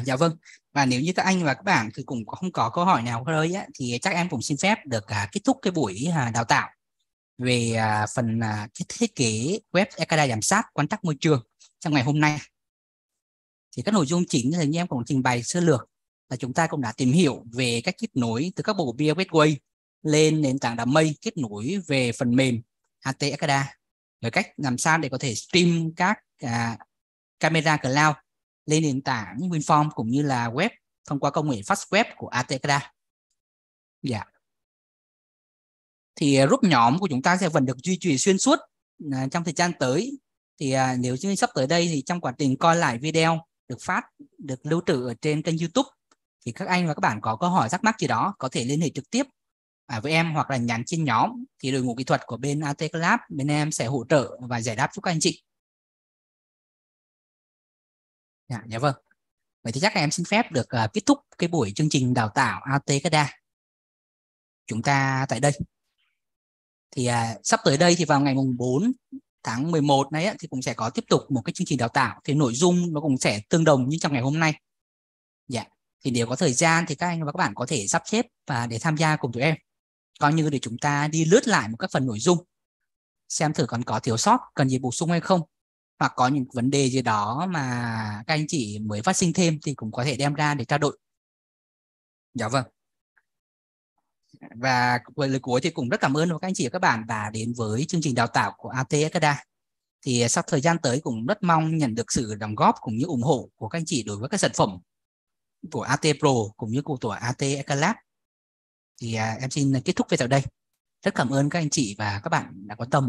Dạ vâng. Và nếu như các anh và các bạn thì cũng không có câu hỏi nào thôi á, thì chắc em cũng xin phép được kết thúc cái buổi đào tạo về phần thiết kế web Ekada giám sát quan trắc môi trường trong ngày hôm nay. Thì các nội dung chính thì em cũng trình bày sơ lược là chúng ta cũng đã tìm hiểu về cách kết nối từ các bộ BL Gateway lên nền tảng đám mây, kết nối về phần mềm AT Ekada, rồi cách làm sao để có thể stream các camera cloud lên nền tảng WinForm cũng như là web thông qua công nghệ Fast Web của AT Ekada. Dạ. Thì group nhóm của chúng ta sẽ vẫn được duy trì xuyên suốt trong thời gian tới. Thì nếu như sắp tới đây thì trong quá trình coi lại video được phát, được lưu trữ ở trên kênh YouTube, thì các anh và các bạn có câu hỏi thắc mắc gì đó có thể liên hệ trực tiếp với em hoặc là nhắn trên nhóm, thì đội ngũ kỹ thuật của bên AT Lab bên em sẽ hỗ trợ và giải đáp cho các anh chị. Dạ vâng. Vậy thì chắc là em xin phép được kết thúc cái buổi chương trình đào tạo AT Ekada chúng ta tại đây. Thì sắp tới đây thì vào ngày 4 tháng 11 này thì cũng sẽ có tiếp tục một cái chương trình đào tạo, thì nội dung nó cũng sẽ tương đồng như trong ngày hôm nay. Dạ. Thì nếu có thời gian thì các anh và các bạn có thể sắp xếp và để tham gia cùng tụi em, coi như để chúng ta đi lướt lại một các phần nội dung, xem thử còn có thiếu sót, cần gì bổ sung hay không, hoặc có những vấn đề gì đó mà các anh chị mới phát sinh thêm thì cũng có thể đem ra để trao đổi. Dạ vâng. Và lời cuối thì cũng rất cảm ơn các anh chị và các bạn đã đến với chương trình đào tạo của AT Ekada. Thì sắp thời gian tới cũng rất mong nhận được sự đóng góp cũng như ủng hộ của các anh chị đối với các sản phẩm của AT Pro cũng như của AT Ecalab. Thì em xin kết thúc về tại đây. Rất cảm ơn các anh chị và các bạn đã quan tâm.